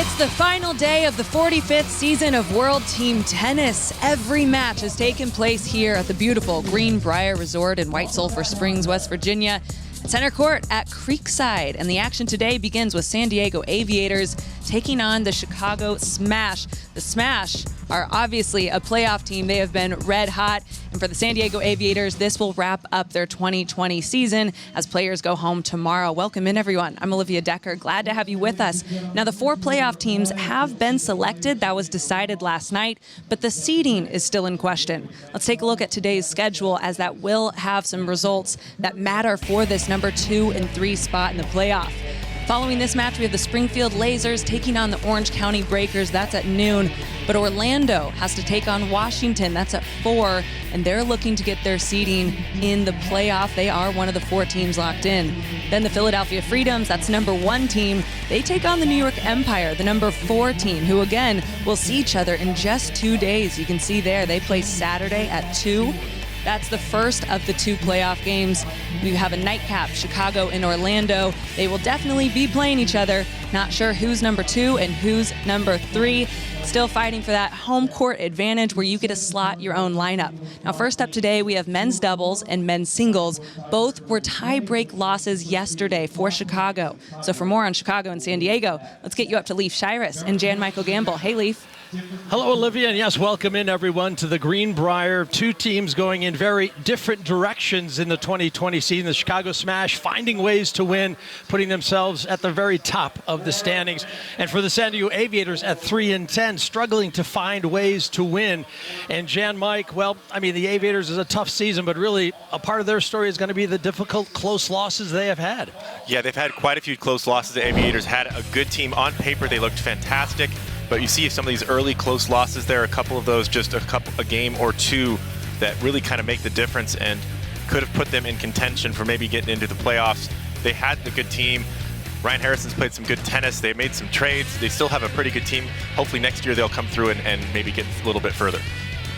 It's the final day of the 45th season of World Team Tennis. Every match has taken place here at the beautiful Greenbrier Resort in White Sulphur Springs, West Virginia. Center court at Creekside, and the action today begins with San Diego Aviators taking on the Chicago Smash. The Smash are obviously a playoff team. They have been red hot, and for the San Diego Aviators, this will wrap up their 2020 season as players go home tomorrow. Welcome in, everyone. I'm Olivia Decker. Glad to have you with us. Now, the 4 playoff teams have been selected. That was decided last night, but the seeding is still in question. Let's take a look at today's schedule, as that will have some results that matter for this number 2 and 3 spot in the playoff. Following this match, we have the Springfield Lasers taking on the Orange County Breakers. That's at noon. But Orlando has to take on Washington. That's at 4, and they're looking to get their seeding in the playoff. They are one of the 4 teams locked in. Then the Philadelphia Freedoms, that's number 1 team. They take on the New York Empire, the number 4 team, who again will see each other in just 2 days. You can see there, they play Saturday at 2. That's the first of the 2 playoff games. We have a nightcap, Chicago and Orlando. They will definitely be playing each other. Not sure who's number 2 and who's number 3. Still fighting for that home court advantage where you get to slot your own lineup. Now, first up today, we have men's doubles and men's singles. Both were tie-break losses yesterday for Chicago. So for more on Chicago and San Diego, let's get you up to Leif Shiras and Jan Michael Gamble. Hey, Leif. Hello, Olivia, and yes, welcome in everyone to the Greenbrier. 2 teams going in very different directions in the 2020 season. The Chicago Smash finding ways to win, putting themselves at the very top of the standings. And for the San Diego Aviators at 3-10, struggling to find ways to win. And Jan Mike, well, I mean, the Aviators is a tough season, but really a part of their story is going to be the difficult, close losses they have had. Yeah, they've had quite a few close losses. The Aviators had a good team. On paper, they looked fantastic. But you see some of these early close losses there, a couple of those just a game or 2 that really kind of make the difference and could have put them in contention for maybe getting into the playoffs. They had a good team. Ryan Harrison's played some good tennis. They made some trades. They still have a pretty good team. Hopefully next year they'll come through and maybe get a little bit further.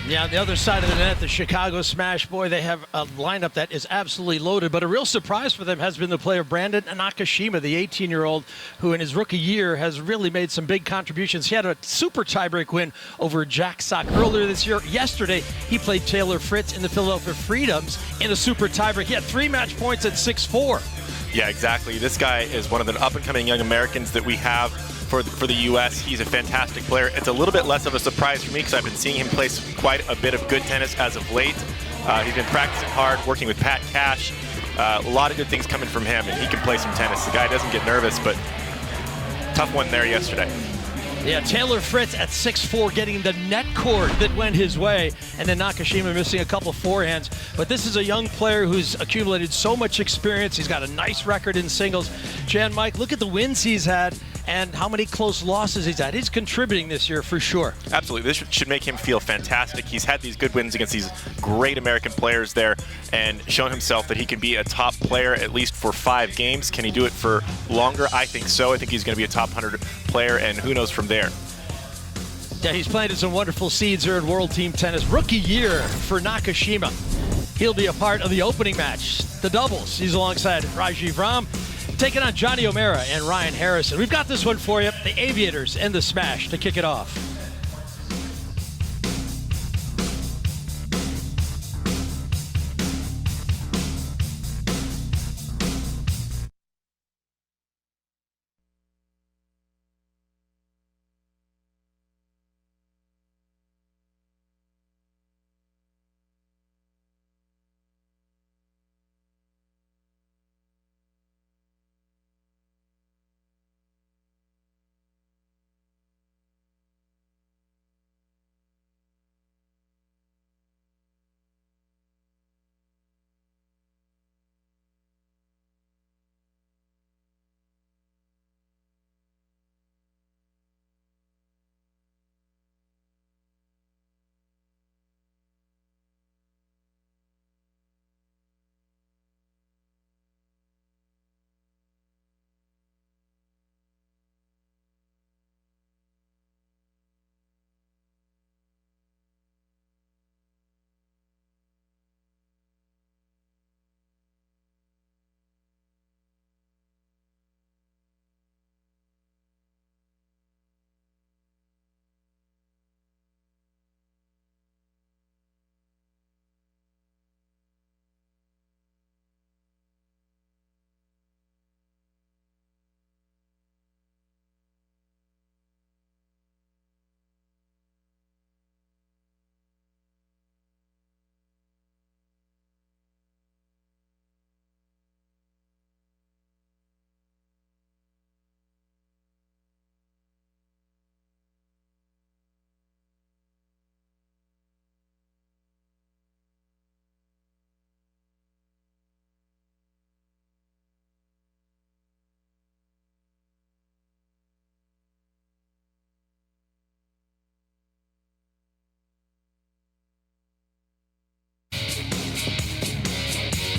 Yeah, on the other side of the net, the Chicago Smash, boy, they have a lineup that is absolutely loaded. But a real surprise for them has been the play of Brandon Nakashima, the 18-year-old, who in his rookie year has really made some big contributions. He had a super tiebreak win over Jack Sock earlier this year. Yesterday, he played Taylor Fritz in the Philadelphia Freedoms in a super tiebreak. He had 3 match points at 6-4. Yeah, exactly. This guy is one of the up-and-coming young Americans that we have for the U.S. He's a fantastic player. It's a little bit less of a surprise for me because I've been seeing him play quite a bit of good tennis as of late. He's been practicing hard, working with Pat Cash. A lot of good things coming from him, and he can play some tennis. The guy doesn't get nervous, but tough one there yesterday. Yeah, Taylor Fritz at 6-4 getting the net cord that went his way, and then Nakashima missing a couple forehands. But this is a young player who's accumulated so much experience. He's got a nice record in singles. Jan Mike, look at the wins he's had and how many close losses he's had. He's contributing this year for sure. Absolutely. This should make him feel fantastic. He's had these good wins against these great American players there and shown himself that he can be a top player at least for 5 games. Can he do it for longer? I think so. I think he's going to be a top 100 player, and who knows from there. Yeah, he's planted some wonderful seeds here in World Team Tennis. Rookie year for Nakashima. He'll be a part of the opening match, the doubles. He's alongside Rajiv Ram, taking on Johnny O'Mara and Ryan Harrison. We've got this one for you, the Aviators and the Smash to kick it off.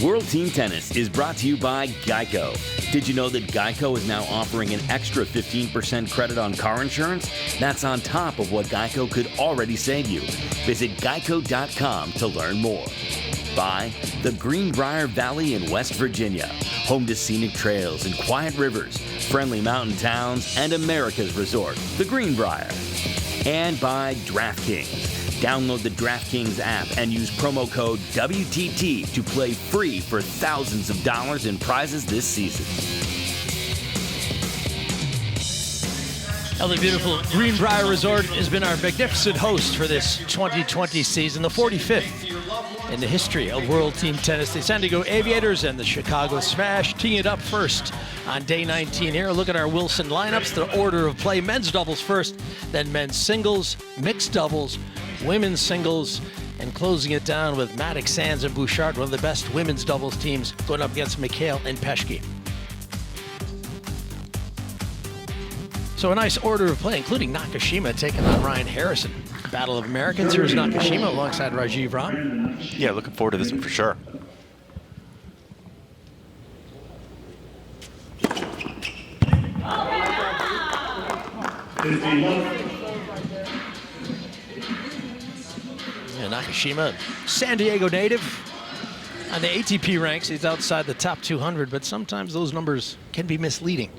World Team Tennis is brought to you by Geico. Did you know that Geico is now offering an extra 15% credit on car insurance? That's on top of what Geico could already save you. Visit geico.com to learn more. By the Greenbrier Valley in West Virginia, home to scenic trails and quiet rivers, friendly mountain towns, and America's resort, the Greenbrier. And by DraftKings. Download the DraftKings app and use promo code WTT to play free for thousands of dollars in prizes this season. Well, the beautiful Greenbrier Resort has been our magnificent host for this 2020 season, the 45th in the history of World Team Tennis. The San Diego Aviators and the Chicago Smash teeing it up first on day 19 here. Look at our Wilson lineups, the order of play. Men's doubles first, then men's singles, mixed doubles, women's singles, and closing it down with Maddox, Sands, and Bouchard, one of the best women's doubles teams, going up against Mikhail and Peschke. So a nice order of play, including Nakashima taking on Ryan Harrison. Battle of Americans. Here's Nakashima alongside Rajiv Ram. Yeah, looking forward to this one for sure. Yeah, Nakashima, San Diego native. On the ATP ranks, he's outside the top 200, but sometimes those numbers can be misleading.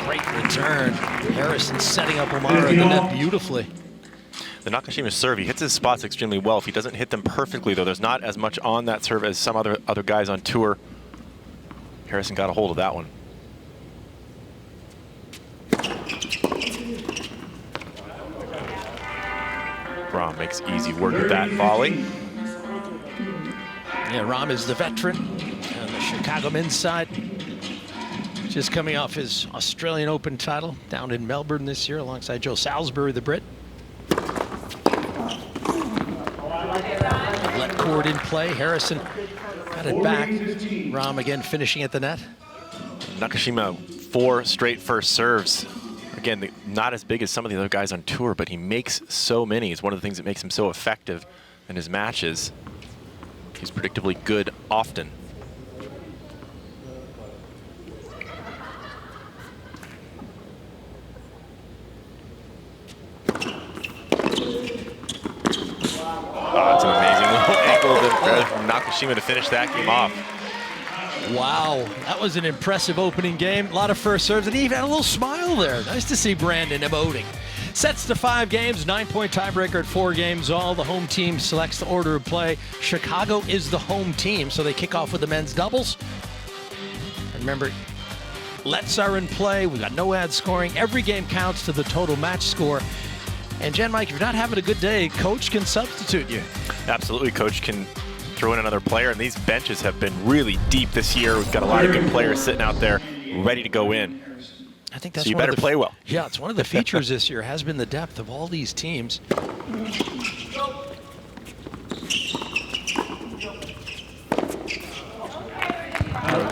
Great return. Harrison setting up O'Mara in the net beautifully. The Nakashima serve, he hits his spots extremely well. If he doesn't hit them perfectly, though, there's not as much on that serve as some other guys on tour. Harrison got a hold of that one. Ram makes easy work with that volley. Yeah, Ram is the veteran on the Chicago men's side. Just coming off his Australian Open title down in Melbourne this year alongside Joe Salisbury, the Brit. Let court in play. Harrison got it back. Ram again finishing at the net. Nakashima, 4 straight first serves. Again, not as big as some of the other guys on tour, but he makes so many. It's one of the things that makes him so effective in his matches. He's predictably good often. Oh, it's an amazing little angle from Nakashima to finish that game off. Wow, that was an impressive opening game. A lot of first serves, and he even had a little smile there. Nice to see Brandon emoting. Sets to 5 games, 9-point tiebreaker at 4 games all. The home team selects the order of play. Chicago is the home team, so they kick off with the men's doubles. And remember, lets are in play. We've got no ad scoring. Every game counts to the total match score. And Jen, Mike, if you're not having a good day, coach can substitute you. Absolutely, coach can throw in another player, and these benches have been really deep this year. We've got a lot of good players sitting out there ready to go in. I think that's so you better play well. Yeah, it's one of the features this year has been the depth of all these teams.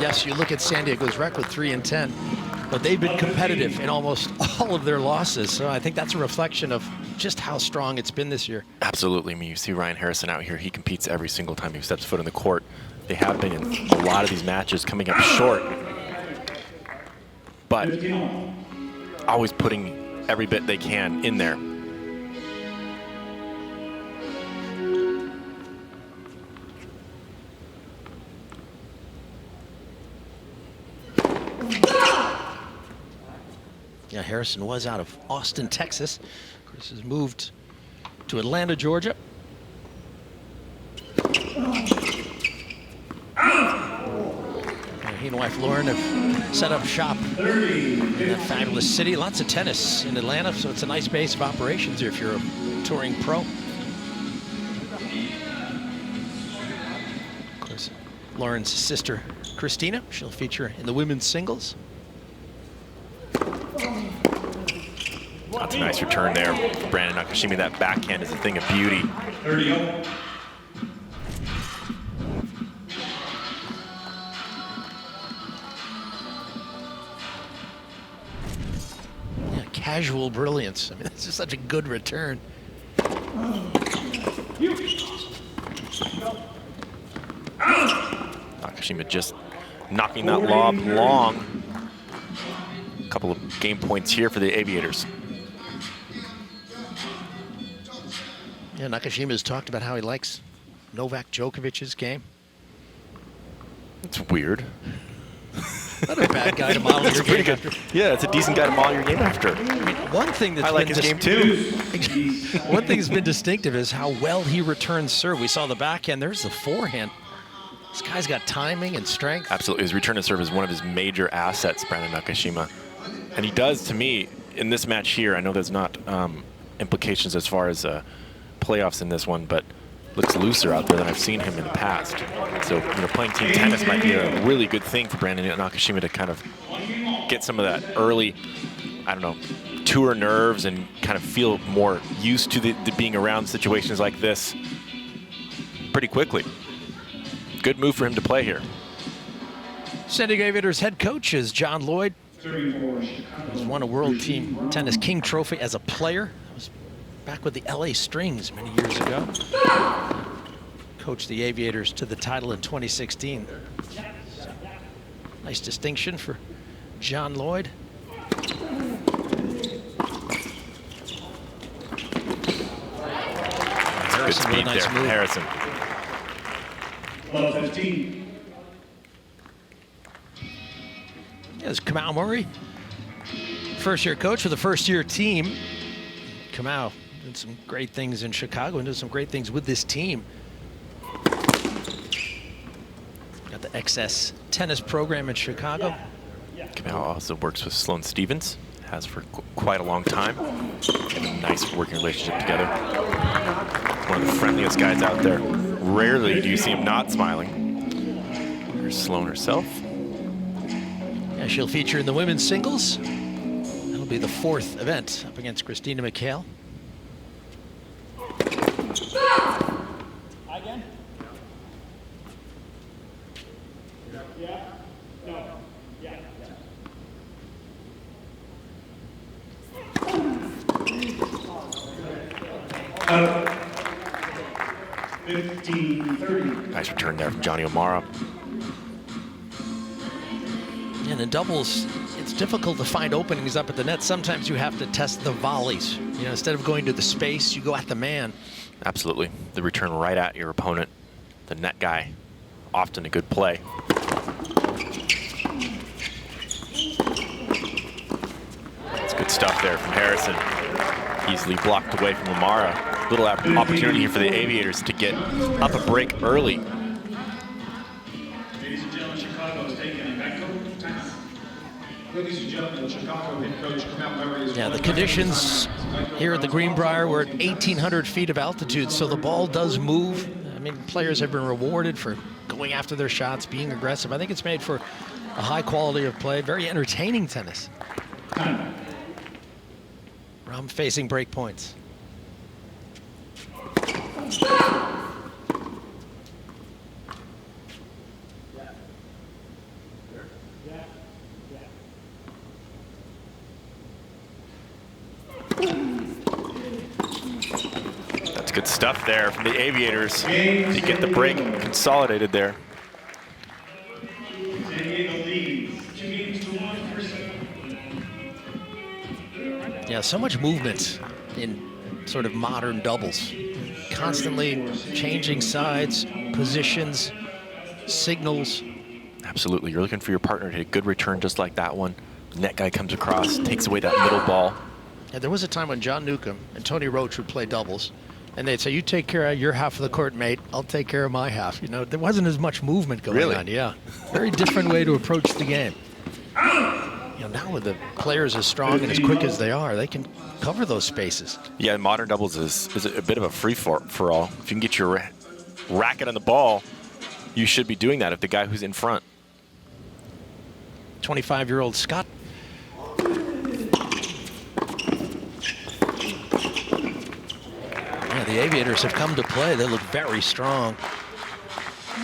Yes, you look at San Diego's record, 3-10, but they've been competitive in almost all of their losses. So I think that's a reflection of just how strong it's been this year. Absolutely. I mean, you see Ryan Harrison out here. He competes every single time he steps foot on the court. They have been in a lot of these matches coming up short, but always putting every bit they can in there. Yeah, Harrison was out of Austin, Texas. Of course, has moved to Atlanta, Georgia. He and wife Lauren have set up shop in that fabulous city. Lots of tennis in Atlanta, so it's a nice base of operations here if you're a touring pro. Of course, Lauren's sister, Christina, she'll feature in the women's singles. That's a nice return there for Brandon Nakashima. That backhand is a thing of beauty. Yeah, casual brilliance. I mean, that's just such a good return. Nakashima just knocking that lob long. A couple of game points here for the Aviators. Yeah, Nakashima's talked about how he likes Novak Djokovic's game. It's weird. Not a bad guy to model your game after. Yeah, it's a decent guy to model your game after. One thing that's I like his game too. One thing that's been distinctive is how well he returns serve. We saw the backhand. There's the forehand. This guy's got timing and strength. Absolutely. His return to serve is one of his major assets, Brandon Nakashima. And he does, to me, in this match here, I know there's not implications as far as playoffs in this one, but looks looser out there than I've seen him in the past. So, playing team tennis might be a really good thing for Brandon Nakashima to kind of get some of that early, tour nerves and kind of feel more used to the being around situations like this pretty quickly. Good move for him to play here. San Diego Aviators head coach is John Lloyd. He's won a World Team Tennis King Trophy as a player. Was back with the LA Strings many years ago. Coached the Aviators to the title in 2016. So, nice distinction for John Lloyd. Good speed nice there, move. Harrison. 12-15. There's Kamau Murray, first-year coach for the first-year team. Kamau did some great things in Chicago and did some great things with this team. Got the XS tennis program in Chicago. Kamau also works with Sloane Stevens, has for quite a long time. And a nice working relationship together. One of the friendliest guys out there. Rarely do you see him not smiling. Here's Sloane herself. Yeah, she'll feature in the women's singles. That'll be the 4th event up against Christina McHale. Again? Yeah. No. Yeah. 15-30. Nice return there from Johnny O'Mara. And in doubles, it's difficult to find openings up at the net. Sometimes you have to test the volleys. Instead of going to the space, you go at the man. Absolutely. The return right at your opponent. The net guy, often a good play. That's good stuff there from Harrison. Easily blocked away from O'Mara. Little opportunity here for the Aviators to get up a break early. Ladies and gentlemen, Chicago is taking a back coach tennis. Ladies and gentlemen, Chicago head coach Kamau Murray is Yeah, the conditions here at the Greenbrier were at 1,800 feet of altitude, so the ball does move. I mean, players have been rewarded for going after their shots, being aggressive. I think it's made for a high quality of play, very entertaining tennis. Rahm facing break points. That's good stuff there from the Aviators to get the break consolidated there. San Diego leads 2-1. Yeah, so much movement in sort of modern doubles. Constantly changing sides, positions, signals. Absolutely. You're looking for your partner to hit a good return just like that one. Net guy comes across, takes away that middle ball. Yeah, there was a time when John Newcomb and Tony Roach would play doubles, and they'd say, you take care of your half of the court, mate. I'll take care of my half. There wasn't as much movement going on. Yeah, very different way to approach the game. Now with the players as strong and as quick as they are, they can cover those spaces. Yeah, modern doubles is a bit of a free for all. If you can get your racket on the ball, you should be doing that if the guy who's in front. 25-year-old Scott. Yeah, the Aviators have come to play. They look very strong.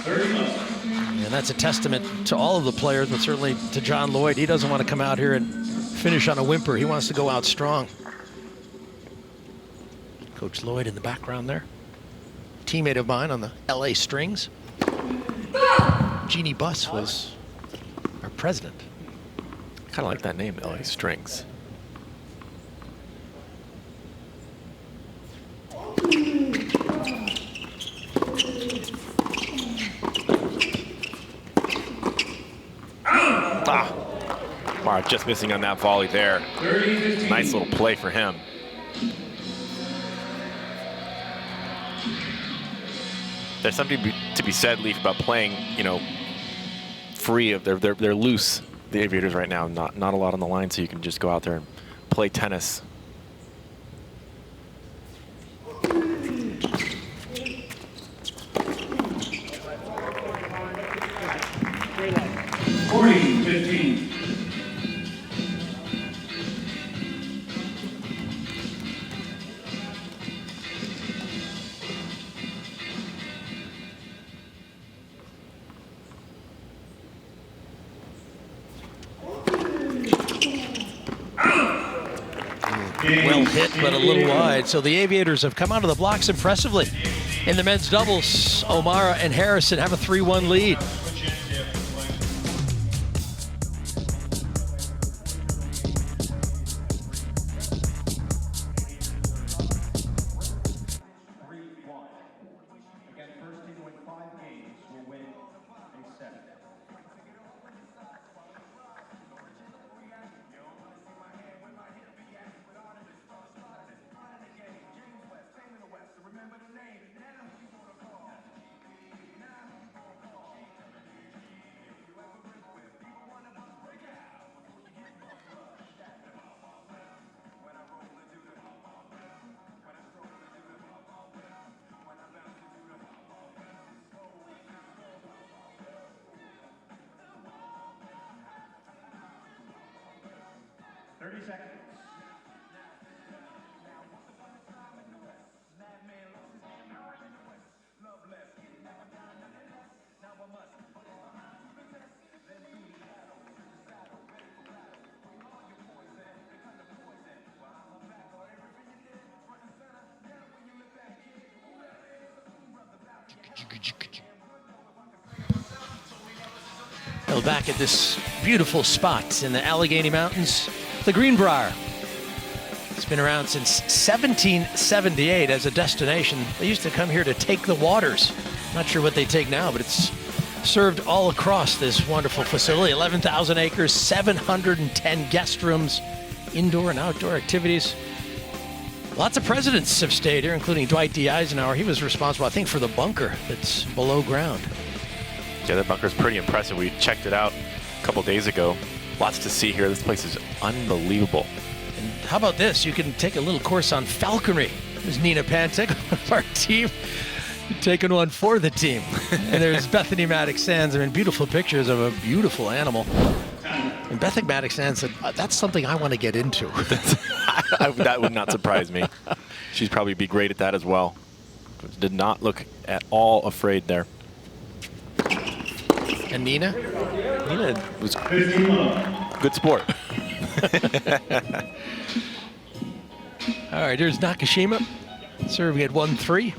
And that's a testament to all of the players, but certainly to John Lloyd. He doesn't want to come out here and finish on a whimper. He wants to go out strong. Coach Lloyd in the background there. Teammate of mine on the LA Strings. Jeannie Buss was our president. I kind of like that name, LA Strings. Mara just missing on that volley there. Nice little play for him. There's something to be said, Leaf, about playing, you know, free of they're loose, the Aviators right now. Not a lot on the line, so you can just go out there and play tennis. Well hit, but a little wide. So the Aviators have come out of the blocks impressively. In the men's doubles, O'Mara and Harrison have a 3-1 lead. Well, back at this beautiful spot in the Allegheny Mountains, the Greenbrier. It's been around since 1778 as a destination. They used to come here to take the waters. Not sure what they take now, but it's served all across this wonderful facility. 11,000 acres, 710 guest rooms, indoor and outdoor activities. Lots of presidents have stayed here, including Dwight D. Eisenhower. He was responsible, I think, for the bunker that's below ground. Yeah, that bunker is pretty impressive. We checked it out a couple days ago. Lots to see here. This place is unbelievable. And how about this? You can take a little course on falconry. There's Nina Pantic of our team taking one for the team. And there's Bethany Maddox-Sands. I mean, beautiful pictures of a beautiful animal. And Bethany Maddox-Sands said, that's something I want to get into. That would not surprise me. She'd probably be great at that as well. Did not look at all afraid there. And Nina? Nina was good sport. All right, here's Nakashima serving at 1-3.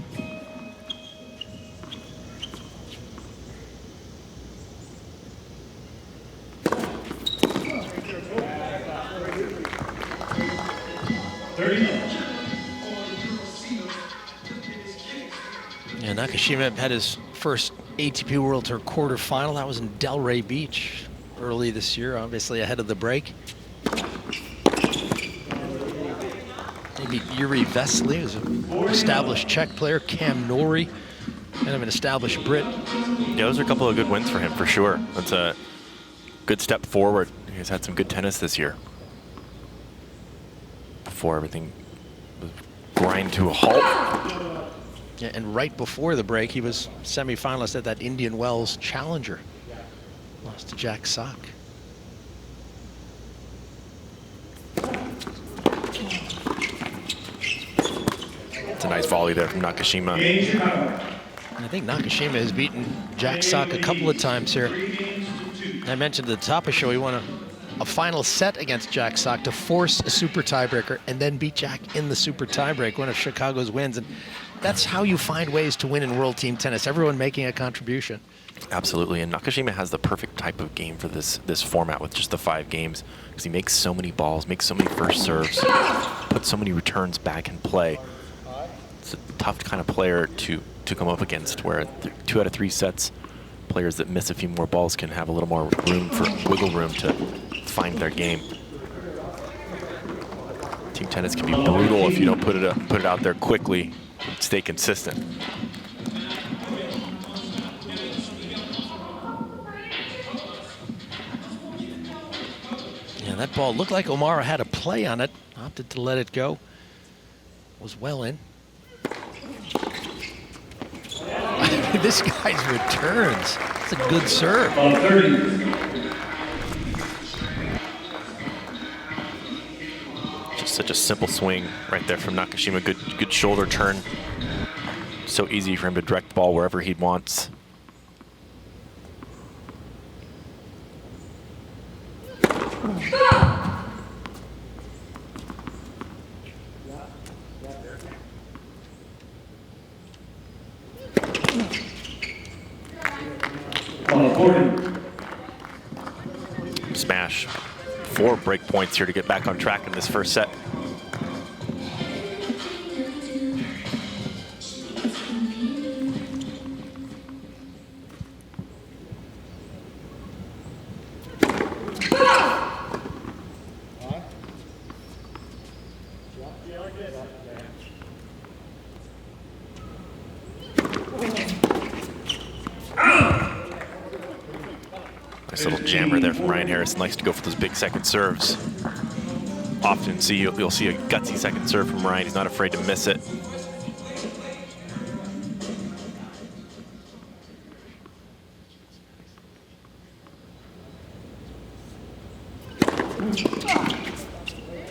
Yeah, Nakashima had his first ATP World Tour quarterfinal. That was in Delray Beach early this year, obviously ahead of the break. Maybe Yuri Vesely is an established Czech player. Cam Norrie, kind of an established Brit. Yeah, those are a couple of good wins for him, for sure. That's a good step forward. He's had some good tennis this year. Before everything grind to a halt. Yeah, and right before the break, he was semifinalist at that Indian Wells Challenger. Lost to Jack Sock. It's a nice volley there from Nakashima. I think Nakashima has beaten Jack Sock a couple of times here. I mentioned at the top of the show he won a a final set against Jack Sock to force a super tiebreaker and then beat Jack in the super tiebreak, one of Chicago's wins. And that's how you find ways to win in World Team Tennis, everyone making a contribution. Absolutely, and Nakashima has the perfect type of game for this format with just the 5 games, because he makes so many balls, makes so many first serves, puts so many returns back in play. It's a tough kind of player to come up against, where 2 out of 3 sets, players that miss a few more balls can have a little more room for wiggle room to find their game. Team tennis can be brutal if you don't put it out there quickly and stay consistent. Yeah, that ball looked like O'Mara had a play on it, opted to let it go. Was well in. This guy's returns. It's a good serve. Just such a simple swing right there from Nakashima. Good shoulder turn. So easy for him to direct the ball wherever he wants. Smash. 4 break points here to get back on track in this first set. Nice little jammer there from Ryan Harrison. Likes to go for those big second serves. Often you'll see a gutsy second serve from Ryan. He's not afraid to miss it.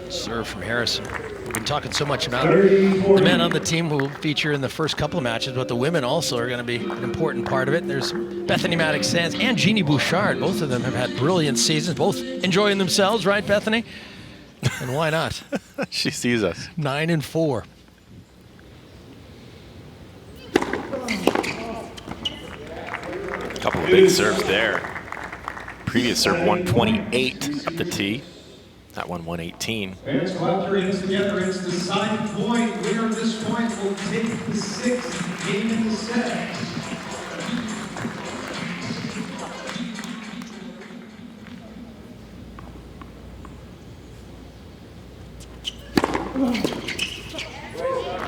Serve from Harrison. We've been talking so much about the men on the team who will feature in the first couple of matches, but the women also are going to be an important part of it. There's Bethany Maddox-Sands and Jeannie Bouchard. Both of them have had brilliant seasons, both enjoying themselves, right, Bethany? And why not? She sees us. 9 and 4. A couple of big serves there. Previous serve 128 up the tee. That one 118. Fans clap their hands together. It's the deciding point. Winner of this point will take the 6th game in the set.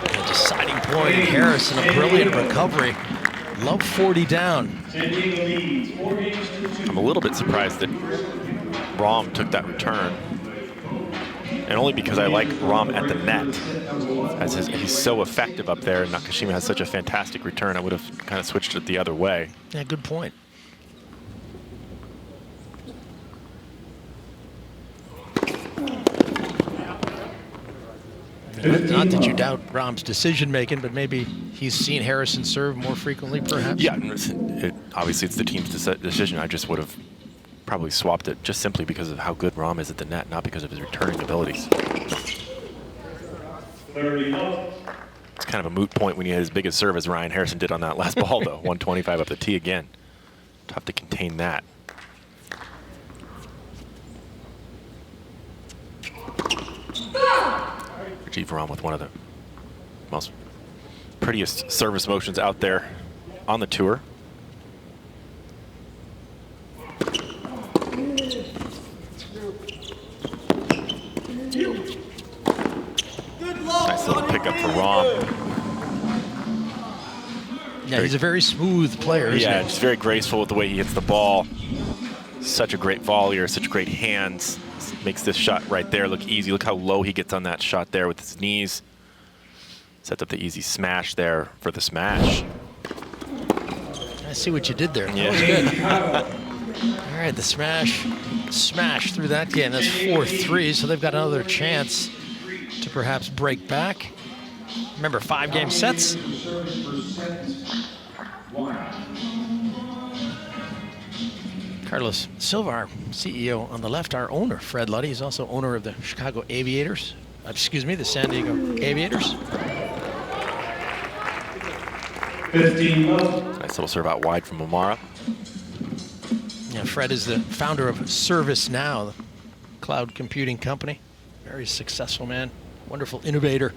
A deciding point. Harrison, a brilliant recovery. Love 40 down. I'm a little bit surprised that Rahm took that return. And only because I like Rahm at the net. As he's so effective up there, and Nakashima has such a fantastic return, I would have kind of switched it the other way. Yeah, good point. Not that you doubt Rahm's decision-making, but maybe he's seen Harrison serve more frequently, perhaps? Yeah, obviously it's the team's decision. I just would have probably swapped it just simply because of how good Rahm is at the net, not because of his returning abilities. It's kind of a moot point when he had as big a serve as Ryan Harrison did on that last ball, though. 125 up the tee again. Tough to contain that. Rajiv Ram with one of the most prettiest service motions out there on the tour. Nice little pickup for Rahm. Yeah, he's a very smooth player, isn't Yeah, he? just very graceful with the way he hits the ball. Such a great volleyer, such great hands. Makes this shot right there look easy. Look how low he gets on that shot there with his knees. Sets up the easy smash there for the smash. I see what you did there. Yeah. That was good. All right, the smash through that game. That's 4-3, so they've got another chance to perhaps break back. Remember, 5-game sets. Carlos Silva, our CEO on the left, our owner, Fred Luddy, is also owner of the Chicago Aviators. Excuse me, the San Diego Aviators. 15 love. Nice little serve out wide from O'Mara. Yeah, Fred is the founder of ServiceNow, the cloud computing company. Very successful man, wonderful innovator.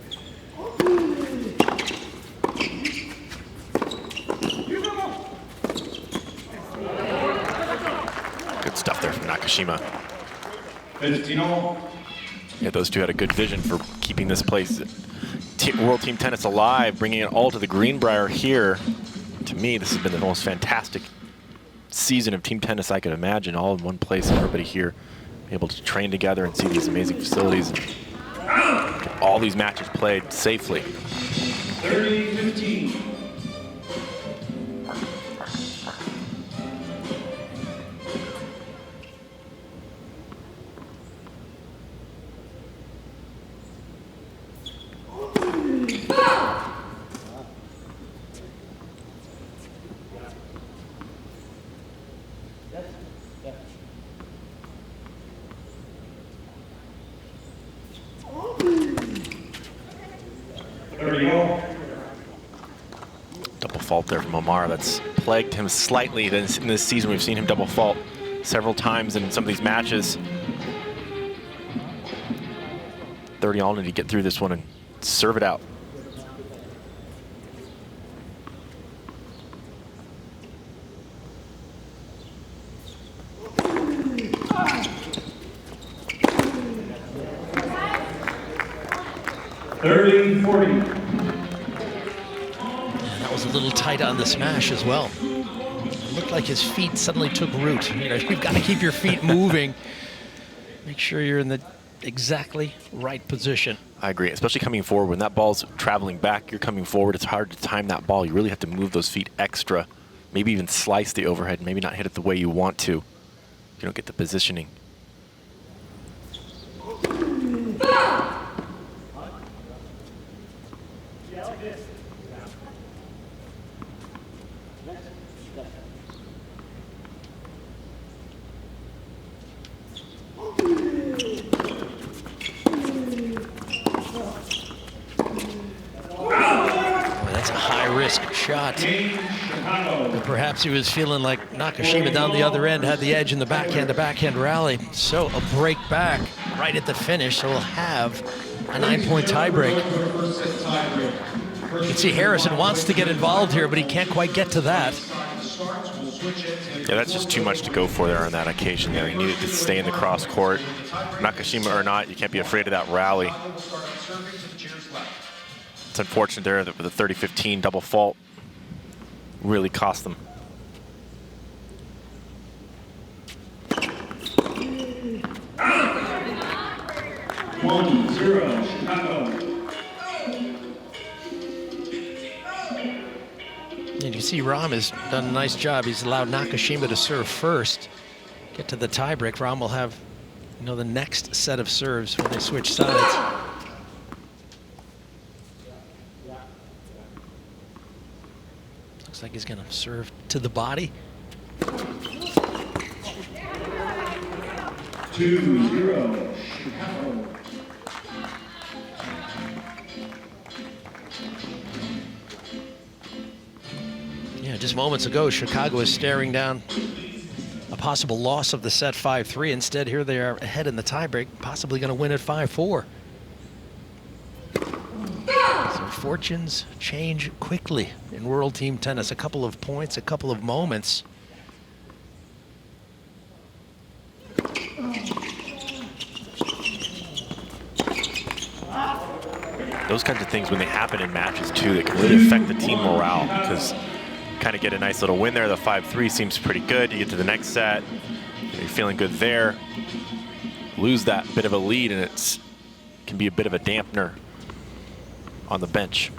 Good stuff there from Nakashima. 15 all. Yeah, those two had a good vision for keeping this place, World Team Tennis, alive, bringing it all to the Greenbrier here. To me, this has been the most fantastic season of team tennis I could imagine, all in one place, everybody here able to train together and see these amazing facilities and get all these matches played safely. 30-15. Double fault there from O'Mara. That's plagued him slightly in this season. We've seen him double fault several times in some of these matches. 30 all, need to get through this one and serve it out. That was a little tight on the smash as well. It looked like his feet suddenly took root. You know, you've got to keep your feet moving. Make sure you're in the exactly right position. I agree, especially coming forward. When that ball's traveling back, you're coming forward. It's hard to time that ball. You really have to move those feet extra, maybe even slice the overhead, maybe not hit it the way you want to. You don't get the positioning. Shot. But perhaps he was feeling like Nakashima down the other end had the edge in the backhand rally. So a break back right at the finish, so we'll have a 9-point tiebreak. You can see Harrison wants to get involved here, but he can't quite get to that. Yeah, that's just too much to go for there on that occasion there. He needed to stay in the cross court. Nakashima or not, you can't be afraid of that rally. It's unfortunate there that the 30-15 double fault really cost them. Chicago. And you see Rahm has done a nice job. He's allowed Nakashima to serve first, get to the tiebreak. Rahm will have, you know, the next set of serves when they switch sides. Looks like he's going to serve to the body. 2-0, Chicago. Yeah, just moments ago, Chicago is staring down a possible loss of the set 5-3. Instead, here they are ahead in the tiebreak, possibly going to win at 5-4. So fortunes change quickly in World Team Tennis. A couple of points, a couple of moments. Those kinds of things, when they happen in matches too, that can really affect the team morale, because you kind of get a nice little win there. The 5-3 seems pretty good. You get to the next set, you're feeling good there. Lose that bit of a lead, and it can be a bit of a dampener on the bench.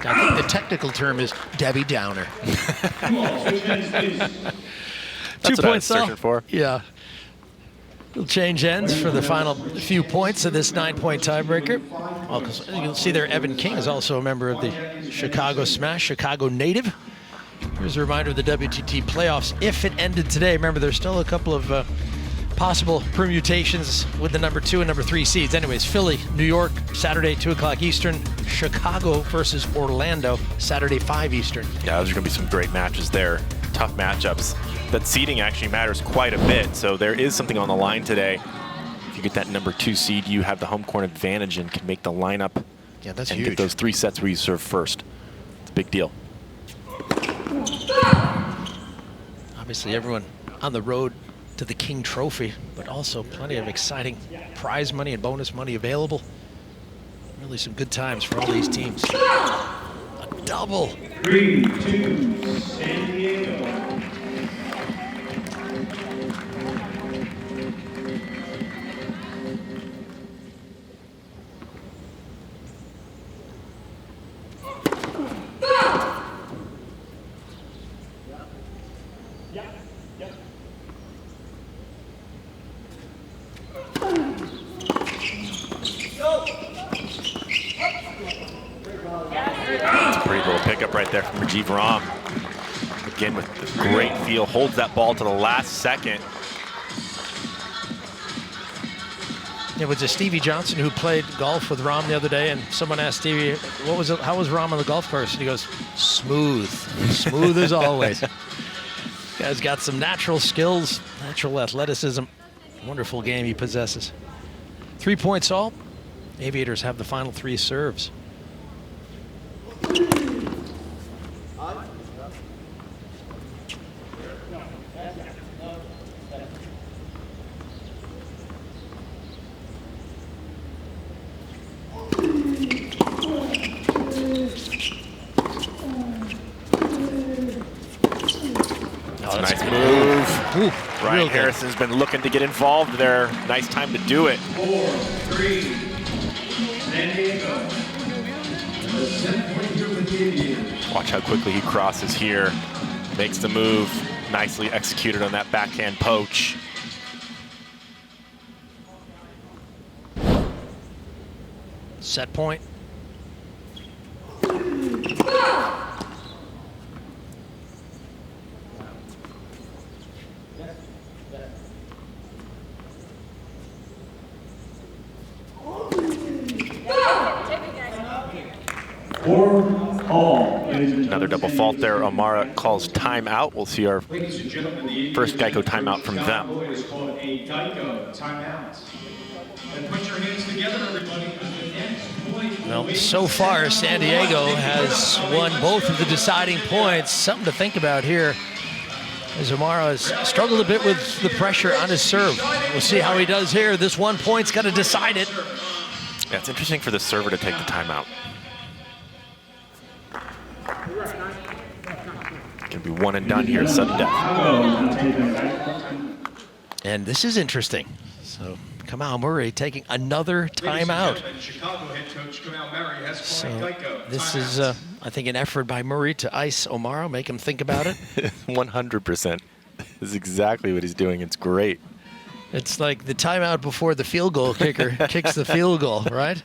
I think the technical term is Debbie Downer. 2 That's points searching for. Yeah. We'll change ends for the final few points of this 9-point tiebreaker. You'll see there Evan King is also a member of the Chicago Smash, Chicago native. Here's a reminder of the WTT playoffs. If it ended today, remember there's still a couple of possible permutations with the number 2 and number 3 seeds. Anyways, Philly, New York, Saturday, 2 o'clock Eastern. Chicago versus Orlando, Saturday, 5 Eastern. Yeah, those are going to be some great matches there. Tough matchups. That seeding actually matters quite a bit, so there is something on the line today. If you get that number 2 seed, you have the home court advantage and can make the lineup. Yeah, that's and huge. Get those 3 sets where you serve first. It's a big deal. Obviously, everyone on the road to the King Trophy, but also plenty of exciting prize money and bonus money available. Really some good times for all these teams. A double. 3-2, San Diego. Right there from Rajiv Ram. Again with the great feel, holds that ball to the last second. It was Stevie Johnson who played golf with Ram the other day, and someone asked Stevie, how was Ram on the golf course? And he goes, smooth as always. Guy's got some natural skills, natural athleticism. Wonderful game he possesses. 3 points all. Aviators have the final 3 serves. Ryan Harrison's been looking to get involved there. Nice time to do it. 4-3, San Diego. Watch how quickly he crosses here. Makes the move. Nicely executed on that backhand poach. Set point. Another double fault there. O'Mara calls timeout. We'll see our first Geico timeout from them. Is called a Geico timeout. And put your hands together, everybody. Well, so far, San Diego has won both of the deciding points. Something to think about here, as O'Mara has struggled a bit with the pressure on his serve. We'll see how he does here. This 1 point's got to decide it. Yeah, it's interesting for the server to take the timeout. Gonna be one and done here, sudden death. And this is interesting. So Kamau Murray taking another timeout. Chicago head coach Kamau Murray has So Geico. this is, I think, an effort by Murray to ice O'Mara, make him think about it. 100%. This is exactly what he's doing. It's great. It's like the timeout before the field goal kicker kicks the field goal, right?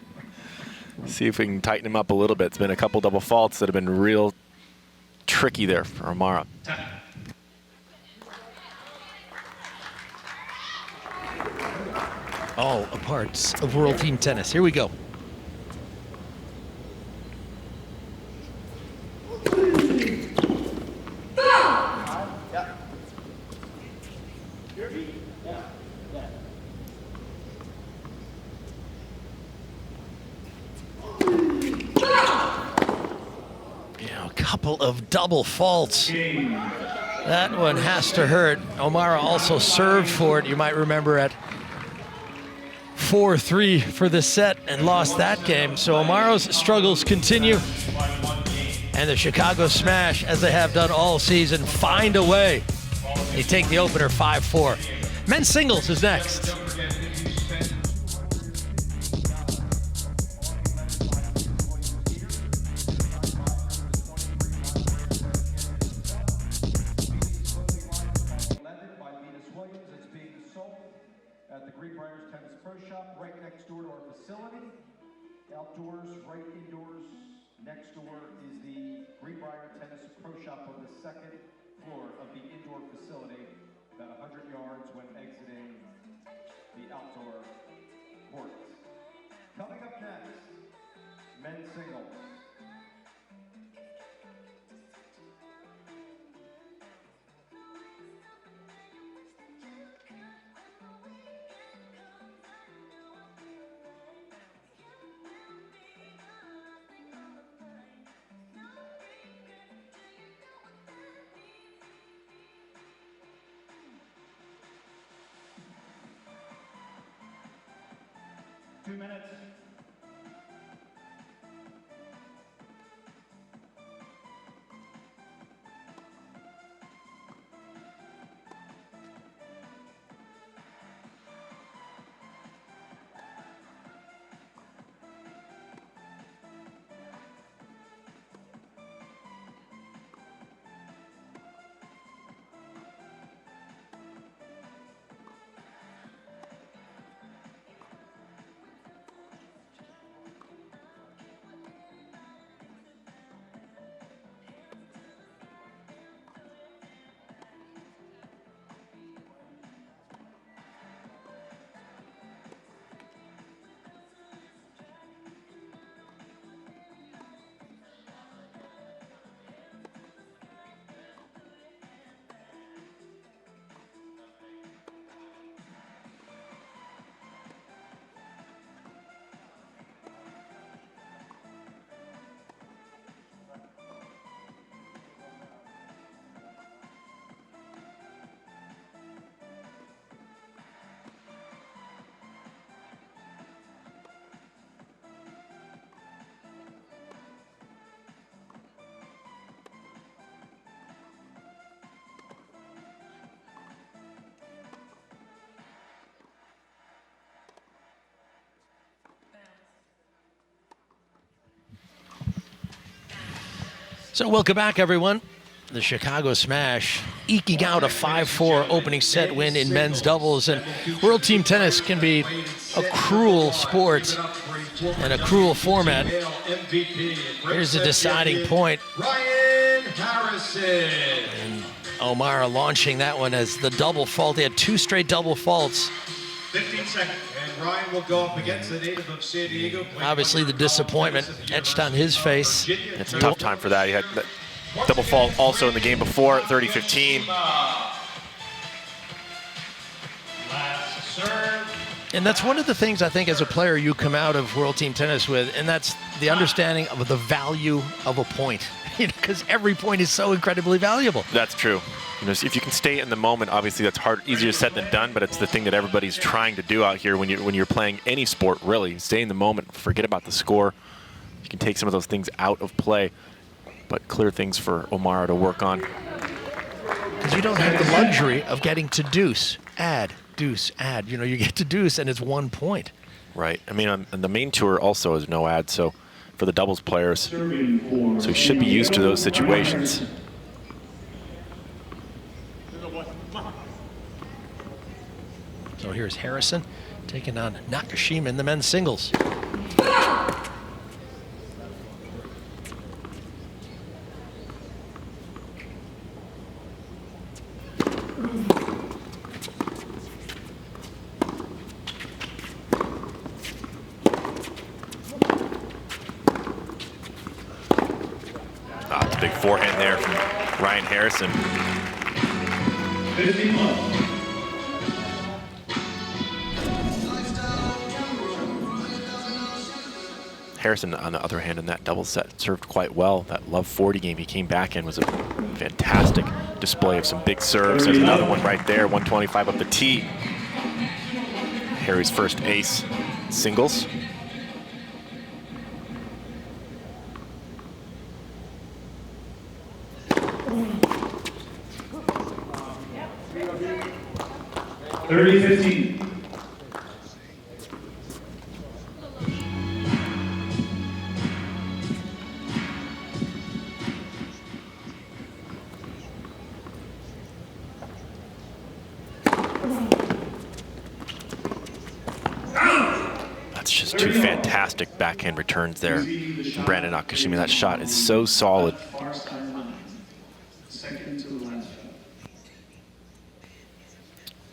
See if we can tighten him up a little bit. It's been a couple double faults that have been real tricky there for O'Mara. All a part of World Team Tennis. Here we go. Couple of double faults. That one has to hurt. O'Mara also served for it, you might remember, at 4-3 for the set and lost that game. So O'Mara's struggles continue. And the Chicago Smash, as they have done all season, find a way. They take the opener 5-4. Men's singles is next. At the Greenbrier Tennis Pro Shop, right next door to our facility. Outdoors, right indoors, next door is the Greenbrier Tennis Pro Shop on the second floor of the indoor facility, about 100 yards when exiting the outdoor court. Coming up next, men's singles. Two minutes. So welcome back, everyone. The Chicago Smash eking out a 5-4 opening set win in men's doubles. And World Team Tennis can be a cruel sport and a cruel format. Here's the deciding point. Ryan Harrison. And O'Mara launching that one as the double fault. They had 2 straight double faults. 15 seconds. And Ryan will go up against the native of San Diego. Obviously, the disappointment etched on his face. It's a tough time for that. He had that double fault also in the game before, 30-15. Last serve. And that's one of the things I think as a player you come out of World Team Tennis with, and that's the understanding of the value of a point. Because every point is so incredibly valuable. That's true. You know, if you can stay in the moment, obviously that's easier said than done, but it's the thing that everybody's trying to do out here when you're playing any sport, really. Stay in the moment, forget about the score. You can take some of those things out of play, but clear things for O'Mara to work on. Because you don't have the luxury of getting to deuce, add, deuce, add. You know, you get to deuce and it's 1 point. Right. I mean, on the main tour also is no ad, so for the doubles players, so you should be used to those situations. So here's Harrison taking on Nakashima in the men's singles. It's a big forehand there from Ryan Harrison. 51. Harrison, on the other hand, in that double set, served quite well. That Love 40 game he came back in was a fantastic display of some big serves. There's another one right there, 125 up the tee. Harry's first ace singles. $30-15. That's just two fantastic backhand returns there from Brandon Nakashima. That shot is so solid.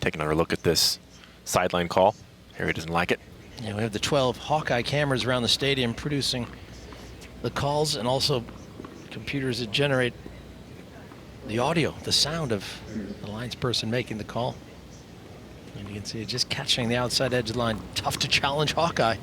Take another look at this sideline call. Harry doesn't like it. Yeah, we have the 12 Hawkeye cameras around the stadium producing the calls, and also computers that generate the audio, the sound of the linesperson making the call. And you can see it just catching the outside edge of the line. Tough to challenge Hawkeye.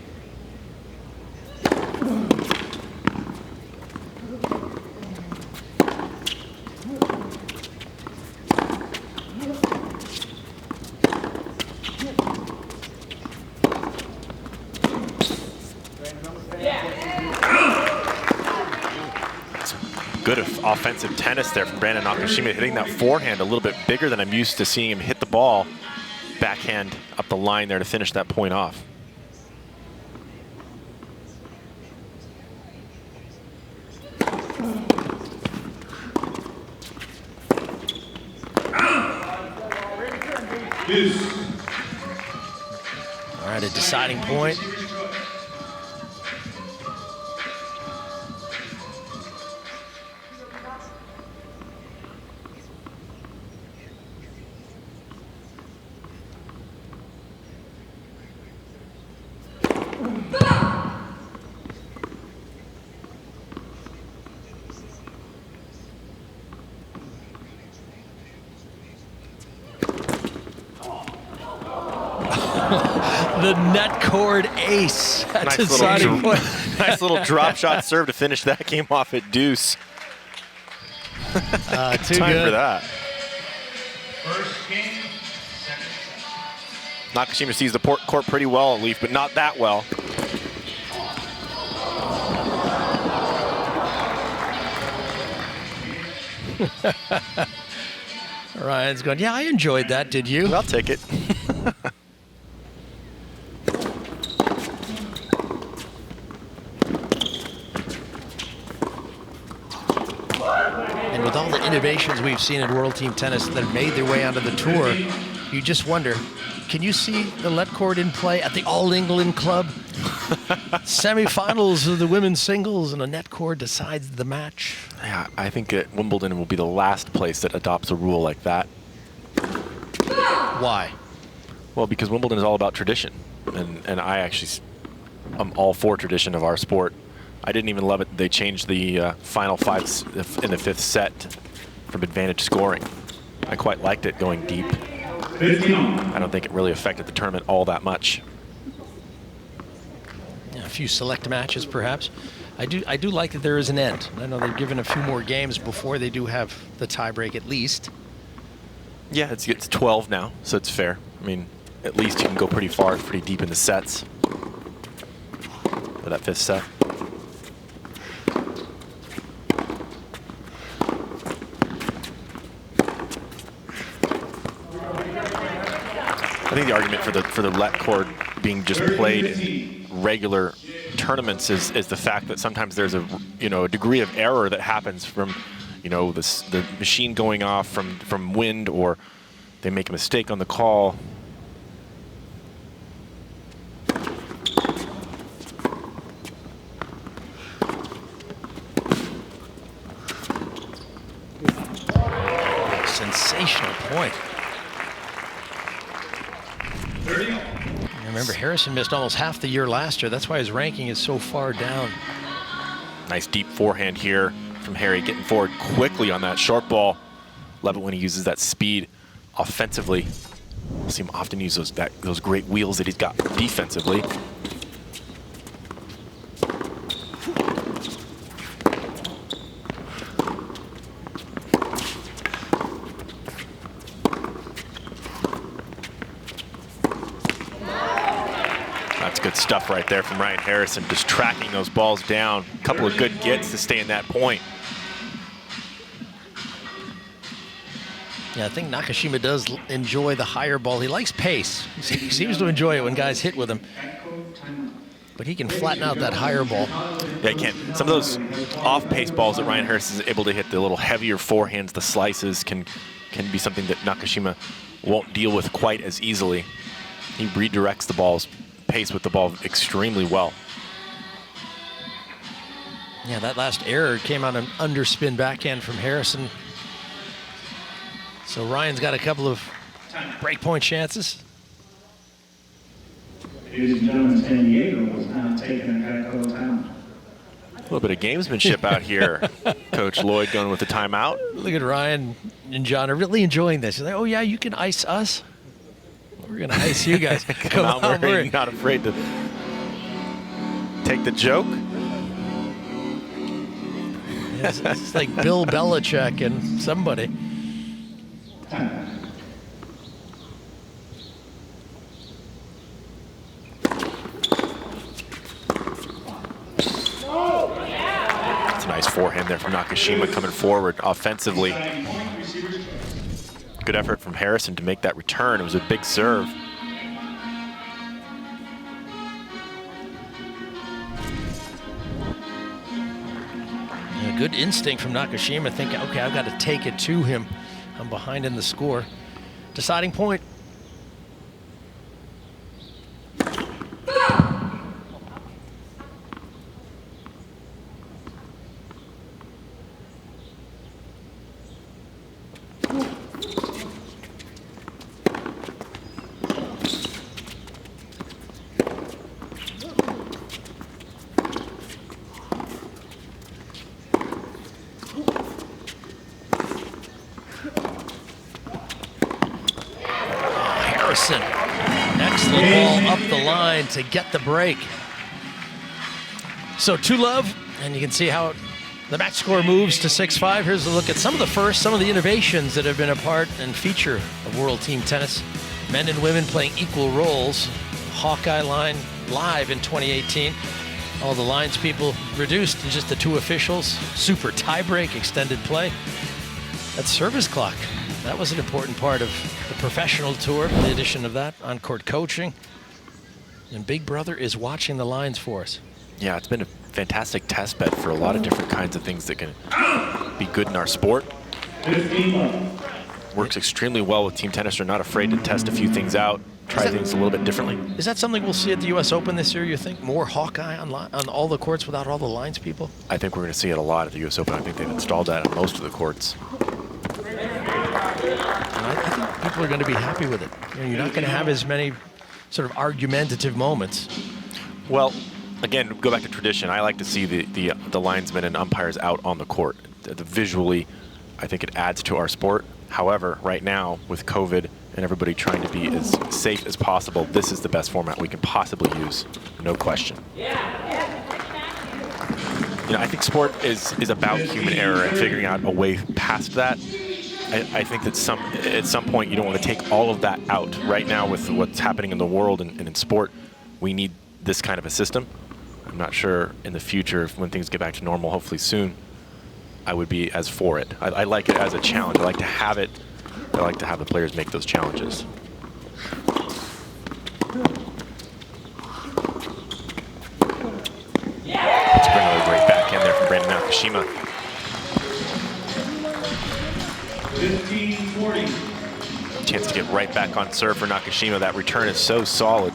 Good offensive tennis there from Brandon Nakashima, hitting that forehand a little bit bigger than I'm used to seeing him hit the ball. Backhand up the line there to finish that point off. All right, a deciding point. The net cord ace. That's a deciding point. Nice little drop shot serve to finish that game off at deuce. Too Time good for that. Nakashima sees the court pretty well, Leaf, but not that well. Ryan's going, yeah, I enjoyed that. Did you? I'll take it. And with all the innovations we've seen in World Team Tennis that have made their way onto the tour, you just wonder, can you see the let cord in play at the All England Club? Semifinals of the women's singles, and a net cord decides the match. Yeah, I think Wimbledon will be the last place that adopts a rule like that. Why? Well, because Wimbledon is all about tradition, and I actually, I'm all for tradition of our sport. I didn't even love it. They changed the final five in the fifth set from advantage scoring. I quite liked it going deep. I don't think it really affected the tournament all that much. Yeah, a few select matches, perhaps. I do like that there is an end. I know they've given a few more games before they do have the tiebreak at least. Yeah, it's 12 now, so it's fair. I mean, at least you can go pretty far, pretty deep into sets for that fifth set. I think the argument for the let cord being just played in regular tournaments is the fact that sometimes there's a degree of error that happens from the machine going off from wind, or they make a mistake on the call. Sensational point. Remember, Harrison missed almost half the year last year. That's why his ranking is so far down. Nice deep forehand here from Harry, getting forward quickly on that short ball. Love it when he uses that speed offensively. We'll see him often use those great wheels that he's got defensively. Good stuff right there from Ryan Harrison, just tracking those balls down. A couple of good gets to stay in that point. Yeah, I think Nakashima does enjoy the higher ball. He likes pace. He seems to enjoy it when guys hit with him. But he can flatten out that higher ball. Yeah, he can. Some of those off-pace balls that Ryan Harrison is able to hit, the little heavier forehands, the slices, can be something that Nakashima won't deal with quite as easily. He redirects the balls pace with the ball extremely well. Yeah, that last error came on an underspin backhand from Harrison. So Ryan's got a couple of breakpoint chances. Ladies and gentlemen, San Diego was now taking a Geico timeout. A little bit of gamesmanship out here. Coach Lloyd going with the timeout. Look at Ryan and John are really enjoying this. They're like, oh yeah, you can ice us. We're gonna ice you guys. Come out, we're not afraid to take the joke. It's like Bill Belichick and somebody. It's a nice forehand there from Nakashima coming forward offensively. Good effort from Harrison to make that return. It was a big serve. Good instinct from Nakashima, thinking, okay, I've got to take it to him. I'm behind in the score. Deciding point. Excellent ball up the line to get the break. So 2-love, and you can see how the match score moves to 6-5. Here's a look at some of the innovations that have been a part and feature of World Team Tennis. Men and women playing equal roles. Hawkeye line live in 2018. All the lines people reduced to just the 2 officials. Super tiebreak, extended play. That service clock. That was an important part of the professional tour, the addition of that, on-court coaching. And Big Brother is watching the lines for us. Yeah, it's been a fantastic test bed for a lot of different kinds of things that can be good in our sport. Works extremely well with Team Tennis. They're not afraid to test a few things out, try things a little bit differently. Is that something we'll see at the U.S. Open this year, you think? More Hawkeye on all the courts without all the lines people? I think we're going to see it a lot at the U.S. Open. I think they've installed that on most of the courts. And I think people are going to be happy with it. You're not going to have as many sort of argumentative moments. Well, again, go back to tradition. I like to see the linesmen and umpires out on the court. Visually, I think it adds to our sport. However, right now, with COVID and everybody trying to be as safe as possible, this is the best format we can possibly use, no question. I think sport is about human error and figuring out a way past that. I think that at some point you don't want to take all of that out. Right now, with what's happening in the world and in sport, we need this kind of a system. I'm not sure in the future, when things get back to normal, hopefully soon, I would be as for it. I like it as a challenge. I like to have it. I like to have the players make those challenges. Let's bring another great backhand there from Brandon Nakashima. 15-40. Chance to get right back on serve for Nakashima. That return is so solid.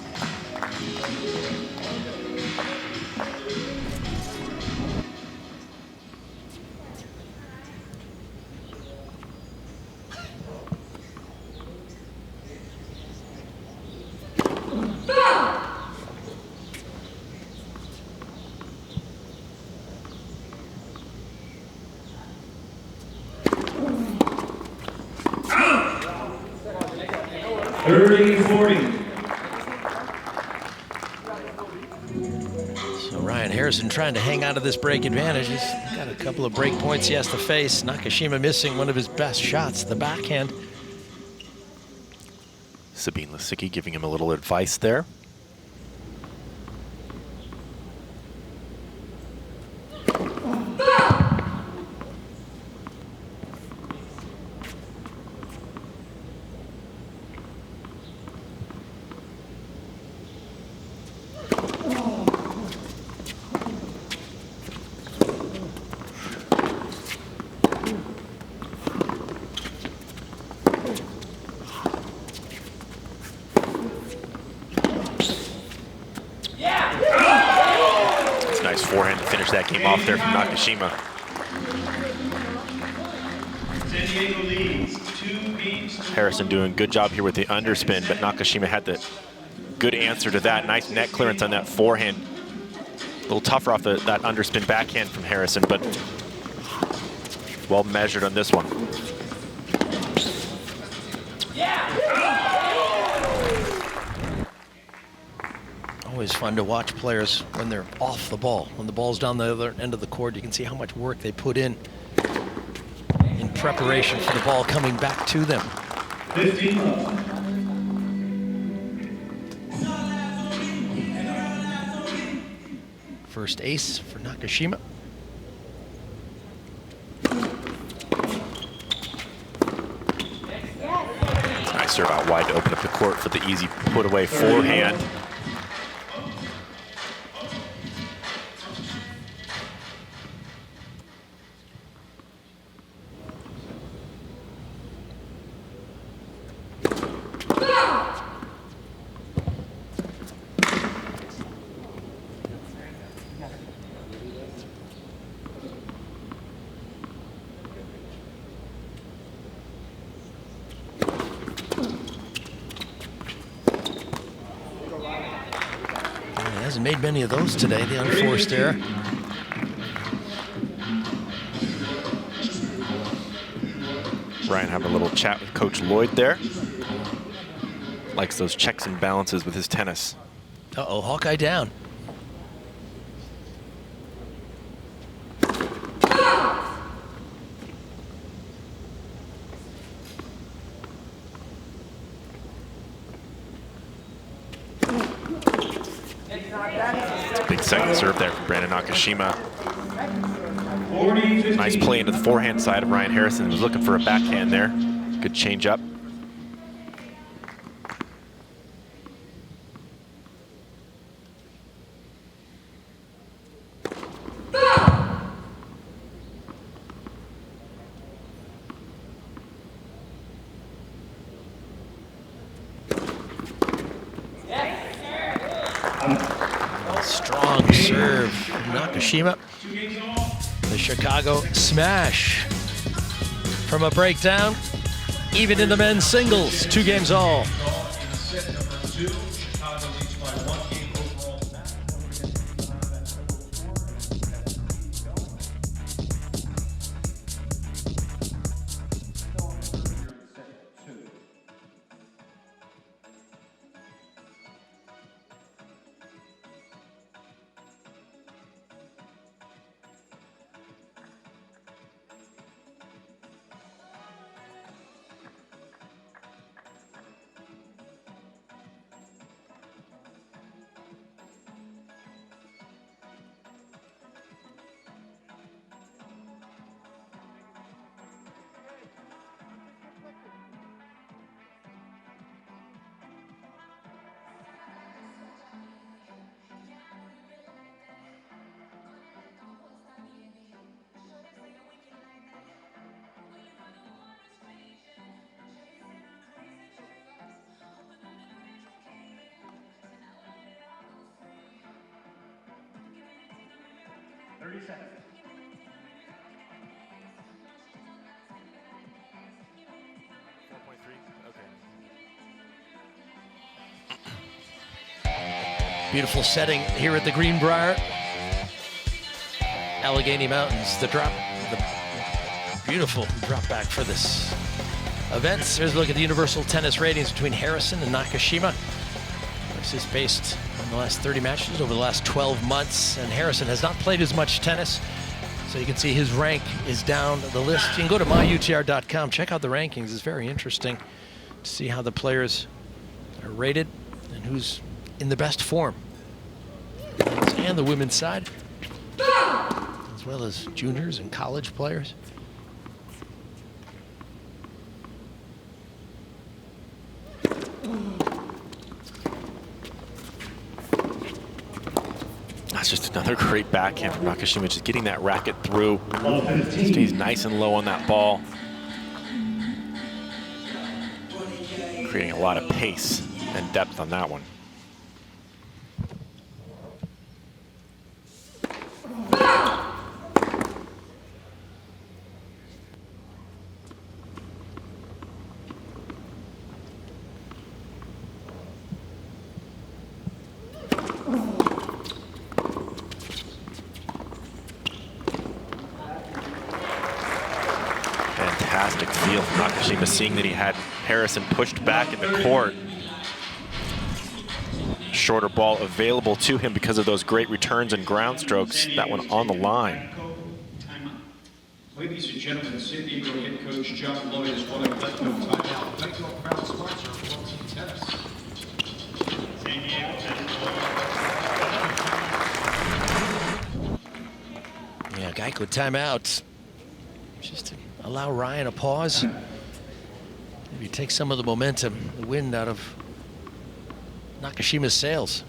So Ryan Harrison trying to hang on to this break advantage. He's got a couple of break points he has to face. Nakashima missing one of his best shots, the backhand. Sabine Lisicki giving him a little advice there. Nice forehand to finish that game off there from Nakashima. Harrison doing a good job here with the underspin, but Nakashima had the good answer to that. Nice net clearance on that forehand. A little tougher off that underspin backhand from Harrison, but well measured on this one. Always fun to watch players when they're off the ball. When the ball's down the other end of the court, you can see how much work they put in preparation for the ball coming back to them. 15 love. First ace for Nakashima. Nice serve out wide to open up the court for the easy put away forehand. Hasn't made many of those today, the unforced error. Ryan having a little chat with Coach Lloyd there. Likes those checks and balances with his tennis. Uh-oh, Hawkeye down. Big second serve there from Brandon Nakashima. Nice play into the forehand side of Ryan Harrison. Was looking for a backhand there. Good change up. Strong serve from Nakashima. The Chicago smash from a breakdown, even in the men's singles, 2 games all. Beautiful setting here at the Greenbrier. Allegheny Mountains, the beautiful drop back for this event. Here's a look at the universal tennis ratings between Harrison and Nakashima. This is based on the last 30 matches over the last 12 months, and Harrison has not played as much tennis, so you can see his rank is down the list. You can go to myutr.com, check out the rankings. It's very interesting to see how the players are rated and who's in the best form. And the women's side, as well as juniors and college players. That's just another great backhand from Nakashima, just getting that racket through. Stays nice and low on that ball. Creating a lot of pace and depth on that one. Fantastic feel from Nakashima, seeing that he had Harrison pushed back in the court. Shorter ball available to him because of those great returns and ground strokes. That one on the line. Ladies and gentlemen, San Diego head coach John Lloyd is calling Geico timeout. Geico, proud sponsor of World Team Tennis. San Diego Yeah, Geico timeout. Just to allow Ryan a pause. Maybe take some of the momentum, the wind out of Nakashima's sails.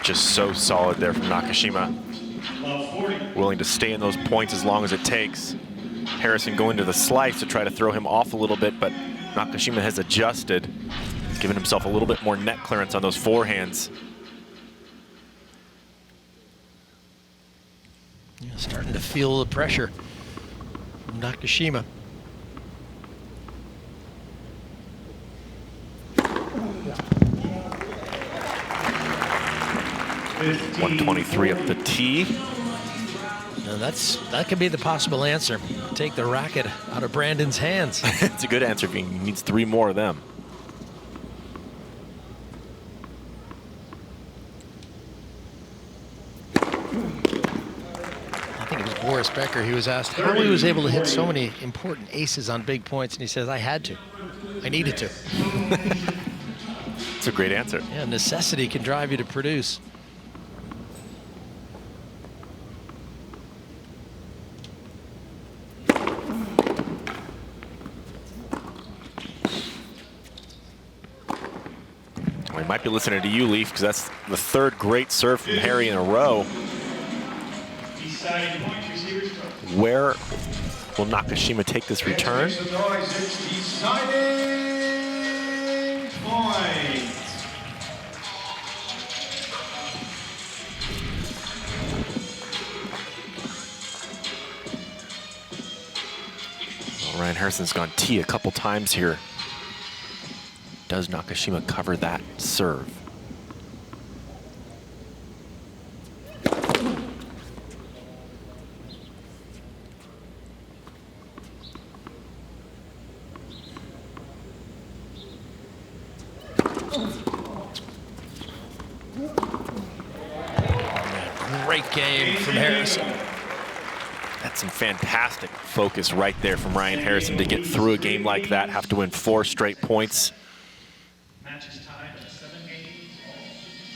Just so solid there from Nakashima. Willing to stay in those points as long as it takes. Harrison going to the slice to try to throw him off a little bit, but Nakashima has adjusted. He's given himself a little bit more net clearance on those forehands. Yeah, starting to feel the pressure from Nakashima. 123 up the tee. Now that could be the possible answer. Take the racket out of Brandon's hands. It's a good answer. He needs 3 more of them. I think it was Boris Becker. He was asked how he was able to hit so many important aces on big points, and he says, I had to. I needed to. It's a great answer. Yeah, necessity can drive you to produce. We might be listening to you, Leaf, because that's the 3rd great serve from Harry in a row. Where will Nakashima take this return? Well, Ryan Harrison's gone tee a couple times here. Does Nakashima cover that serve? Great game from Harrison. That's some fantastic focus right there from Ryan Harrison to get through a game like that, have to win 4 straight points.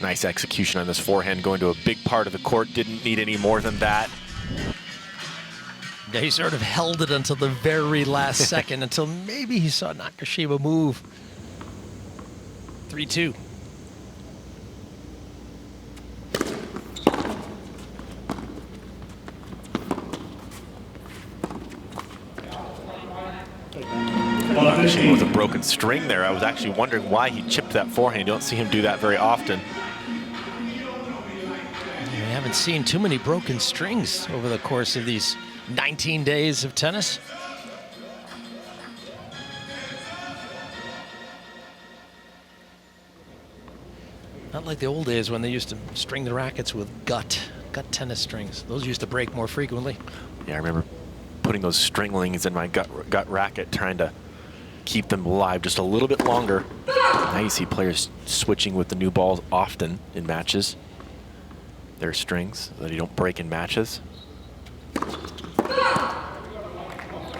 Nice execution on this forehand, going to a big part of the court. Didn't need any more than that. Yeah, he sort of held it until the very last second, until maybe he saw Nakashima move. 3-2. Nakashima with a broken string there. I was actually wondering why he chipped that forehand. You don't see him do that very often. We haven't seen too many broken strings over the course of these 19 days of tennis. Not like the old days when they used to string the rackets with gut tennis strings. Those used to break more frequently. Yeah, I remember putting those stringlings in my gut racket, trying to keep them alive just a little bit longer. Now you see players switching with the new balls often in matches. Their strings, so that you don't break in matches.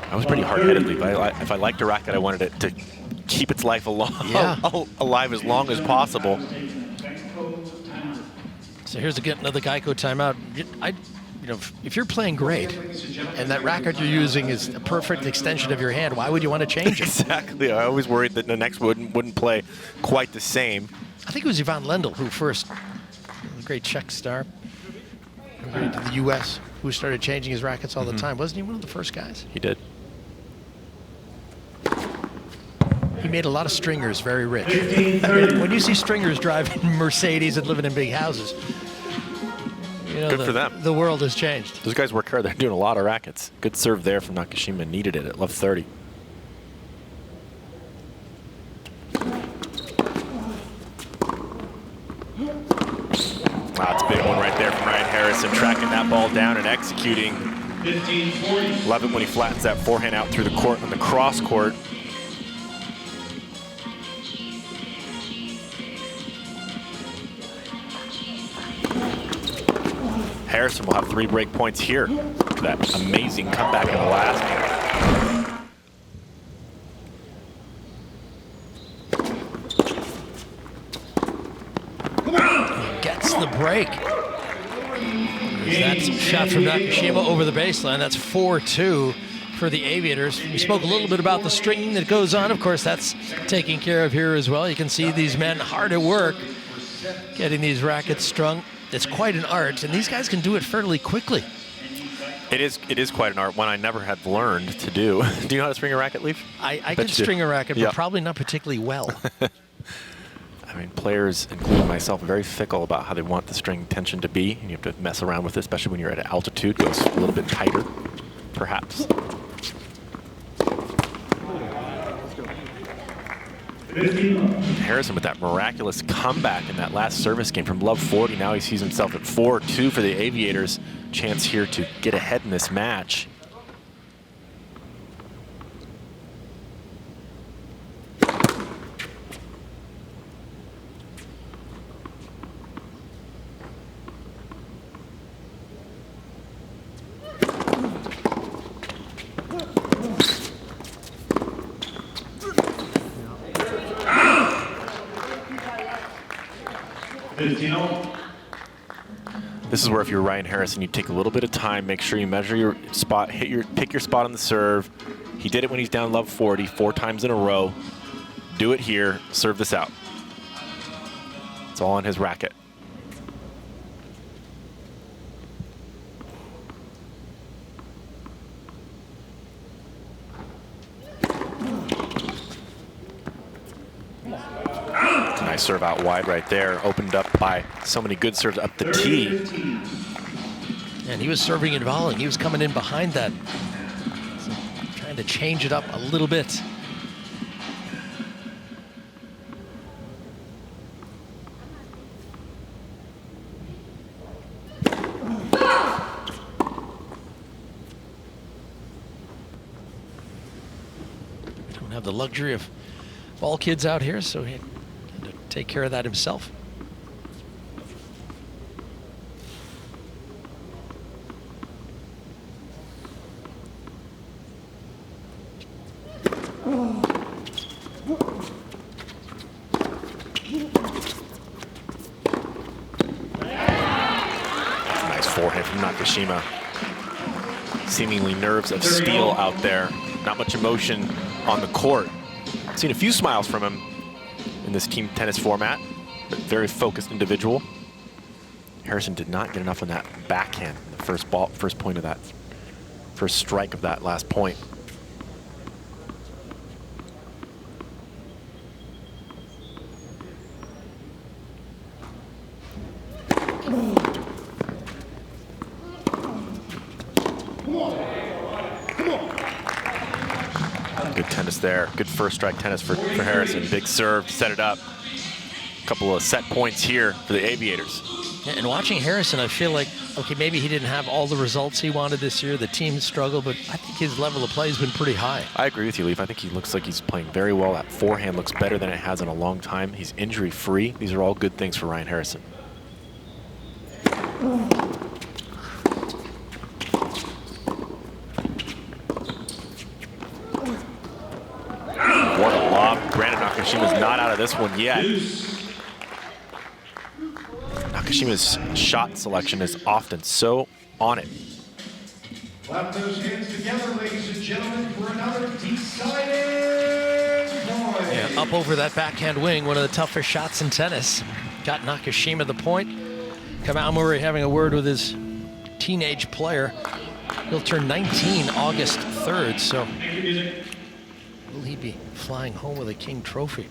I was pretty hard-headed. If I liked a racket, I wanted it to keep its life alive as long as possible. So here's another Geico timeout. you know, if you're playing great and that racket you're using is a perfect extension of your hand, why would you want to change it? Exactly. I always worried that the next wouldn't play quite the same. I think it was Ivan Lendl who first, the great Czech star, immigrated to the U.S., who started changing his rackets all the time. Wasn't he one of the first guys? He did. He made a lot of stringers very rich. I mean, when you see stringers driving Mercedes and living in big houses, you know, Good for them. The world has changed. Those guys work hard. They're doing a lot of rackets. Good serve there from Nakashima. Needed it at love 30. That's a big one right there from Ryan Harrison, tracking that ball down and executing. Love it when he flattens that forehand out through the court on the cross court. Harrison will have 3 break points here for that amazing comeback in the last He gets the break. That's a shot from Nakashima over the baseline. That's 4-2 for the Aviators. We spoke a little bit about the stringing that goes on. Of course, that's taken care of here as well. You can see these men hard at work getting these rackets strung. It's quite an art, and these guys can do it fairly quickly. It is quite an art, one I never had learned to do. Do you know how to string a racket, Leaf? I could string a racket, but probably not particularly well. I mean, players, including myself, are very fickle about how they want the string tension to be, and you have to mess around with it, especially when you're at an altitude. It goes a little bit tighter, perhaps. Harrison with that miraculous comeback in that last service game from love 40. Now he sees himself at 4-2 for the Aviators. Chance here to get ahead in this match. This is where if you're Ryan Harrison, you take a little bit of time, make sure you measure your spot, pick your spot on the serve. He did it when he's down love 40 4 times in a row. Do it here, serve this out. It's all on his racket. Nice serve out wide right there, opened up by so many good serves up the tee. And he was serving and volleying. He was coming in behind that, trying to change it up a little bit. We don't have the luxury of ball kids out here, so he had to take care of that himself. Nice forehand from Nakashima. Seemingly nerves of steel out there. Not much emotion on the court. Seen a few smiles from him in this team tennis format, but very focused individual. Harrison did not get enough on that backhand, the first point of that, first strike of that last point. Good tennis there. Good first strike tennis for Harrison. Big serve, set it up. A couple of set points here for the Aviators. Yeah, and watching Harrison, I feel like, okay, maybe he didn't have all the results he wanted this year. The team struggled, but I think his level of play has been pretty high. I agree with you, Leaf. I think he looks like he's playing very well. That forehand looks better than it has in a long time. He's injury-free. These are all good things for Ryan Harrison. What a lob. Granted, Nakashima's not out of this one yet. Nakashima's shot selection is often so on it. Clap those hands together, ladies and gentlemen, for another deciding point. Yeah, up over that backhand wing, one of the toughest shots in tennis. Got Nakashima the point. Kamau Murray having a word with his teenage player. He'll turn 19 August 3rd, so will he be flying home with a King Trophy?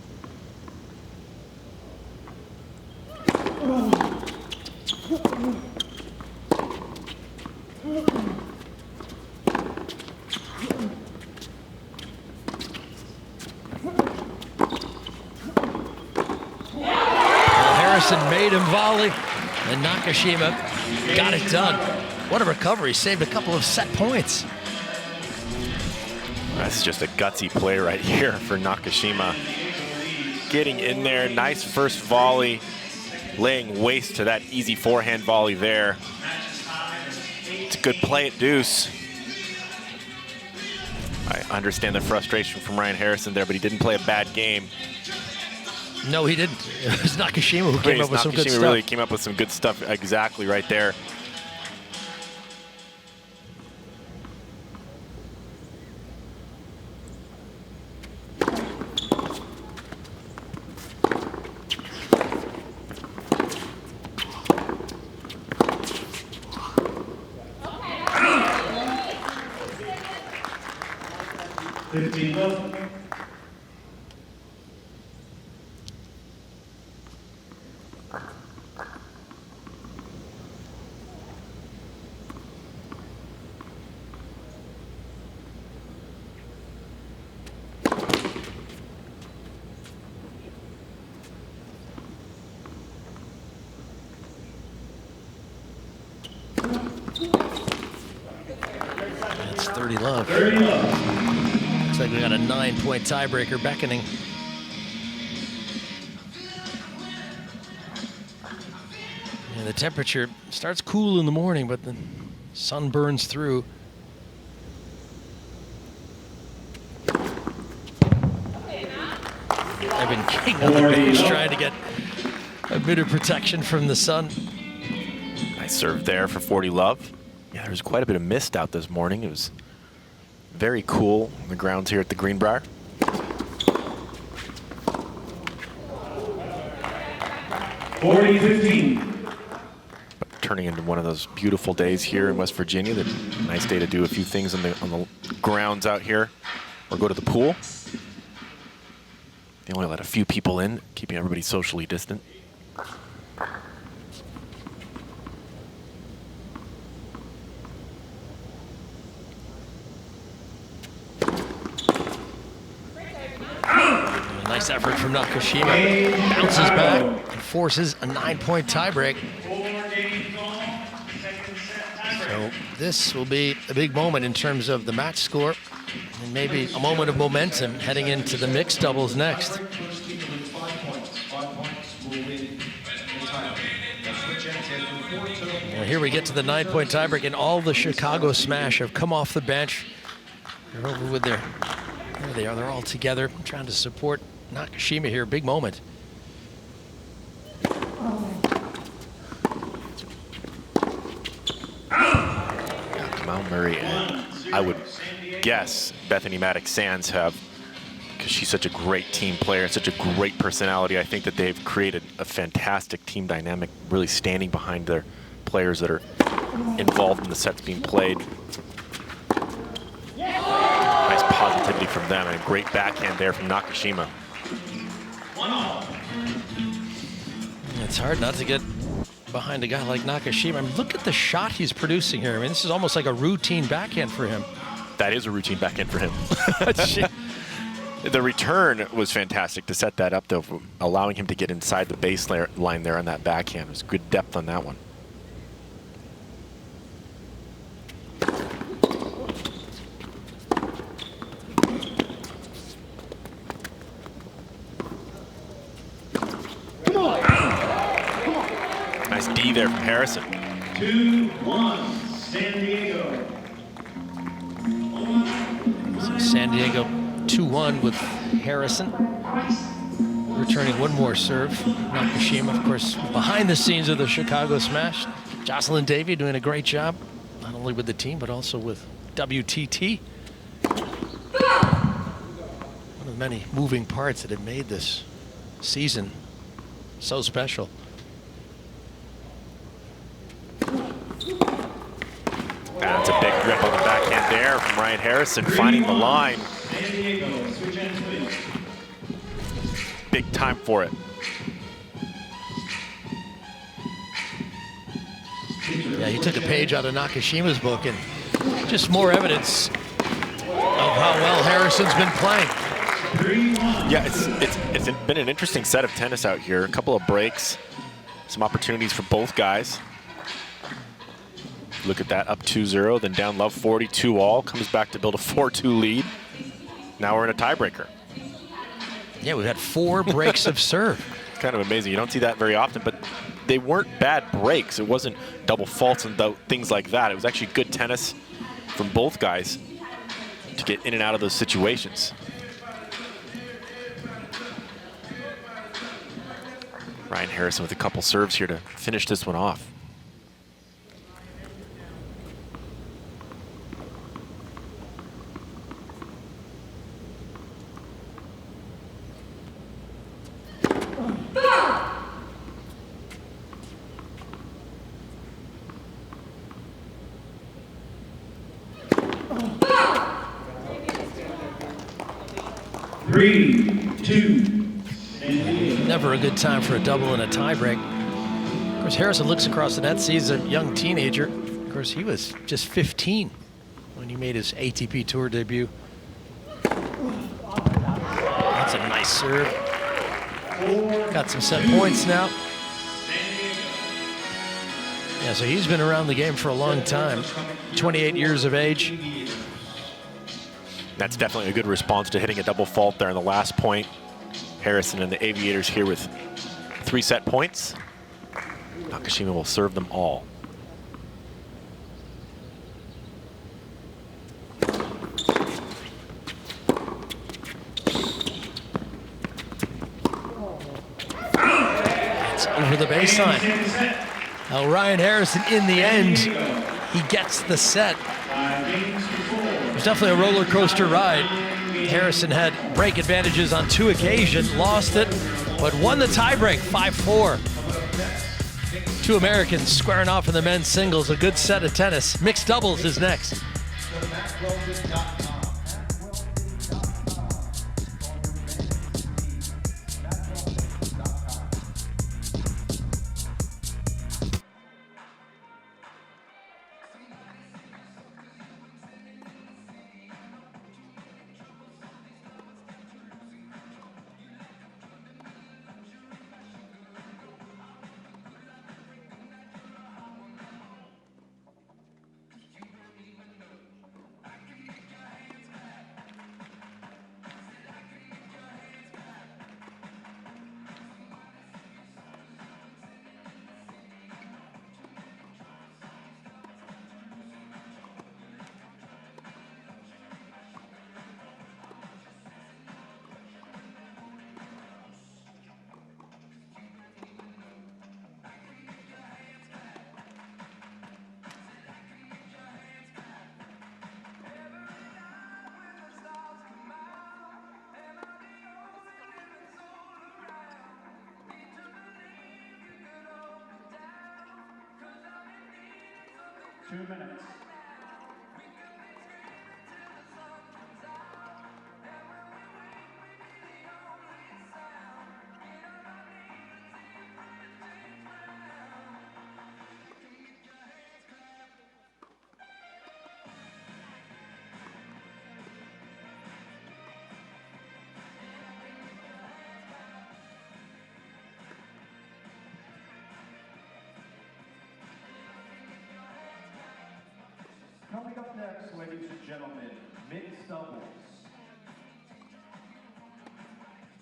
Harrison made him volley, and Nakashima got it done. What a recovery, saved a couple of set points. That's just a gutsy play right here for Nakashima. Getting in there, nice first volley, laying waste to that easy forehand volley there. It's a good play at deuce. I understand the frustration from Ryan Harrison there, but he didn't play a bad game. No, he didn't. It was Nakashima who came up with some good stuff. Nakashima really came up with some good stuff exactly right there. That's 30 love. 30 love. Looks like we got a 9-point tiebreaker beckoning. And the temperature starts cool in the morning, but the sun burns through. Evan King on the bench trying to get a bit of protection from the sun. Nice serve there for 40 love. Yeah, there was quite a bit of mist out this morning. It was very cool on the grounds here at the Greenbrier. Turning into one of those beautiful days here in West Virginia. The nice day to do a few things on the grounds out here, or go to the pool. They only let a few people in, keeping everybody socially distant. Nice effort from Nakashima. Bounces back and forces a 9-point tiebreak. So this will be a big moment in terms of the match score, and maybe a moment of momentum heading into the mixed doubles next. Well, here we get to the 9-point tiebreak, and all the Chicago Smash have come off the bench. They're over with there they are. They're all together trying to support Nakashima here. Big moment. Kamau Murray and I would guess Bethany Maddox-Sands have, because she's such a great team player, such a great personality. I think that they've created a fantastic team dynamic, really standing behind their players that are involved in the sets being played. Nice positivity from them, and a great backhand there from Nakashima. It's hard not to get behind a guy like Nakashima. I mean, look at the shot he's producing here. I mean, this is almost like a routine backhand for him. That is a routine backhand for him. The return was fantastic to set that up, though, allowing him to get inside the baseline there on that backhand. It was good depth on that one. Nice D there from Harrison. 2-1, San Diego. So San Diego 2-1 with Harrison. Returning one more serve. Nakashima, of course, behind the scenes of the Chicago Smash. Jocelyn Davey doing a great job. only with the team, but also with WTT. One of the many moving parts that have made this season so special. That's a big grip on the backhand there from Ryan Harrison, finding the line. Big time for it. Yeah, he took a page out of Nakashima's book, and just more evidence of how well Harrison's been playing. Yeah, it's been an interesting set of tennis out here. A couple of breaks, some opportunities for both guys. Look at that, up 2-0, then down love 42-all, comes back to build a 4-2 lead. Now we're in a tiebreaker. Yeah, we've had 4 breaks of serve. It's kind of amazing. You don't see that very often, but they weren't bad breaks. It wasn't double faults and things like that. It was actually good tennis from both guys to get in and out of those situations. Ryan Harrison with a couple serves here to finish this one off. Never a good time for a double and a tiebreak. Of course, Harrison looks across the net, sees a young teenager. Of course, he was just 15 when he made his ATP Tour debut. That's a nice serve. Got some set points now. Yeah, so he's been around the game for a long time. 28 years of age. That's definitely a good response to hitting a double fault there in the last point. Harrison and the Aviators here with 3 set points. Nakashima will serve them all. It's over the baseline. Now Ryan Harrison, in the end, he gets the set. It was definitely a roller coaster ride. Harrison had break advantages on 2 occasions, lost it, but won the tiebreak 5-4. 2 Americans squaring off in the men's singles. A good set of tennis. Mixed doubles is next. 2 minutes. Coming up next, ladies and gentlemen, mixed doubles.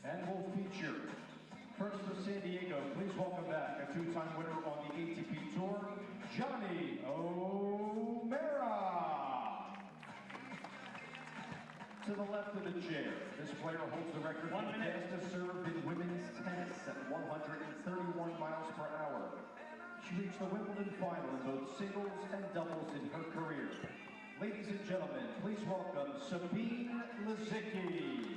And we'll feature, first for San Diego, please welcome back a 2-time winner on the ATP Tour, Johnny O'Mara. To the left of the chair, this player holds the record for the fastest serve in women's tennis at 131 miles per hour. She reached the Wimbledon final in both singles and doubles in her career. Ladies and gentlemen, please welcome Sabine Lisicki.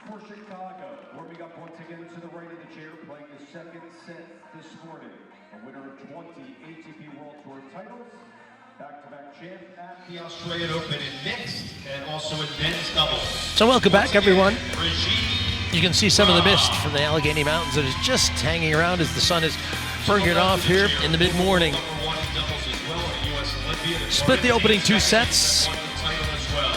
For Chicago, warming up once again to the right of the chair, playing the second set this morning. A winner of 20 ATP World Tour titles, back-to-back champ at the Australian Open in mixed and also in men's doubles. So welcome back, everyone. You can see some of the mist from the Allegheny Mountains that is just hanging around as the sun is burning it off here in the mid-morning. Split the opening 2 sets.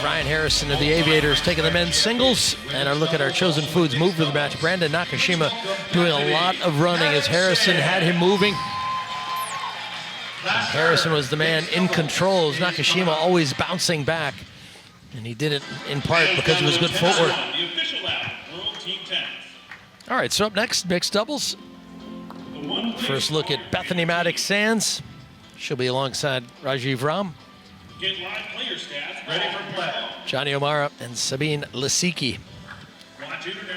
Ryan Harrison of the Aviators taking the men's singles, and our look at our chosen foods move for the match. Brandon Nakashima doing a lot of running as Harrison had him moving. Harrison was the man in control as Nakashima always bouncing back, and he did it in part because of his good footwork. All right, so up next, mixed doubles. First look at Bethany Maddox-Sands. She'll be alongside Rajiv Ram. Get live player stats ready for play. Johnny O'Mara and Sabine Lisicki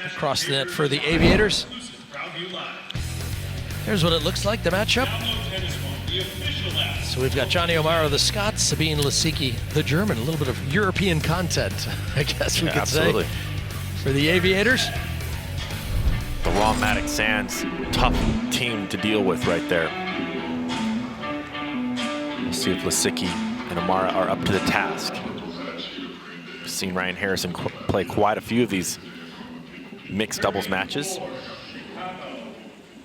across the net for the Aviators. Here's what it looks like, the matchup. So we've got Johnny O'Mara, the Scot, Sabine Lisicki, the German. A little bit of European content, I guess we could say, for the Aviators. The Raw Maddox-Sands, tough team to deal with right there. We'll see if Lisicki and O'Mara are up to the task. We've seen Ryan Harrison play quite a few of these mixed doubles matches.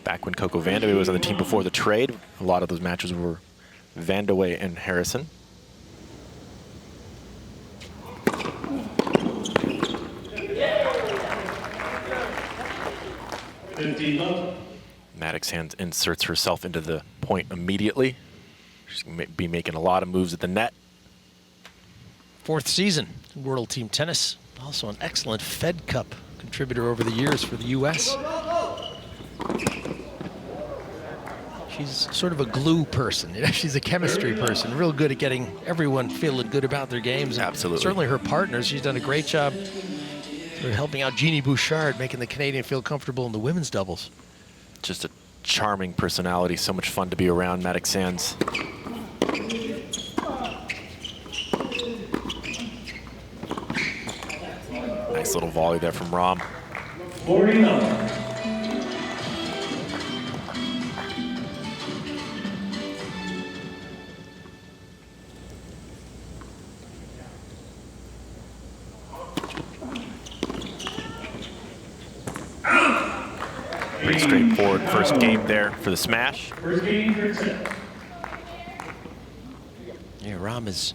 Back when Coco Vandeweghe was on the team before the trade, a lot of those matches were Vandeweghe and Harrison. Maddox-Sands inserts herself into the point immediately. She's going to be making a lot of moves at the net. 4th season in World Team Tennis. Also an excellent Fed Cup contributor over the years for the U.S. She's sort of a glue person. You know, she's a chemistry person, real good at getting everyone feeling good about their games. Absolutely. Certainly her partners. She's done a great job sort of helping out Jeannie Bouchard, making the Canadian feel comfortable in the women's doubles. Just a charming personality, so much fun to be around, Maddox-Sands. Nice little volley there from Ram. 49. Pretty straightforward first game there for the smash. First game, third set. Yeah, Ram is,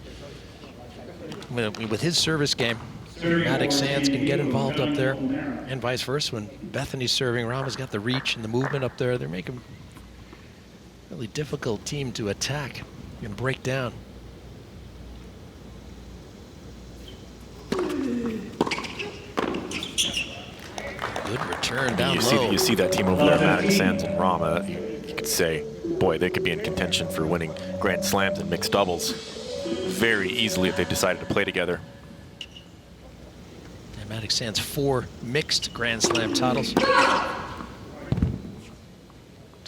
with his service game, Maddox-Sands can get involved up there, and vice versa. When Bethany's serving, Ram has got the reach and the movement up there. They're making a really difficult team to attack and break down. Good return down low. You see that team over there, Maddox-Sands and Ram. You could say, boy, they could be in contention for winning Grand Slams and mixed doubles very easily if they decided to play together. And Maddox-Sands 4 mixed Grand Slam titles to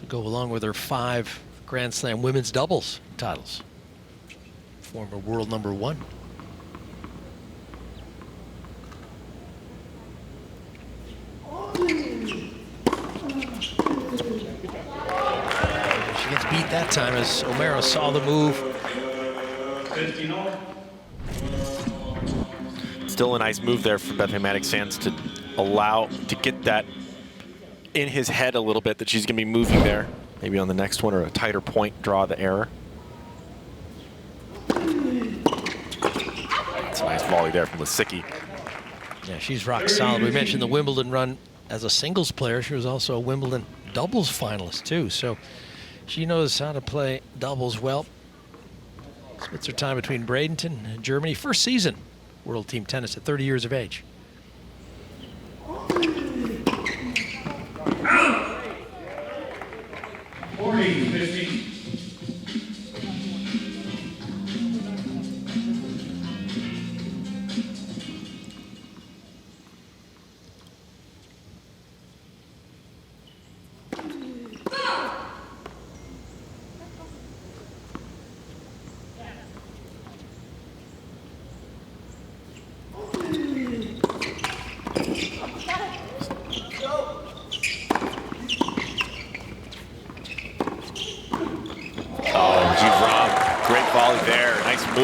go along with her 5 Grand Slam women's doubles titles. Former world #1. She gets beat that time as O'Mara saw the move. 15-all. Still a nice move there for Bethany Maddox-Sands to get that in his head a little bit, that she's going to be moving there. Maybe on the next one, or a tighter point, draw the error. It's a nice volley there from Lisicki. Yeah, she's rock solid. We mentioned the Wimbledon run as a singles player. She was also a Wimbledon doubles finalist too, so she knows how to play doubles well. Splits her time between Bradenton and Germany. First season World Team Tennis at 30 years of age. 40-15.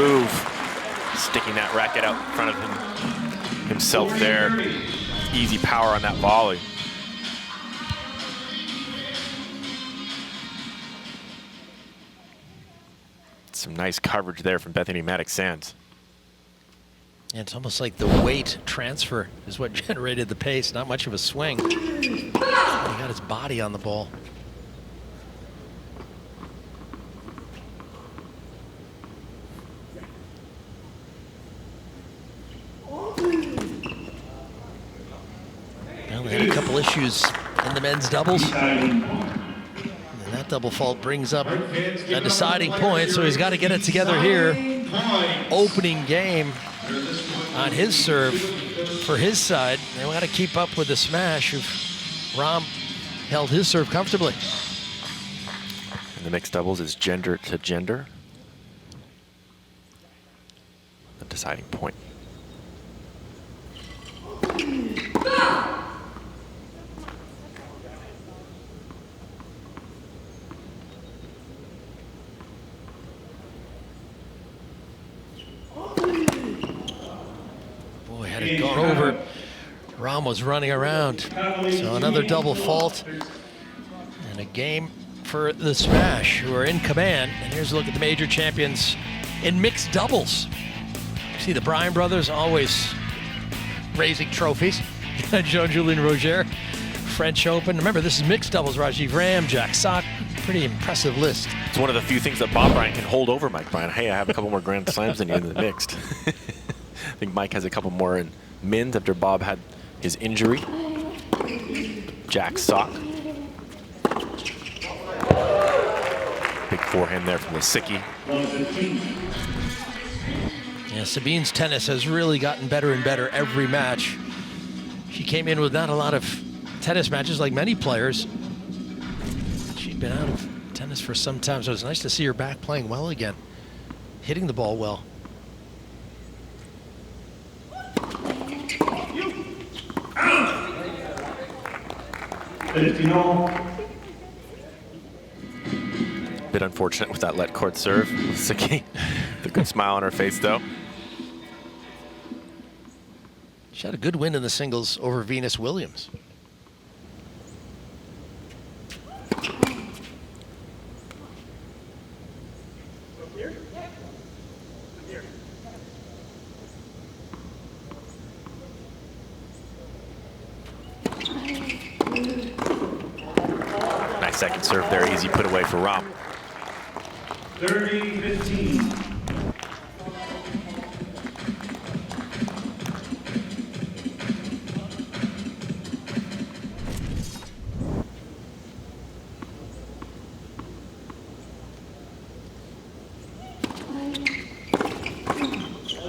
move. Sticking that racket out in front of himself there. Easy power on that volley. Some nice coverage there from Bethany Maddox-Sands. And it's almost like the weight transfer is what generated the pace. Not much of a swing. He got his body on the ball. Well, we had a couple issues in the men's doubles. And that double fault brings up a deciding point, so he's got to get it together here. Opening game on his serve for his side. They got to keep up with the smash if Rahm held his serve comfortably. And the mixed doubles is gender to gender. The deciding point. Had it gone over, Rahm was running around. So another double fault and a game for the Smash, who are in command. And here's a look at the major champions in mixed doubles. See the Bryan brothers always raising trophies. Jean-Julien Rojer, French Open. Remember, this is mixed doubles. Rajiv Ram, Jack Sock. Pretty impressive list. It's one of the few things that Bob Bryan can hold over Mike Bryan. Hey, I have a couple more Grand Slams than you in the mixed. I think Mike has a couple more in men's after Bob had his injury. Jack Sock. Big forehand there from Lisicki. Yeah, Sabine's tennis has really gotten better and better every match. She came in with not a lot of tennis matches like many players. She'd been out of tennis for some time, so it's nice to see her back playing well again, hitting the ball well. Bit unfortunate with that let court serve. Lisicki, the good smile on her face though. She had a good win in the singles over Venus Williams. Nice second serve there, easy put away for Rahm. 30-15.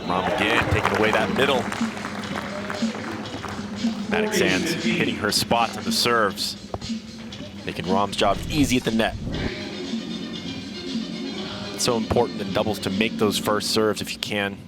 Rahm again taking away that middle. Maddox-Sands hitting her spots on the serves, making Rahm's job easy at the net. It's so important in doubles to make those first serves if you can.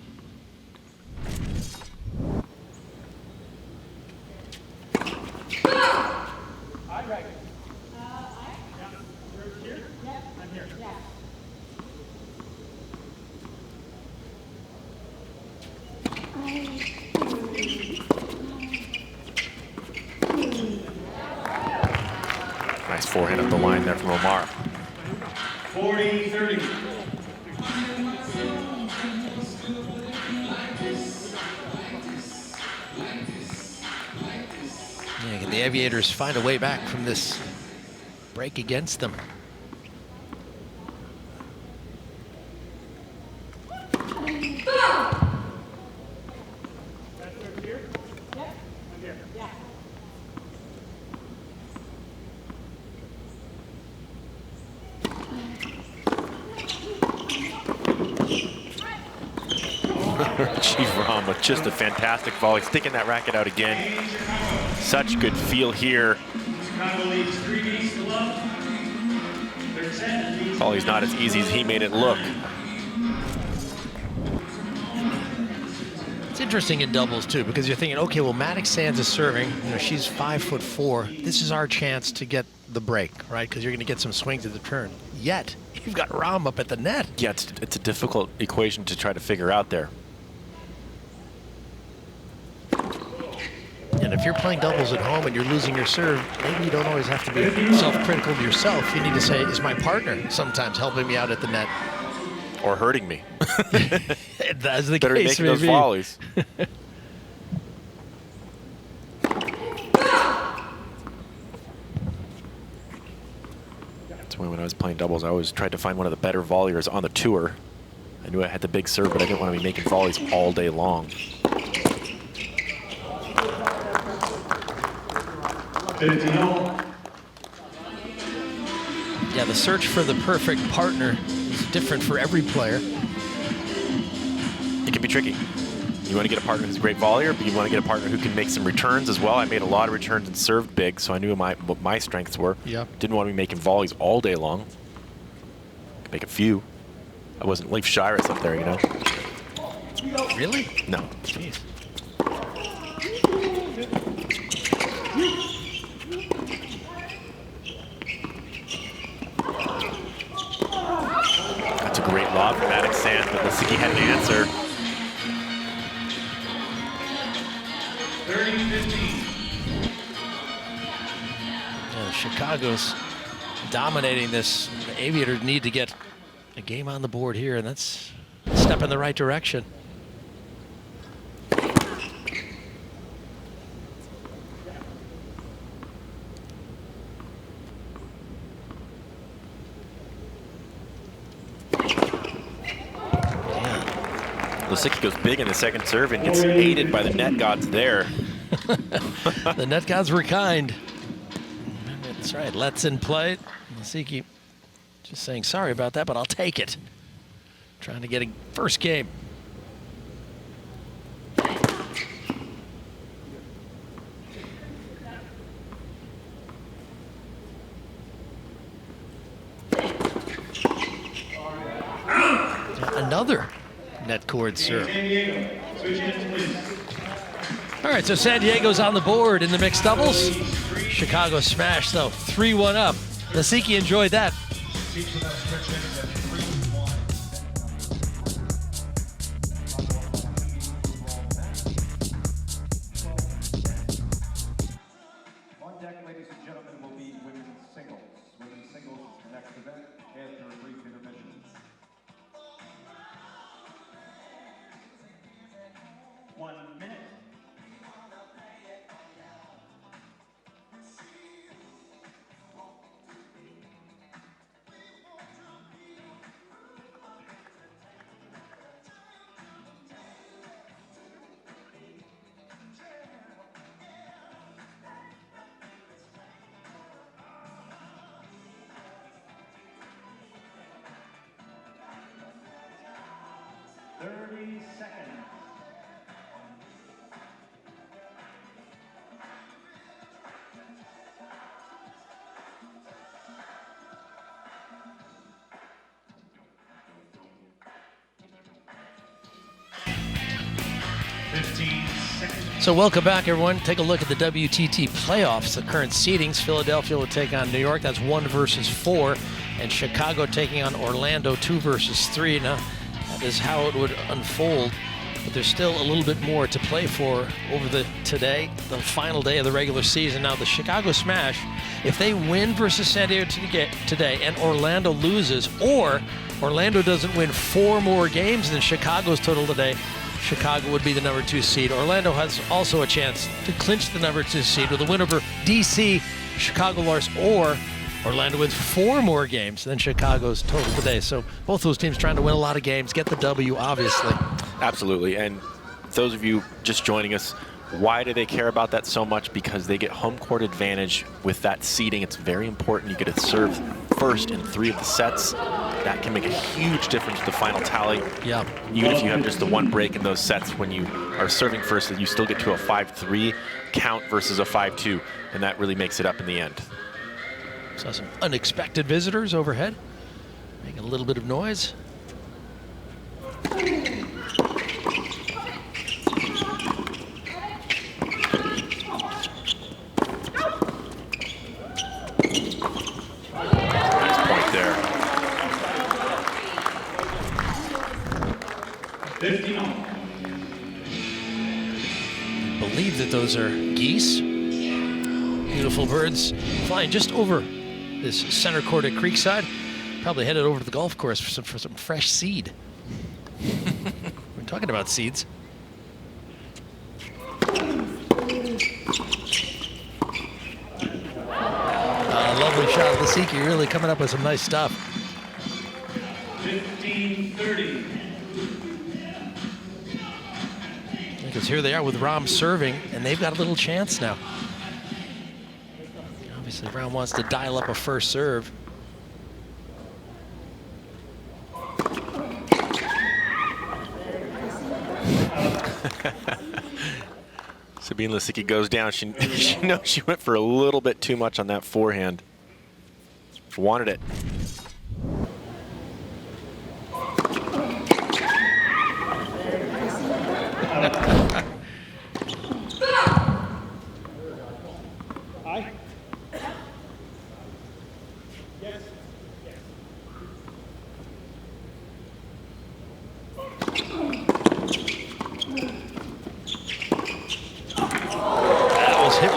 Nice forehand up the line there from Omar. 40-30. Yeah, can the Aviators find a way back from this break against them? Rajiv Rahm with just a fantastic volley, sticking that racket out again. Such good feel here. Volley's not as easy as he made it look. It's interesting in doubles too, because you're thinking, okay, well, Maddox-Sands is serving. You know, she's 5'4". This is our chance to get the break, right? Because you're going to get some swings at the turn. Yet you've got Rahm up at the net. Yeah, it's a difficult equation to try to figure out there. And if you're playing doubles at home and you're losing your serve, maybe you don't always have to be self-critical of yourself. You need to say, is my partner sometimes helping me out at the net? Or hurting me. That's the Better case, making those volleys. That's why when I was playing doubles, I always tried to find one of the better volleyers on the tour. I knew I had the big serve, but I didn't want to be making volleys all day long. 15-0. Yeah, the search for the perfect partner is different for every player. It can be tricky. You want to get a partner who's a great volleyer, but you want to get a partner who can make some returns as well. I made a lot of returns and served big, so I knew what my strengths were. Yeah. Didn't want to be making volleys all day long. Could make a few. I wasn't Leif Shirus up there, you know. Really? No. Jeez. That's a great lob from Maddox Sand, but Lisicki had an answer. 30-15. Yeah, Chicago's dominating this. The Aviators need to get a game on the board here, and that's a step in the right direction. Lisicki goes big in the second serve and gets aided by the net gods there. The net gods were kind. That's right. Let's in play. Lisicki just saying sorry about that, but I'll take it. Trying to get a first game. Another net cord serve. San Diego. Switch in, please. All right, so San Diego's on the board in the mixed doubles. Chicago smash, though, 3-1 up. Lisicki enjoyed that. On deck, ladies and gentlemen, will be women's singles. Women's singles is the next event after a brief intermission. One minute. Seconds. So welcome back, everyone. Take a look at the WTT playoffs. The current seedings: Philadelphia will take on New York. That's 1 versus 4. And Chicago taking on Orlando, 2 versus 3. Now, that is how it would unfold. But there's still a little bit more to play for over the final day of the regular season. Now, the Chicago Smash, if they win versus San Diego today and Orlando loses, or Orlando doesn't win 4 more games than Chicago's total today, Chicago would be the number 2 seed. Orlando has also a chance to clinch the number 2 seed with a win over DC, Chicago lost, or Orlando wins 4 more games than Chicago's total today. So both those teams trying to win a lot of games, get the W, obviously. Absolutely. And those of you just joining us, why do they care about that so much? Because they get home court advantage with that seeding. It's very important. You get to serve first in 3 of the sets. That can make a huge difference to the final tally. Yeah. Even if you have just the 1 break in those sets when you are serving first, you still get to a 5-3 count versus a 5-2, and that really makes it up in the end. Saw some unexpected visitors overhead, making a little bit of noise. Nice point there. Those are geese. Beautiful birds flying just over this center court at Creekside. Probably headed over to the golf course for some fresh seed. We're talking about seeds. Lovely shot. Lisicki really coming up with some nice stuff. 15-30. Because here they are with Rahm serving, and they've got a little chance now. Obviously, Rahm wants to dial up a first serve. Sabine Lisicki goes down. She knows she went for a little bit too much on that forehand. Wanted it.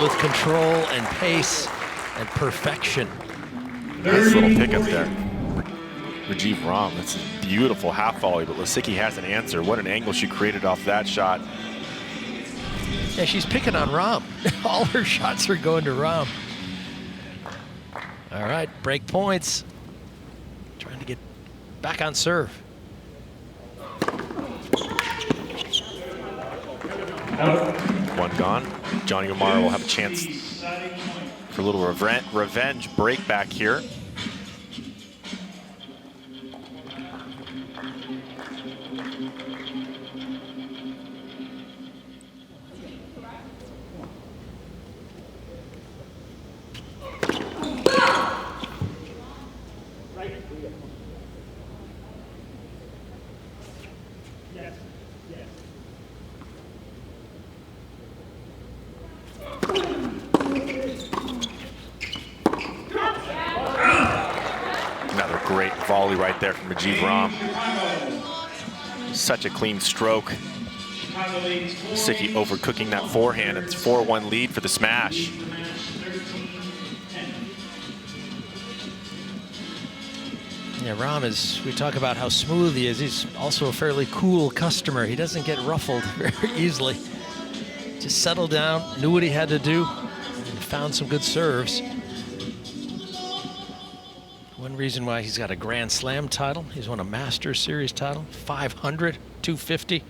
With control and pace and perfection. Nice little pickup there. Rajiv Rahm, that's a beautiful half volley, but Lisicki has an answer. What an angle she created off that shot. Yeah, she's picking on Rahm. All her shots are going to Rahm. All right, break points. Trying to get back on serve. One gone. Johnny O'Mara will have a chance for a little revenge break back here. Another great volley right there from Rajiv Rahm. Such a clean stroke. Lisicki overcooking that forehand. It's 4-1 lead for the smash. Yeah, Rahm is, we talk about how smooth he is. He's also a fairly cool customer. He doesn't get ruffled very easily. Just settled down, knew what he had to do, and found some good serves. One reason why he's got a Grand Slam title. He's won a Masters Series title, 500, 250.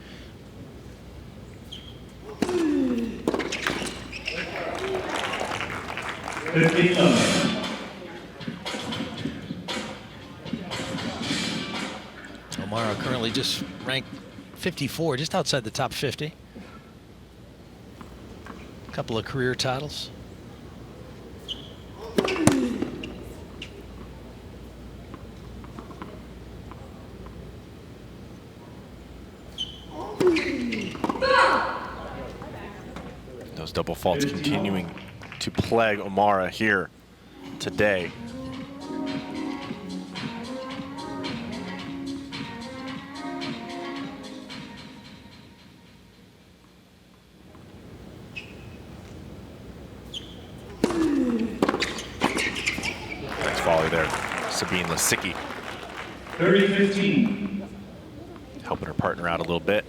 O'Mara currently just ranked 54, just outside the top 50. A couple of career titles. Those double faults continuing to plague O'Mara here today. Nice volley there, Sabine Lisicki. 30-15. Helping her partner out a little bit.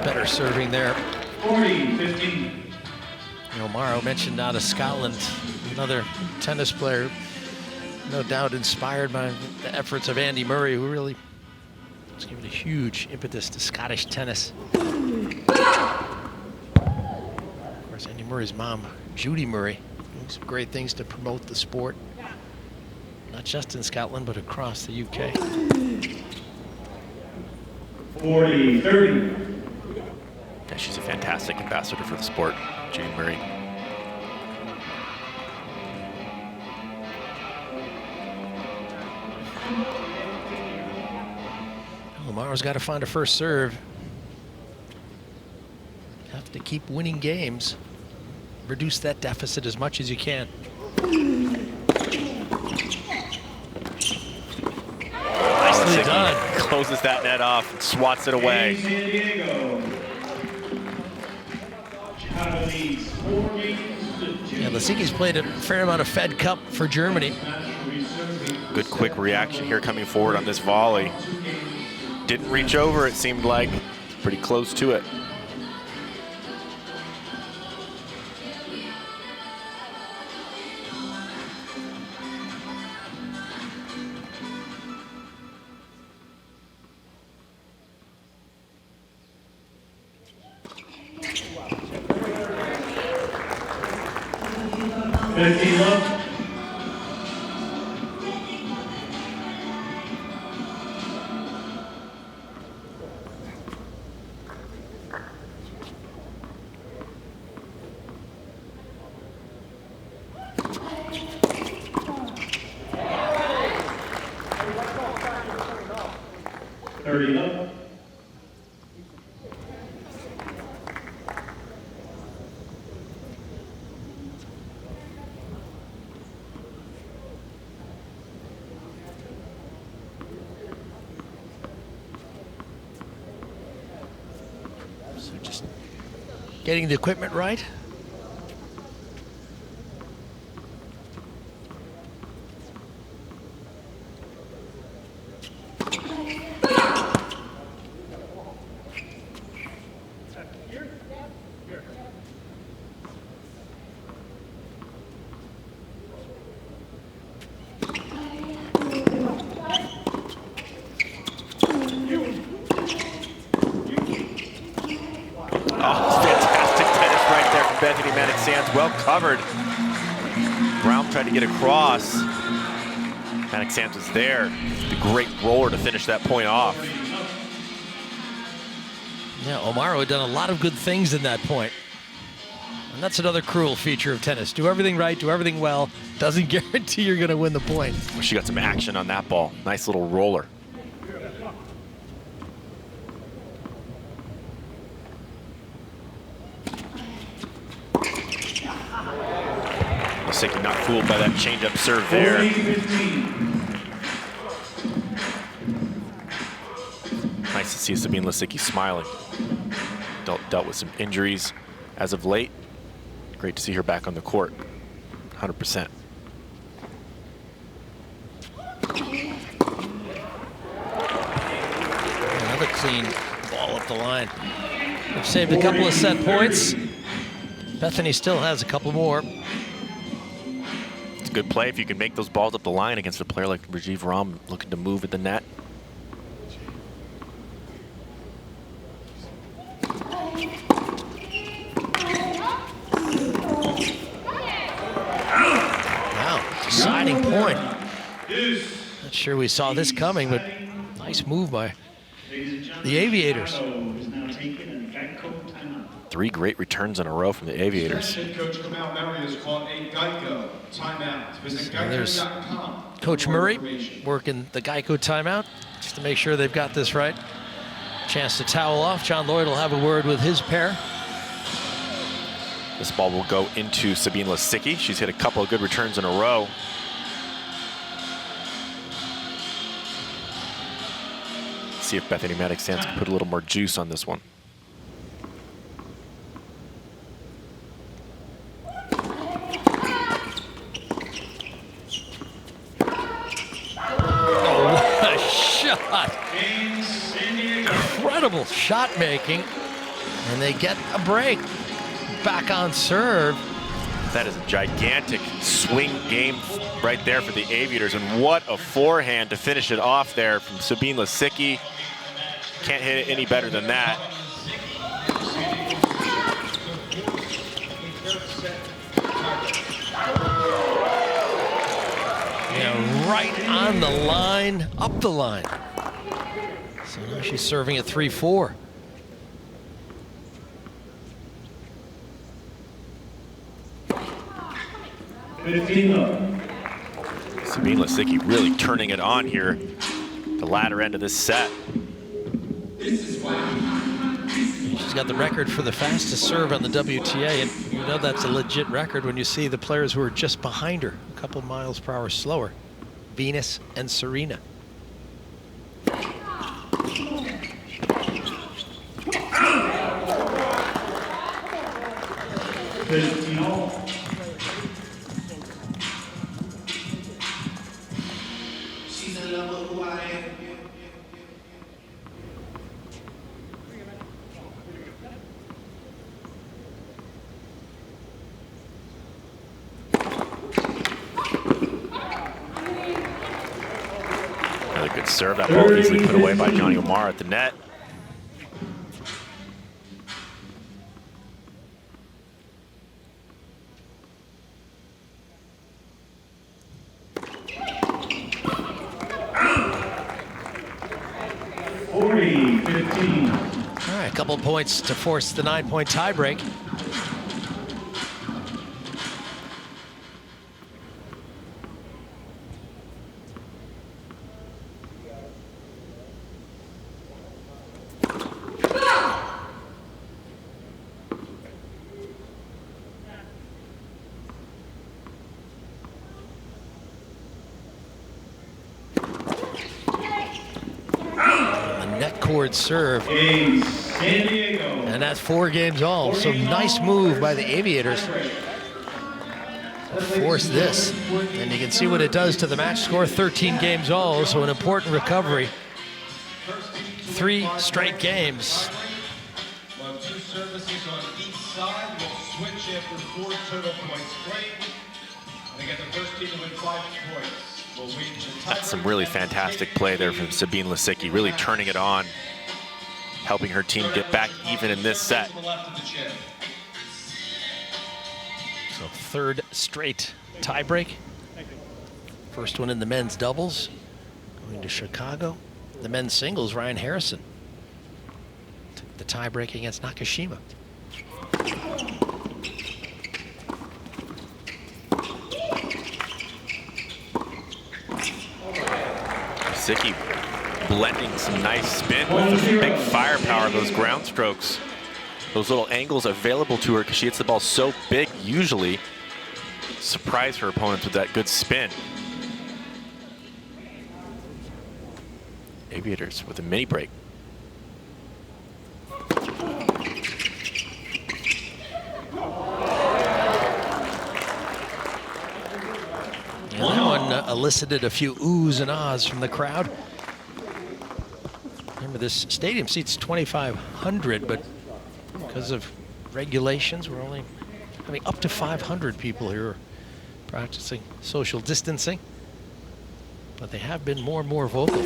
Better serving there. 40-15. O'Mara mentioned out of Scotland, another tennis player, no doubt inspired by the efforts of Andy Murray, who really has given a huge impetus to Scottish tennis. Of course, Andy Murray's mom, Judy Murray, doing some great things to promote the sport, not just in Scotland, but across the UK. 40-30. Yeah, she's a fantastic ambassador for the sport, Judy Murray. O'Mara's got to find a first serve. Have to keep winning games. reduce that deficit as much as you can. Nicely done. Closes that net off and swats it away. San Diego. Chicago leads 4 games to 2. Yeah, Lisicki's played a fair amount of Fed Cup for Germany. Good quick reaction here coming forward on this volley. Didn't reach over, it seemed like. Pretty close to it. Love. Love. So just getting the equipment right. Bethany Mattek-Sands well covered. Brown tried to get across. Mattek-Sands was there. The great roller to finish that point off. Yeah, O'Mara had done a lot of good things in that point. And that's another cruel feature of tennis. Do everything right, do everything well. Doesn't guarantee you're going to win the point. She got some action on that ball. Nice little roller. Lisicki not fooled by that changeup serve there. Nice to see Sabine Lisicki smiling. Dealt with some injuries as of late. Great to see her back on the court, 100%. Another clean ball up the line. They've saved a couple of set points. Bethany still has a couple more. It's a good play if you can make those balls up the line against a player like Rajiv Ram looking to move at the net. Deciding point. Not sure we saw this coming, but nice move by the Aviators. 3 great returns in a row from the Aviators. Coach Kamau Murray has called a Geico timeout. Visit There's Geico.com. Coach Murray working the Geico timeout just to make sure they've got this right. Chance to towel off. John Lloyd will have a word with his pair. This ball will go into Sabine Lisicki. She's hit a couple of good returns in a row. Let's see if Bethany Mattek-Sands can put a little more juice on this one. Oh, what a shot. Incredible shot making. And they get a break. Back on serve. That is a gigantic swing game right there for the Aviators, and what a forehand to finish it off there from Sabine Lisicki. Can't hit it any better than that. Yeah, right on the line, up the line. So now she's serving at 3-4. Sabine Lisicki really turning it on here, the latter end of this set. She's got the record for the fastest serve on the WTA, and You know that's a legit record when you see the players who are just behind her, a couple miles per hour slower. Venus and Serena. Another good serve. That ball easily put away by Johnny O'Mara at the net. All right, a couple points to force the 9-point tiebreak. Cord serve, and that's 4 games all. So nice move by the Aviators to force this, and you can see what it does to the match score. 13 games all, so an important recovery. 3 straight games. Well, 2 services on each side. We'll switch after 4 total points played. And again, the first team to win 5 points. That's some really fantastic play there from Sabine Lisicki, really turning it on, helping her team get back even in this set. So 3rd straight tiebreak. First one in the men's doubles, going to Chicago. The men's singles, Ryan Harrison took the tiebreak against Nakashima. Lisicki blending some nice spin with the big firepower of those ground strokes. Those little angles available to her because she hits the ball so big, usually surprise her opponents with that good spin. Aviators with a mini break. And that one elicited a few oohs and ahs from the crowd. Remember, this stadium seats 2,500, but because of regulations, we're only having up to 500 people here practicing social distancing. But they have been more and more vocal.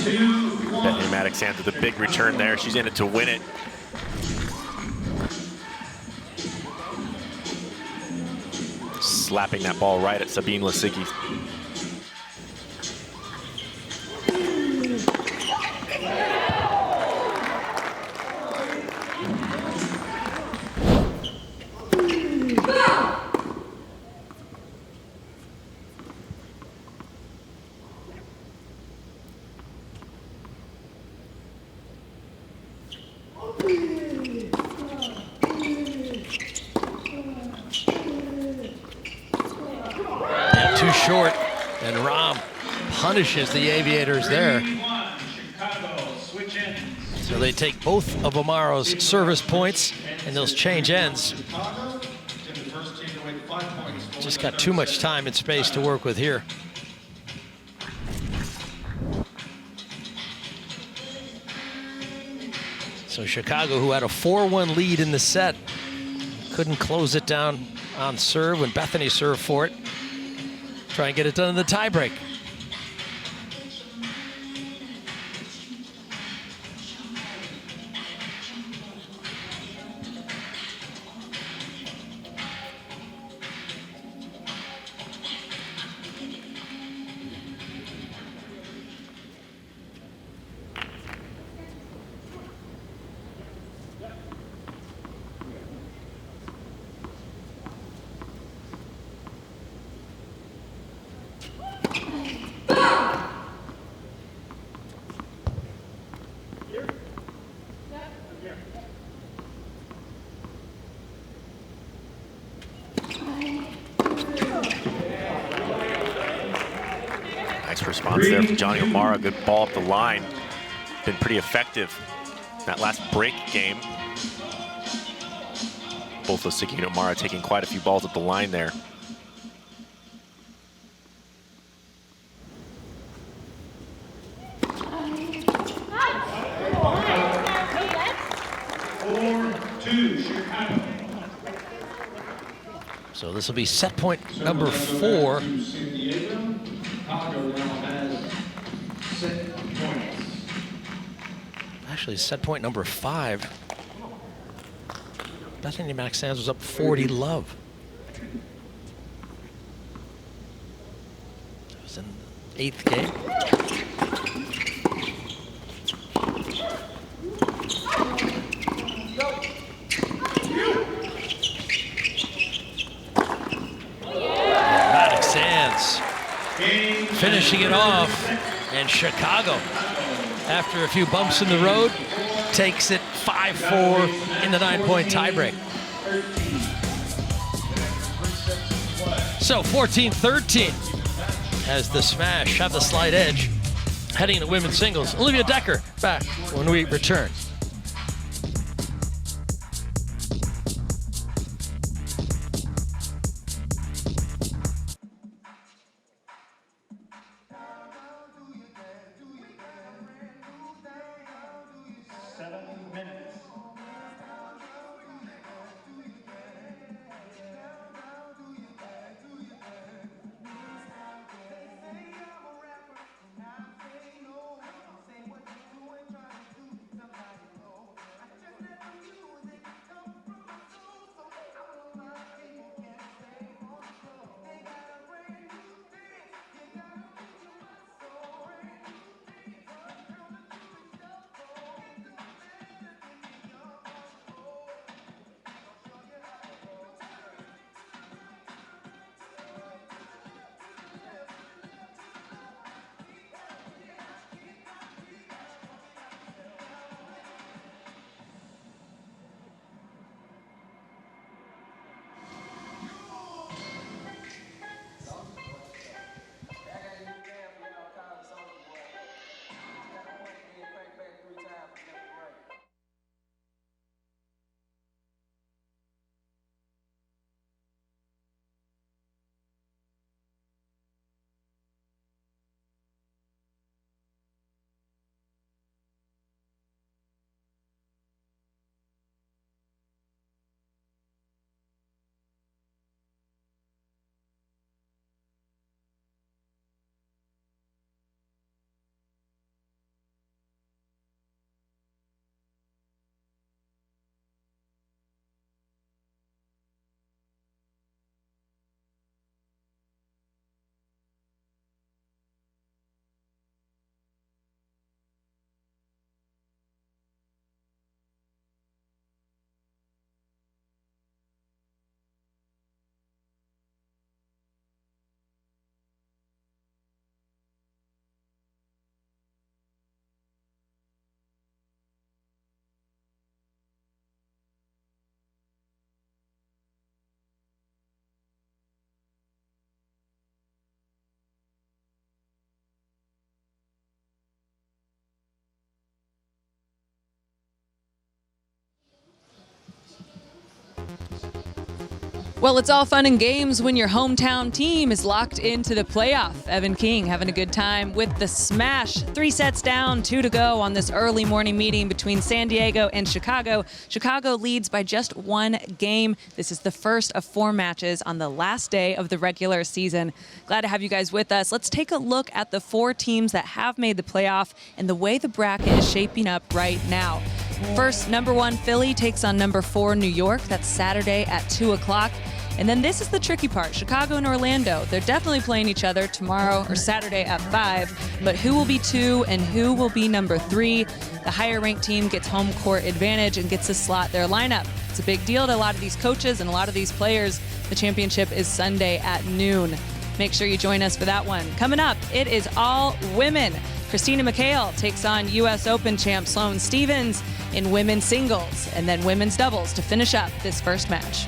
Bethany Maddox-Sands with a big return there. She's in it to win it. Slapping that ball right at Sabine Lisicki. Short, and Rahm punishes the Aviators there. So they take both of O'Mara's service points, and those change ends. Just got too much time and space to work with here. So Chicago, who had a 4-1 lead in the set, couldn't close it down on serve when Bethany served for it. Try and get it done in the tiebreak. response there from Johnny O'Mara. Good ball up the line. Been pretty effective in that last break game. Both Lisicky and O'Mara taking quite a few balls up the line there. So this will be set point number 4. Actually, set point number 5. Bethany Mac-Sands was up 40 love. It was in the 8th game. Finishing it off, and Chicago, after a few bumps in the road, takes it 5-4 in the 9-point tiebreak. So 14-13 as the Smash have the slight edge heading into women's singles. Olivia Decker back when we return. Well, it's all fun and games when your hometown team is locked into the playoff. Evan King having a good time with the Smash. 3 sets down, 2 to go on this early morning meeting between San Diego and Chicago. Chicago leads by just 1 game. This is the first of 4 matches on the last day of the regular season. Glad to have you guys with us. Let's take a look at the 4 teams that have made the playoff and the way the bracket is shaping up right now. First, number 1 Philly takes on number 4 New York. That's Saturday at 2 o'clock. And then this is the tricky part. Chicago and Orlando, they're definitely playing each other tomorrow or Saturday at 5. But who will be 2 and who will be number 3? The higher ranked team gets home court advantage and gets to slot their lineup. It's a big deal to a lot of these coaches and a lot of these players. The championship is Sunday at noon. Make sure you join us for that one. Coming up, it is all women. Christina McHale takes on U.S. Open champ Sloane Stephens in women's singles and then women's doubles to finish up this first match.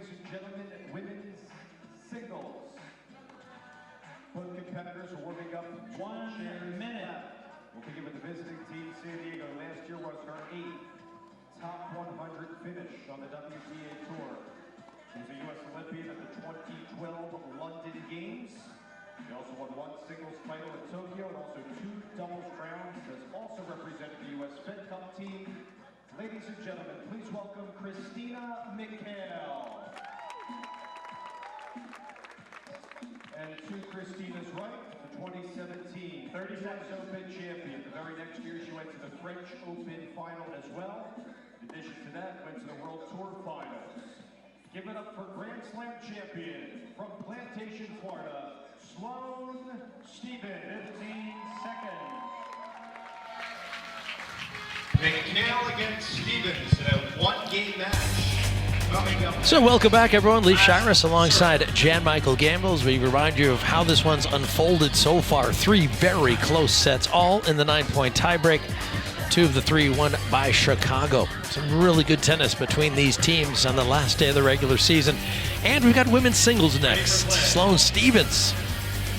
ladies and gentlemen, women's singles. Both competitors are warming up 1 minute. We'll begin with the visiting team, San Diego. Last year was her 8th top 100 finish on the WTA Tour. She was a U.S. Olympian at the 2012 London Games. She also won 1 singles title at Tokyo and also 2 doubles crowns. Has also represented the U.S. Fed Cup team. Ladies and gentlemen, please welcome Christina McHale. And to Christina's right, the 2017 36 Open champion. The very next year, she went to the French Open final as well. In addition to that, went to the World Tour finals. Give it up for Grand Slam champion from Plantation, Florida, Sloane Stephens, 15 seconds. McHale against Stephens in a one-game match. So welcome back, everyone. Leif Shiras alongside Jan Michael Gamble as we remind you of how this one's unfolded so far. 3 very close sets, all in the 9-point tiebreak. 2 of the 3 won by Chicago. Some really good tennis between these teams on the last day of the regular season. And we've got women's singles next. Sloane Stephens,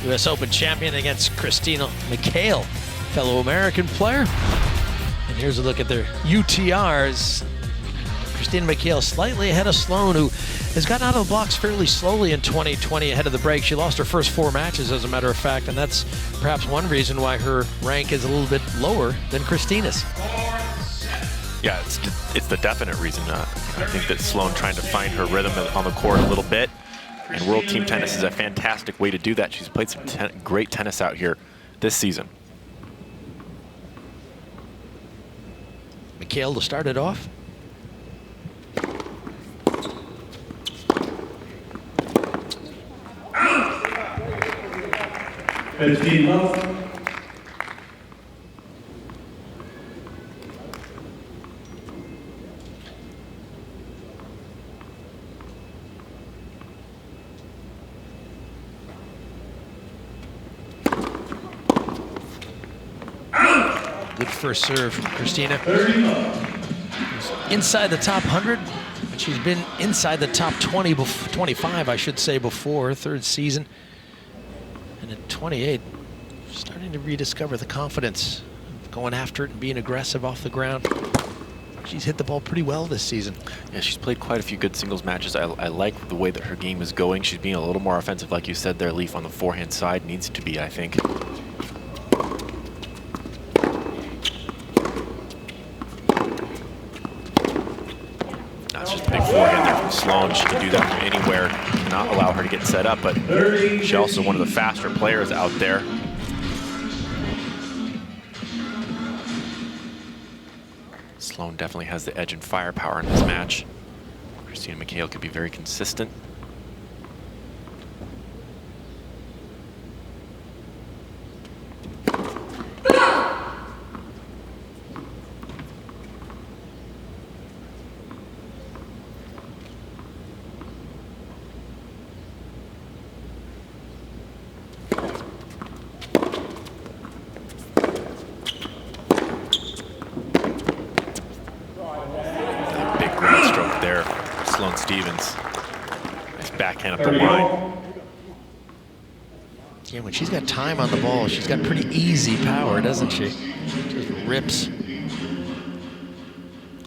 U.S. Open champion, against Christina McHale, fellow American player. And here's a look at their UTRs. Christina McHale slightly ahead of Sloane, who has gotten out of the blocks fairly slowly in 2020 ahead of the break. She lost her first 4 matches, as a matter of fact, and that's perhaps one reason why her rank is a little bit lower than Christina's. Yeah, it's the definite reason. I think that Sloane trying to find her rhythm on the court a little bit, and World Team Tennis is a fantastic way to do that. She's played some great tennis out here this season. McHale to start it off. 15 love. Good first serve from Christina. 30 love. Inside the top 100, but she's been inside the top 25, I should say, before her 3rd season. And at 28, starting to rediscover the confidence of going after it and being aggressive off the ground. She's hit the ball pretty well this season. Yeah, she's played quite a few good singles matches. I like the way that her game is going. She's being a little more offensive, like you said there, Leaf, on the forehand side. Needs to be, I think. That's just a big forehand there from Sloane. She can do that from anywhere. Cannot allow her to get set up, but she's also one of the faster players out there. Sloane definitely has the edge and firepower in this match. Christina McHale could be very consistent. Sloane Stephens. Nice backhand up the line. Yeah, when she's got time on the ball, she's got pretty easy power, doesn't she? Just rips.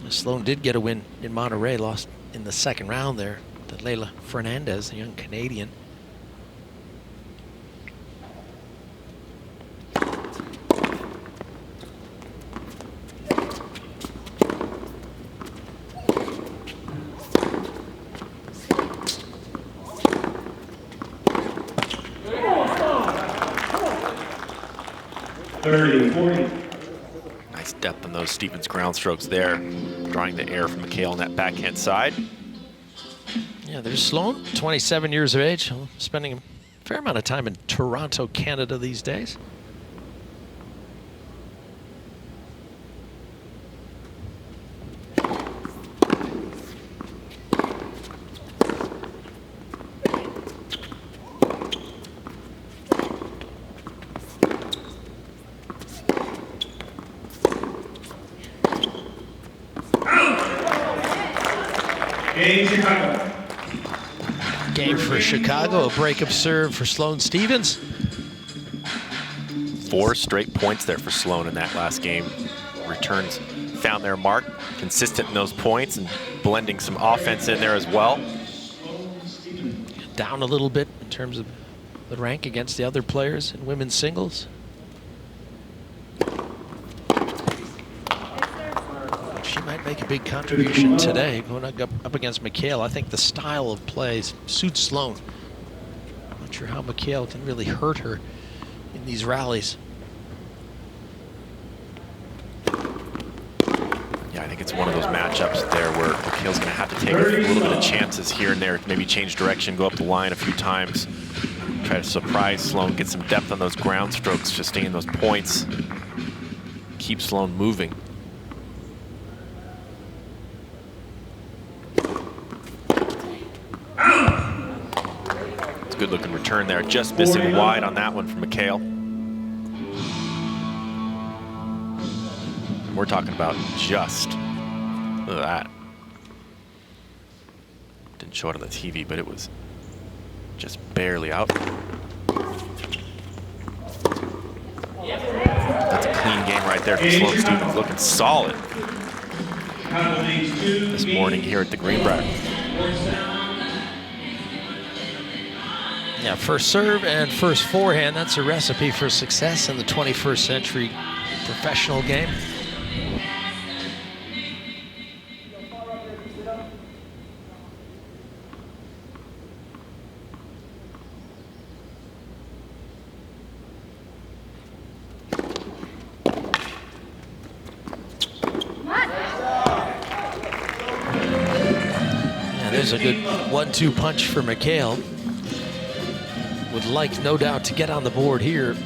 Sloane did get a win in Monterey, lost in the 2nd round there to Leylah Fernandez, a young Canadian. Nice depth in those Stephens ground strokes there, drawing the air from McHale on that backhand side. Yeah, there's Sloane, 27 years of age, spending a fair amount of time in Toronto, Canada these days. Game Chicago. game for Chicago. A breakup serve for Sloane Stephens. 4 straight points there for Sloane in that last game. Returns found their mark, consistent in those points and blending some offense in there as well. Down a little bit in terms of the rank against the other players in women's singles. She might make a big contribution today going up against McHale. I think the style of play suits Sloane. I'm not sure how McHale can really hurt her in these rallies. Yeah, I think it's one of those matchups there where McHale's going to have to take a little bit of chances here and there, maybe change direction, go up the line a few times, try to surprise Sloane, get some depth on those ground strokes, sustain those points, keep Sloane moving. It's a good looking return there, just missing wide on that one from McHale. We're talking about just, look at that. Didn't show it on the TV, but it was just barely out. That's a clean game right there for Sloane Stephens, looking solid this morning here at the Greenbrier. Yeah, first serve and first forehand, that's a recipe for success in the 21st century professional game. There's a good 1-2 punch for McHale. Would like, no doubt, to get on the board here.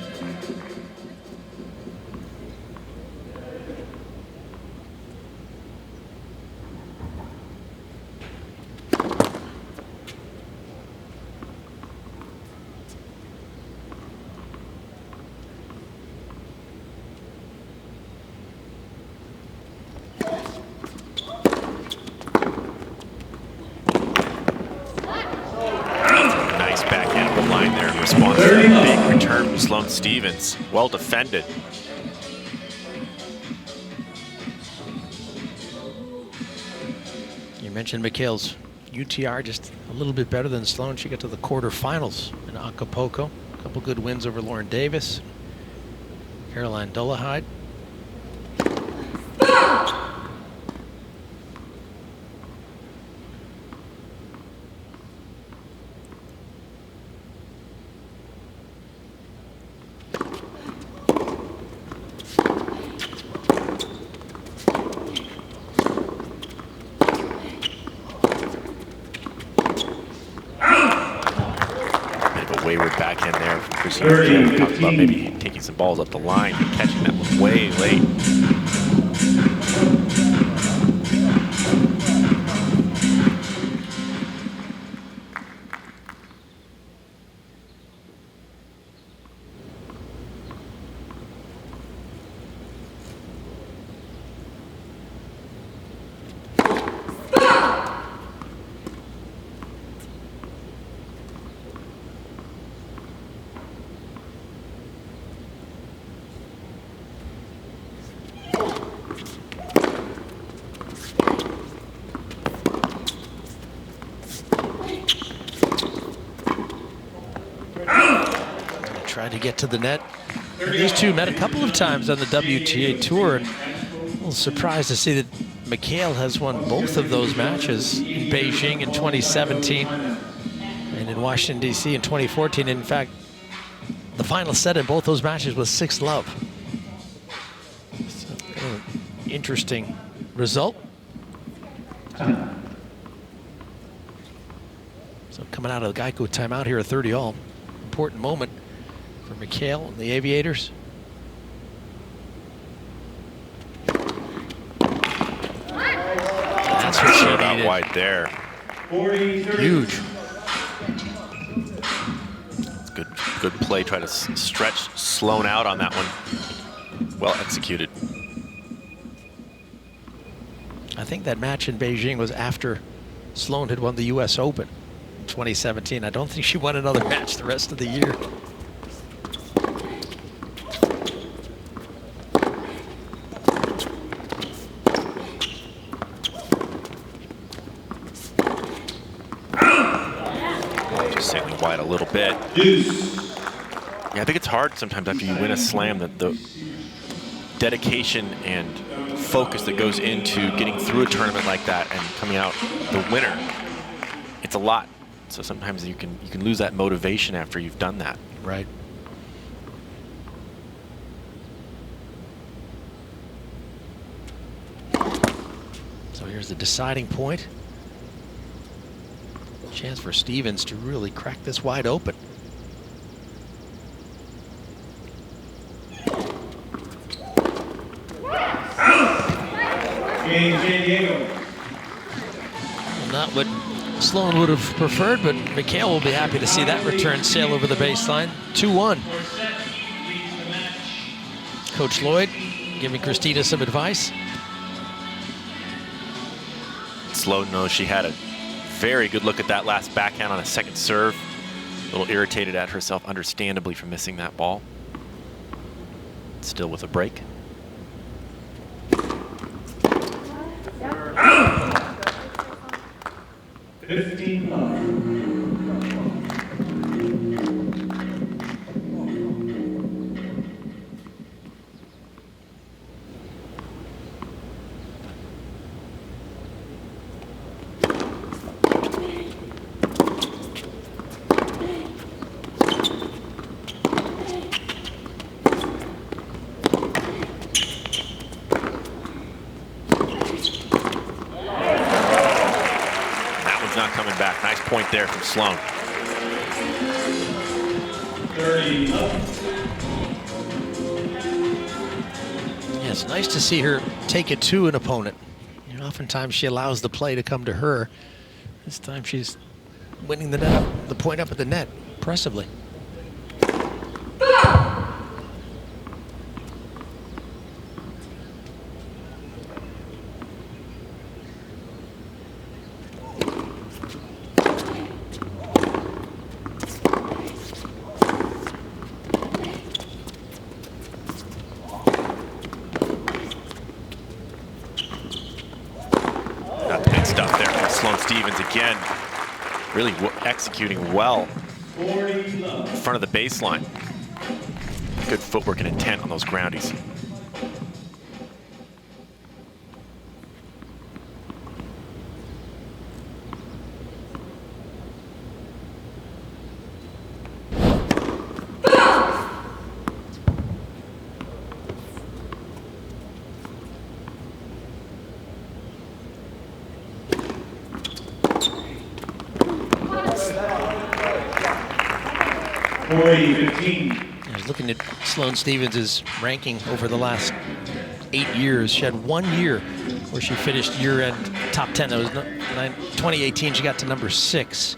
Big return from Sloane Stephens. Well defended. You mentioned McHale's UTR just a little bit better than Sloane. She got to the quarterfinals in Acapulco. A couple good wins over Lauren Davis, Caroline Dolehide. Wayward backhand there from Christine. Talked about maybe taking some balls up the line and catching that one way late. Tried to get to the net. These two met a couple of times on the WTA Tour, and a little surprised to see that McHale has won both of those matches in Beijing in 2017 and in Washington, D.C. in 2014. In fact, the final set in both those matches was 6-love. So, interesting result. So coming out of the Geico timeout here at 30-all. Important moment for McHale and the Aviators. That's what she needed. Wide there. Huge. Good play. Try to stretch Sloane out on that one. Well executed. I think that match in Beijing was after Sloane had won the U.S. Open in 2017. I don't think she won another match the rest of the year. Just sailing wide a little bit. Yeah, I think it's hard sometimes after you win a slam, that the dedication and focus that goes into getting through a tournament like that and coming out the winner, it's a lot. So sometimes you can lose that motivation after you've done that. Right. So here's the deciding point. Chance for Stevens to really crack this wide open. Not what Sloan would have preferred, but Mikhail will be happy to see that return sail over the baseline. 2-1. Coach Lloyd giving Christina some advice. Sloan knows she had a very good look at that last backhand on a second serve. A little irritated at herself, understandably, for missing that ball. Still with a break. Not coming back. Nice point there from Sloan. 30 up. Yeah, it's nice to see her take it to an opponent. You know, oftentimes she allows the play to come to her. This time she's winning the point up at the net impressively. Again, really executing well in front of the baseline. Good footwork and intent on those groundies. I was looking at Sloane Stevens' ranking over the last 8 years. She had 1 year where she finished year-end top 10. That was 2018. She got to number 6.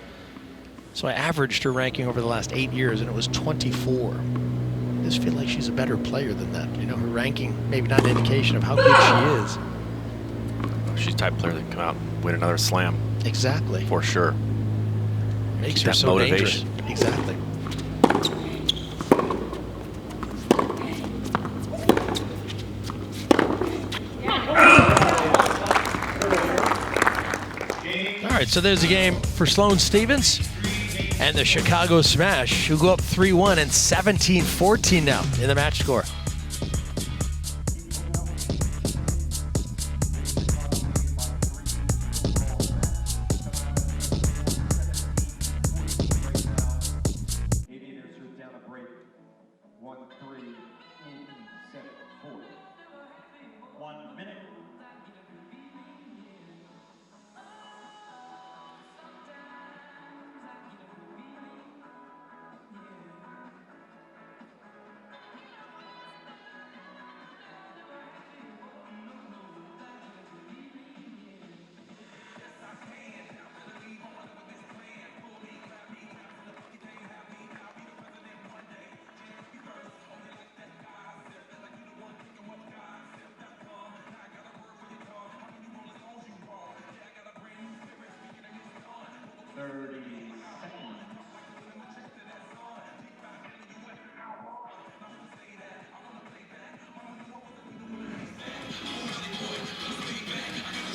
So I averaged her ranking over the last 8 years, and it was 24. I just feel like she's a better player than that. You know, her ranking maybe not an indication of how good she is. She's the type of player that can come out and win another slam. Exactly. For sure. Makes her so dangerous. Exactly. All right, so there's a game for Sloane Stevens and the Chicago Smash, who go up 3-1 and 17-14 now in the match score.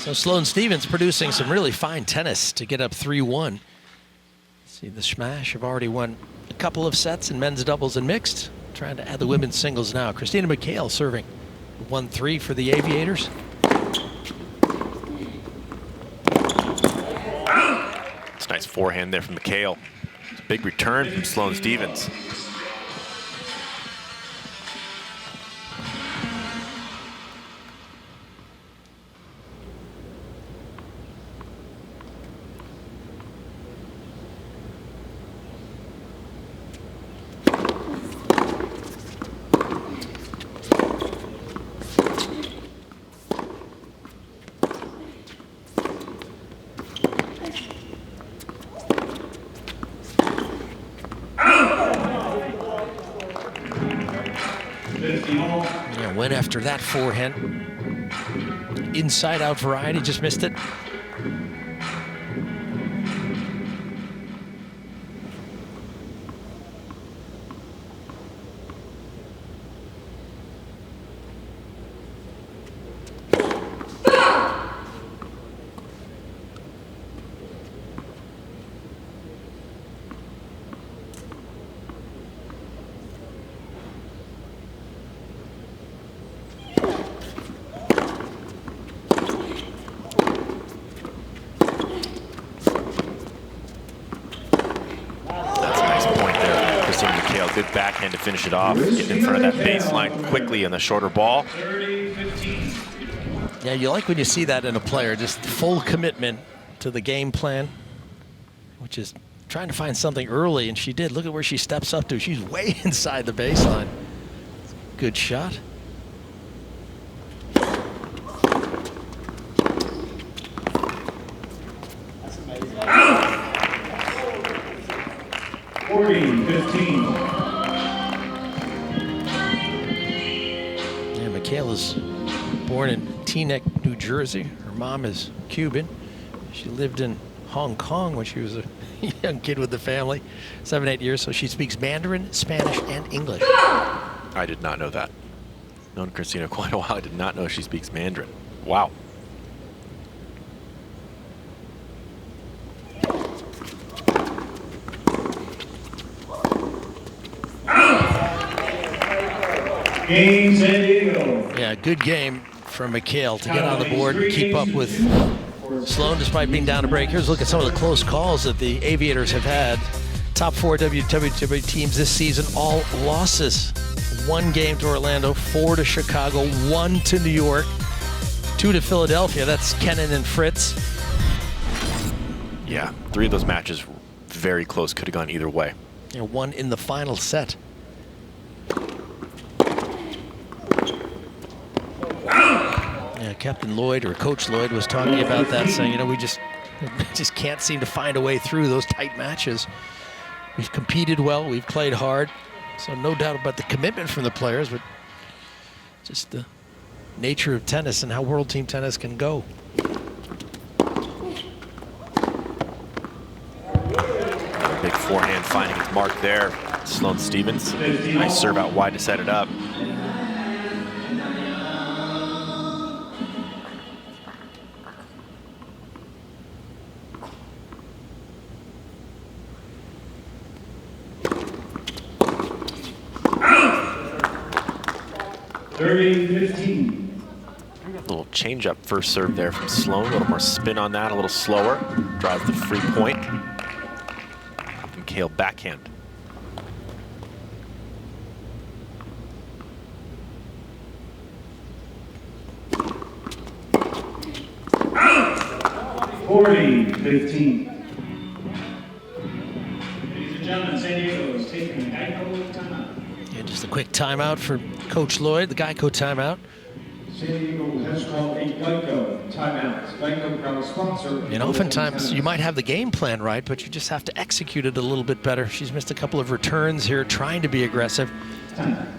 So Sloane Stevens producing some really fine tennis to get up 3-1. See, the Smash have already won a couple of sets in men's doubles and mixed. Trying to add the women's singles now. Christina McHale serving 1-3 for the Aviators. It's a nice forehand there from McHale. Big return from Sloane Stevens. Yeah, went after that forehand. Inside out variety, just missed it. Good backhand to finish it off. Getting in front of that baseline quickly in the shorter ball. Yeah, you like when you see that in a player, just full commitment to the game plan, which is trying to find something early, and she did. Look at where she steps up to. She's way inside the baseline. Good shot. McHale is born in Teaneck, New Jersey. Her mom is Cuban. She lived in Hong Kong when she was a young kid with the family, 7, 8 years. So she speaks Mandarin, Spanish, and English. I did not know that. Known Christina quite a while. I did not know she speaks Mandarin. Wow. Game, San Diego. Yeah, good game from McHale to get on the board and keep up with Sloane despite being down a break. Here's a look at some of the close calls that the Aviators have had. Top 4 WWW teams this season, all losses. 1 game to Orlando, 4 to Chicago, 1 to New York, 2 to Philadelphia. That's Kenin and Fritz. Yeah, 3 of those matches very close. Could have gone either way. Yeah, 1 in the final set. Yeah, Captain Lloyd or Coach Lloyd was talking about that, saying, you know, we just can't seem to find a way through those tight matches. We've competed well, we've played hard, so no doubt about the commitment from the players, but just the nature of tennis and how World Team Tennis can go. Big forehand finding its mark there. Sloane Stevens, nice serve out wide to set it up. Little change up first serve there from Sloane. A little more spin on that, a little slower. Drives the free point. McHale backhand. Ladies and gentlemen, San Diego is taking a Geico timeout. Yeah, just a quick timeout for Coach Lloyd, the Geico timeout. San Diego has called a Geico timeout. Geico, proud sponsor. And oftentimes you might have the game plan right, but you just have to execute it a little bit better. She's missed a couple of returns here, trying to be aggressive. Timeout.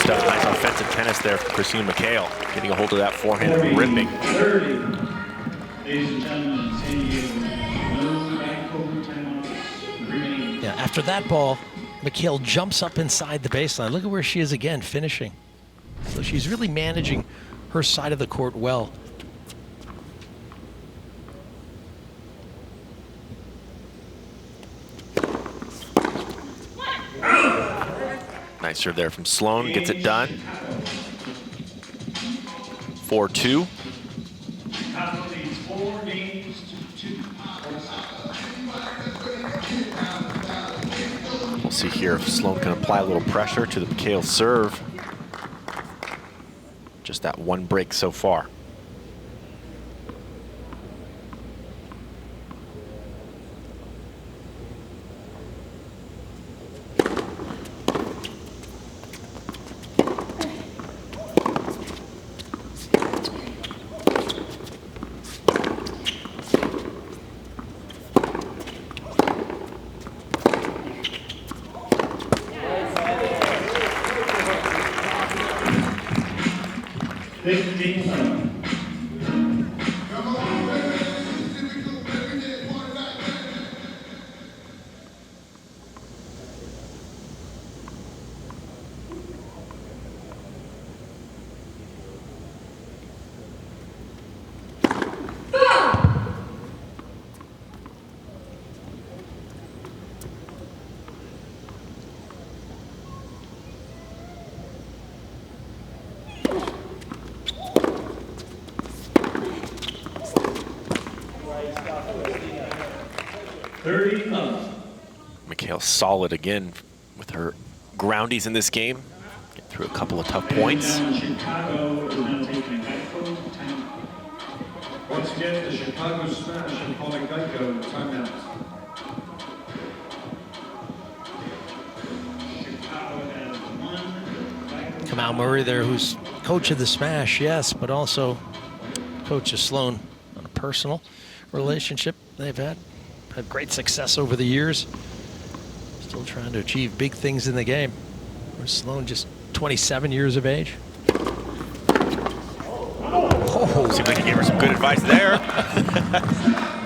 stuff. Nice offensive tennis there from Christina McHale. Getting a hold of that forehand and ripping. 30. Ladies and gentlemen, San Diego, no Geico timeouts remaining. Yeah, after that ball, McHale jumps up inside the baseline. Look at where she is again, finishing. So she's really managing her side of the court well. Nice serve there from Sloan. Gets it done. 4-2. Chicago leads 4 games to 2. We'll see here if Sloan can apply a little pressure to the McHale serve. Just that one break so far. McHale solid again with her groundies in this game. Get through a couple of tough points. Chicago is now taking a Geico timeout. Once again, the Chicago Smash and calling Geico timeout. Chicago has 1 Geico. Kamal Murray there, who's coach of the Smash, yes, but also coach of Sloan on a personal relationship they've had great success over the years. Still trying to achieve big things in the game. Whereas Sloan just 27 years of age. Oh, seems like he gave her some good advice there.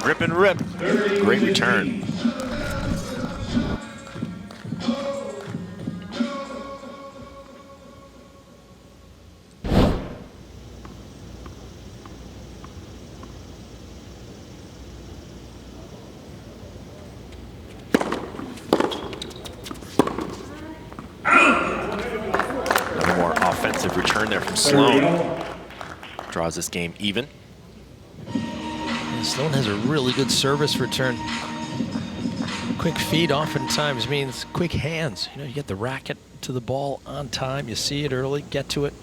Grip and rip. Great return. Return there from Sloan. Draws this game even. And Sloan has a really good service return. Quick feet oftentimes means quick hands. You know, you get the racket to the ball on time. You see it early, get to it.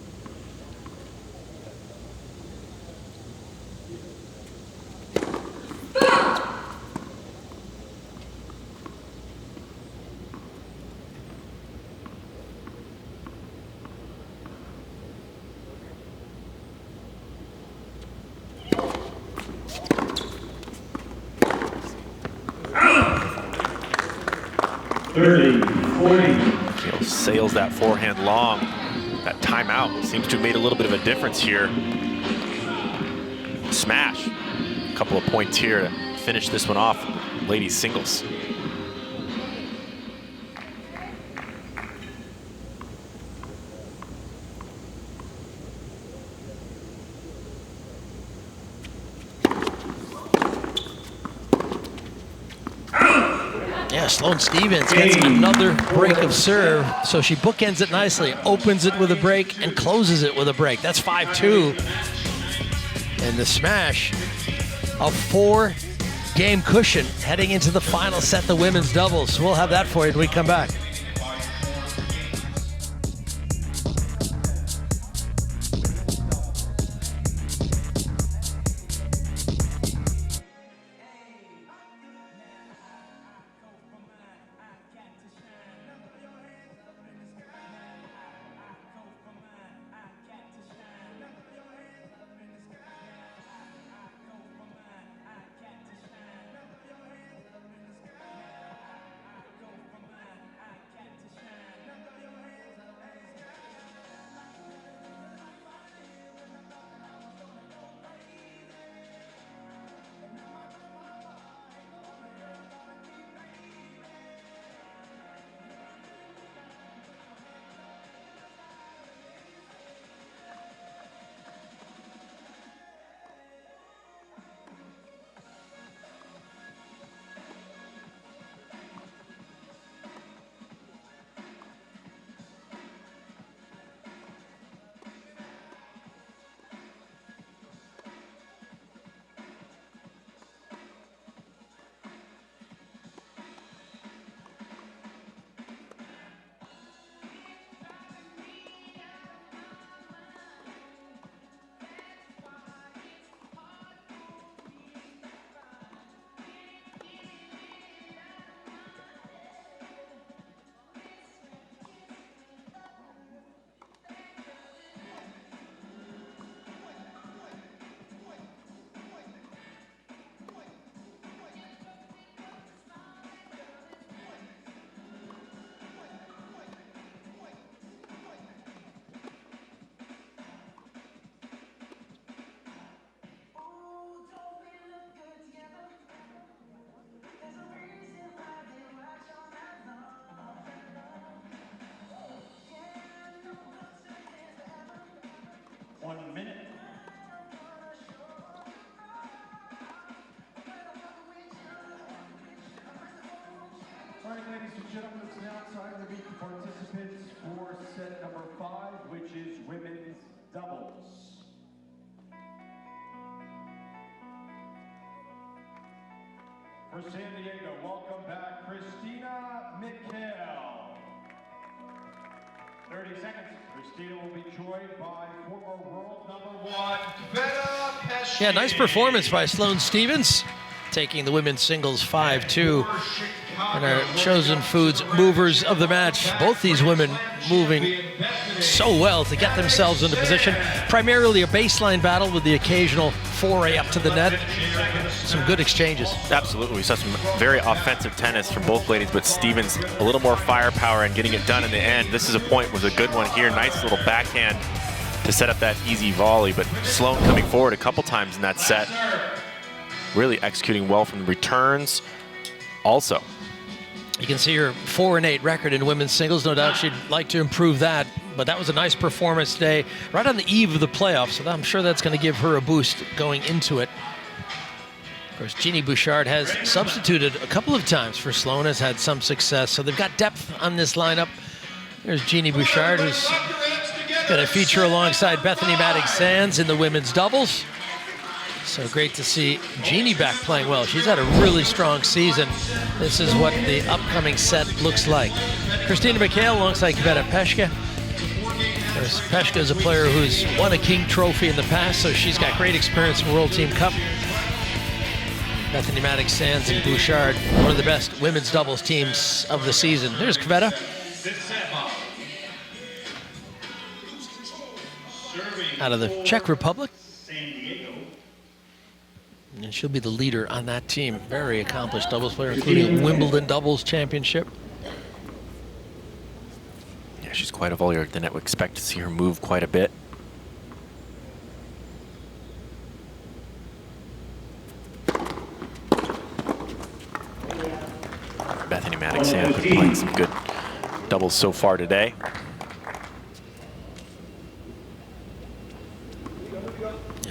McHale sails that forehand long. That timeout seems to have made a little bit of a difference here. Smash. A couple of points here to finish this one off. Ladies singles. Yeah, Sloane Stevens gets another break of serve, so she bookends it nicely, opens it with a break, and closes it with a break. That's 5-2. And the Smash, a 4-game cushion heading into the final set, the women's doubles. We'll have that for you when we come back. participants for set number 5, which is women's doubles. For San Diego, welcome back Christina Mikhail. 30 seconds. Christina will be joined by former world number 1, Kveta Peschke. Yeah, nice performance by Sloane Stevens, taking the women's singles 5-2. And our Chosen Foods movers of the match. Both these women moving so well to get themselves into position. Primarily a baseline battle with the occasional foray up to the net. Some good exchanges. Absolutely. We saw some very offensive tennis from both ladies, but Stevens a little more firepower and getting it done in the end. This is a point, was a good one here. Nice little backhand to set up that easy volley, but Sloane coming forward a couple times in that set. Really executing well from the returns also. You can see her 4-8 record in women's singles. No doubt she'd like to improve that, but that was a nice performance today, right on the eve of the playoffs, so I'm sure that's going to give her a boost going into it. Of course, Genie Bouchard has substituted a couple of times for Sloane, has had some success, so they've got depth on this lineup. There's Genie Bouchard, who's going to feature alongside Bethany Mattek-Sands in the women's doubles. So great to see Genie back playing well. She's had a really strong season. This is what the upcoming set looks like. Christina Mikhail alongside Kveta Peschke. Peschke is a player who's won a King Trophy in the past, so she's got great experience in World Team Cup. Bethany Mattek-Sands and Bouchard, one of the best women's doubles teams of the season. There's Kveta. Out of the Czech Republic. And she'll be the leader on that team. Very accomplished doubles player, including a Wimbledon doubles championship. Yeah, she's quite a volleyer at the net. We expect to see her move quite a bit. Bethany Mattek-Sands been playing some good doubles so far today.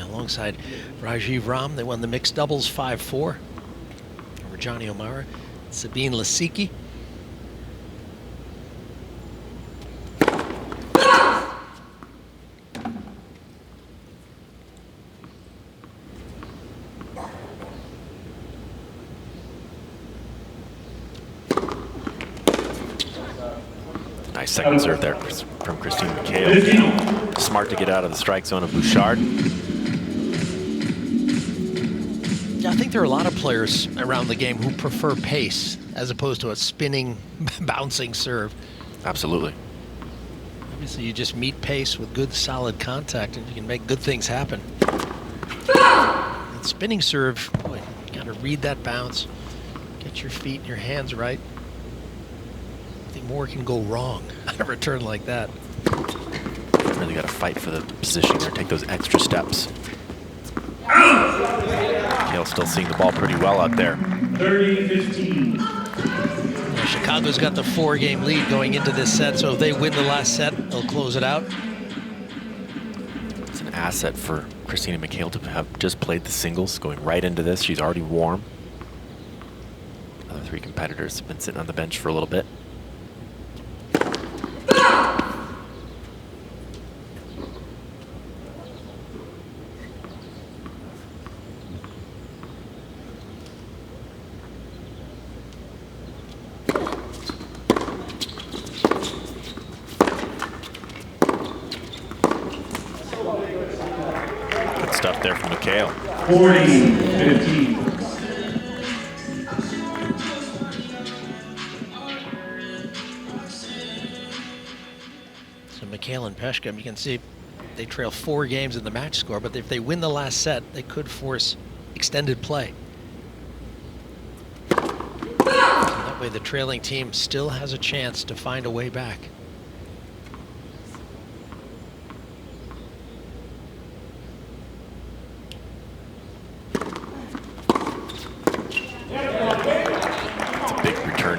Alongside Rajiv Ram, they won the mixed doubles 5-4 over Johnny O'Mara, Sabine Lisicki. Nice second serve there from Christina Mikhail. Smart to get out of the strike zone of Bouchard. Yeah, I think there are a lot of players around the game who prefer pace as opposed to a spinning, bouncing serve. Absolutely. Obviously, you just meet pace with good, solid contact, and you can make good things happen. And spinning serve, boy, you got to read that bounce, get your feet and your hands right. I think more can go wrong on a return like that. Really got to fight for the position there, take those extra steps. Mikhail still seeing the ball pretty well out there. 30-15. Yeah, Chicago's got the 4-game lead going into this set, so if they win the last set, they'll close it out. It's an asset for Christina Mikhail to have just played the singles, going right into this. She's already warm. Other 3 competitors have been sitting on the bench for a little bit. Stuff there from Mikhail. 40-15. So Mikhail and Peschke, you can see they trail 4 games in the match score, but if they win the last set, they could force extended play. So that way the trailing team still has a chance to find a way back.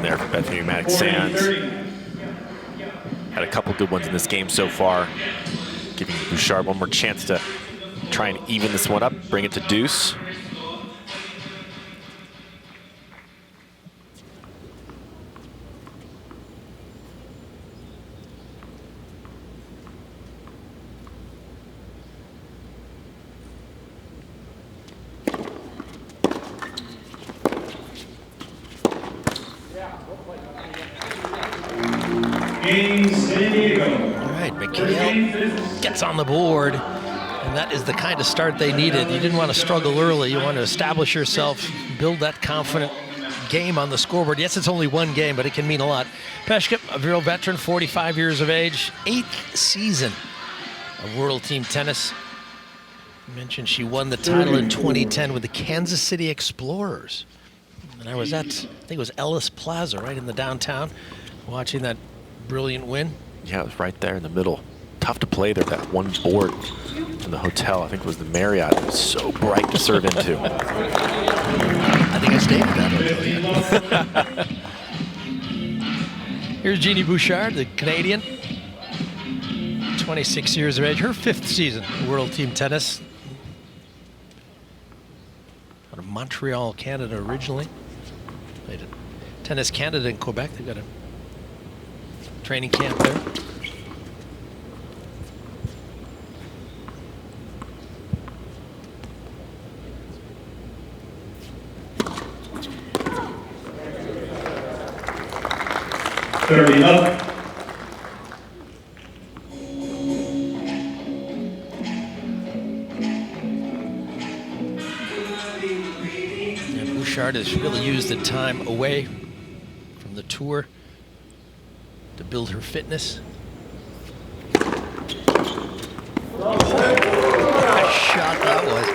There for Bethany Mattek-Sands. Had a couple good ones in this game so far. Giving Bouchard one more chance to try and even this one up, bring it to deuce. Game San Diego. All right, McHale gets on the board, and that is the kind of start they needed. You didn't want to struggle early. You want to establish yourself, build that confident game on the scoreboard. Yes, it's only one game, but it can mean a lot. Peshka, a real veteran, 45 years of age, 8th season of World Team Tennis. You mentioned she won the title in 2010 with the Kansas City Explorers. And I was at, I think it was Ellis Plaza, right in the downtown, watching that brilliant win. Yeah, it was right there in the middle. Tough to play there, that one board in the hotel. I think it was the Marriott. It was so bright to serve into. I think I stayed at that hotel. Here's Jeannie Bouchard, the Canadian. 26 years of age, her 5th season of World Team Tennis. Out of Montreal, Canada originally. Played at Tennis Canada in Quebec. They've got a training camp there. Thirty up. And Bouchard has really used the time away from the tour to build her fitness. What a shot that was.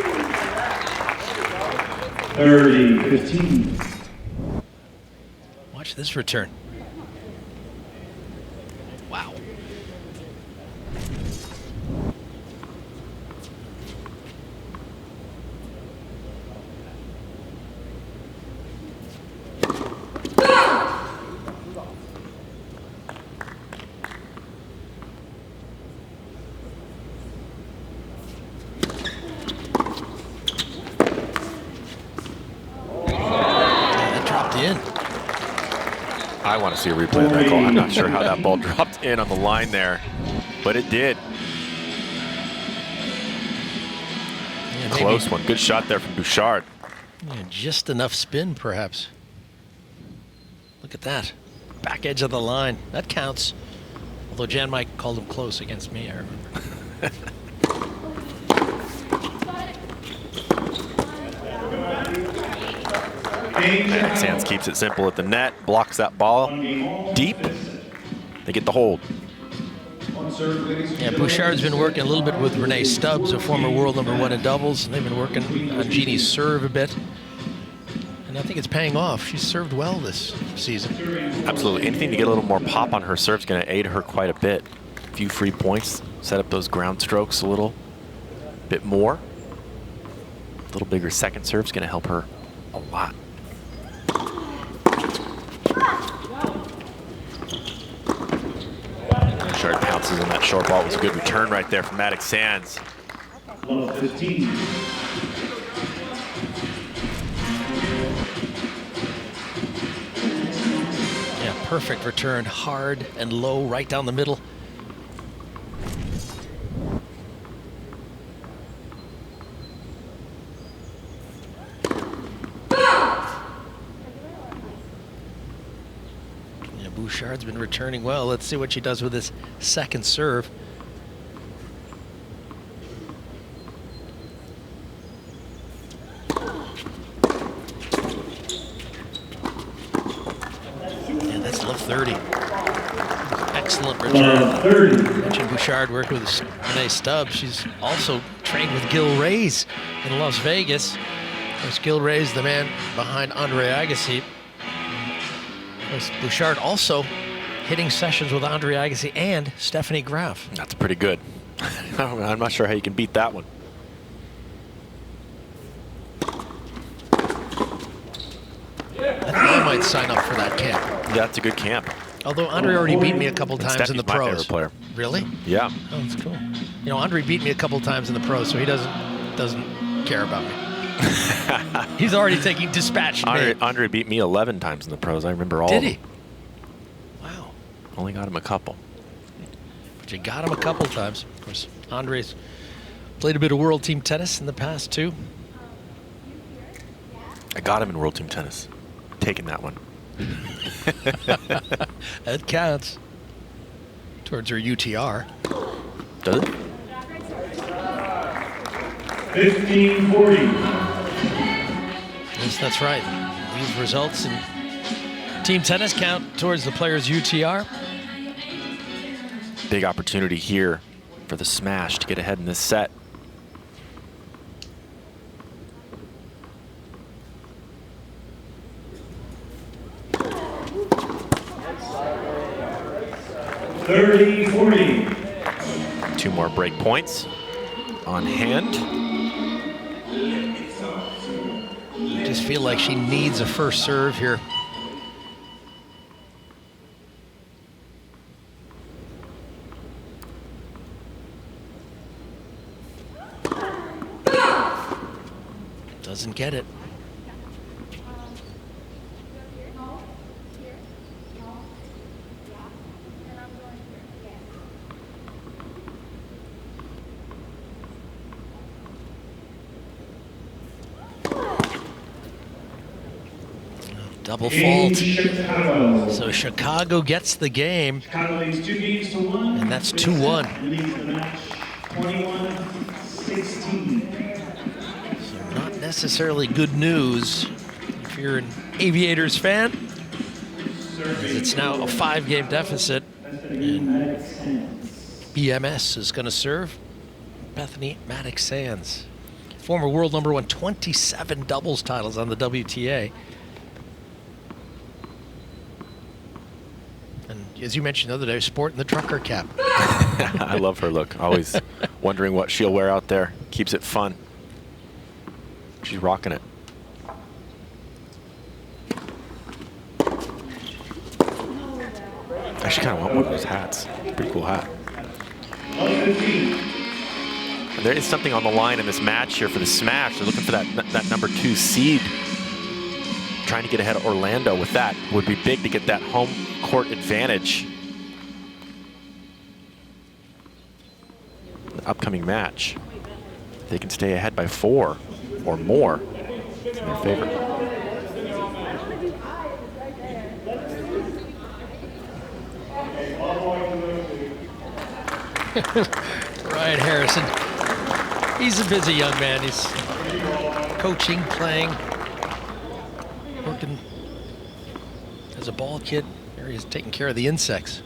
30-15. Watch this return. Wow. I want to see a replay of that goal. I'm not sure how that ball dropped in on the line there, but it did. Yeah, close one. Good shot there from Bouchard. Yeah, just enough spin, perhaps. Look at that. Back edge of the line. That counts. Although Jan Mike called him close against me, I remember. Maddox Sands keeps it simple at the net, blocks that ball deep. They get the hold. Yeah, Bouchard's been working a little bit with Renee Stubbs, a former world #1 in doubles. They've been working on Jeannie's serve a bit. And I think it's paying off. She's served well this season. Absolutely. Anything to get a little more pop on her serve is going to aid her quite a bit. A few free points, set up those ground strokes a little bit more. A little bigger second serve is going to help her a lot. Bouchard pounces on that short ball. It was a good return right there from Maddox Sands. 15. Yeah, perfect return. Hard and low, right down the middle. Bouchard's been returning well. Let's see what she does with this second serve. Yeah, that's low 30. Excellent return. 30. I mentioned Bouchard working with Renee Stubbs. She's also trained with Gil Reyes in Las Vegas. There's Gil Reyes, the man behind Andre Agassi. Bouchard also hitting sessions with Andre Agassi and Stephanie Graf. That's pretty good. I'm not sure how you can beat that one. I think I might sign up for that camp. Yeah, that's a good camp. Although Andre already beat me a couple times in the pros. My favorite player. Really? Yeah. Oh, that's cool. You know, Andre beat me a couple times in the pros, so he doesn't care about me. He's already taking dispatch. Andre beat me 11 times in the pros. I remember all of them. Did he? Wow. Only got him a couple. But you got him a couple times. Of course, Andre's played a bit of World Team Tennis in the past, too. I got him in World Team Tennis. Taking that one. That counts. towards her UTR. Does it? 1540. Yes, that's right. These results in team tennis count towards the player's UTR. Big opportunity here for the smash to get ahead in this set. $30-40. 2 more break points on hand. I just feel like she needs a first serve here. Doesn't get it. Double fault. Chicago. So Chicago gets the game, Chicago leads 2 games to 1. and that's 2-1. And leads the match 21-16. So not necessarily good news if you're an Aviators fan. It's now a 5-game deficit, and BMS is going to serve. Bethany Maddox-Sands, former world number 1, 27 doubles titles on the WTA. And as you mentioned the other day, sporting the trucker cap. I love her look. Always wondering what she'll wear out there. Keeps it fun. She's rocking it. I actually kind of want one of those hats. Pretty cool hat. And there is something on the line in this match here for the smash. They're looking for that number 2 seed. Trying to get ahead of Orlando with that would be big to get that home court advantage. The upcoming match. They can stay ahead by 4 or more in their favor. Ryan Harrison. He's a busy young man. He's coaching, playing, working as a ball kid. There he is taking care of the insects.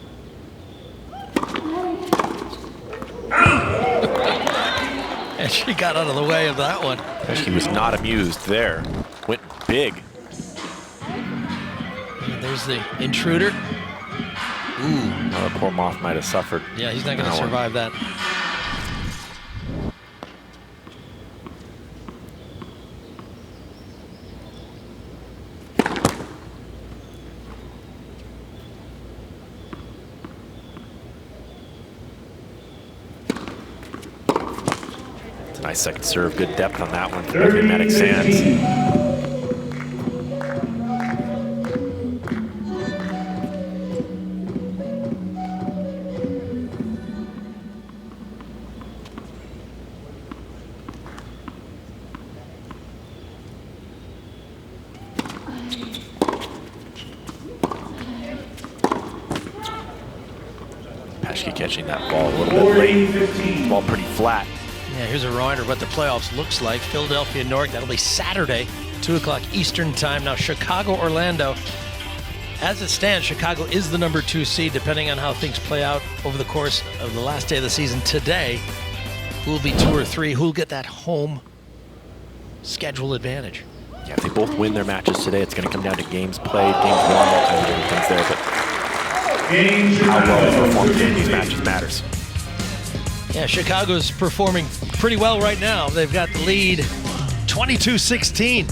And she got out of the way of that one. She was not amused there. Went big. And there's the intruder. Ooh. Oh, poor Moth might have suffered. Yeah, he's not going to survive that. It's a nice second serve. Good depth on that one for Bethany Maddox-Sands. Catching that ball a little bit late. Ball pretty flat. Yeah, here's a reminder of what the playoffs looks like. Philadelphia, Newark, that'll be Saturday, 2 o'clock Eastern time. Now Chicago, Orlando. As it stands, Chicago is the number 2 seed, depending on how things play out over the course of the last day of the season today. Who will be 2 or 3? Who will get that home schedule advantage? Yeah, if they both win their matches today, it's going to come down to games played, games won, all kinds of different things there. But how well they perform in these matches matters. Yeah, Chicago's performing pretty well right now. They've got the lead 22-16.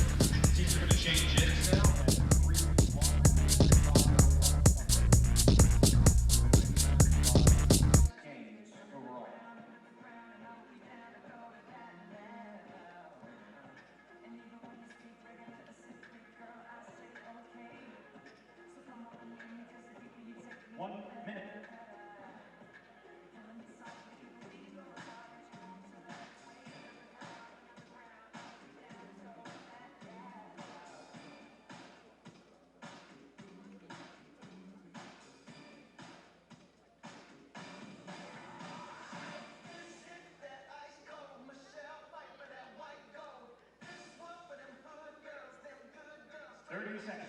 30 seconds.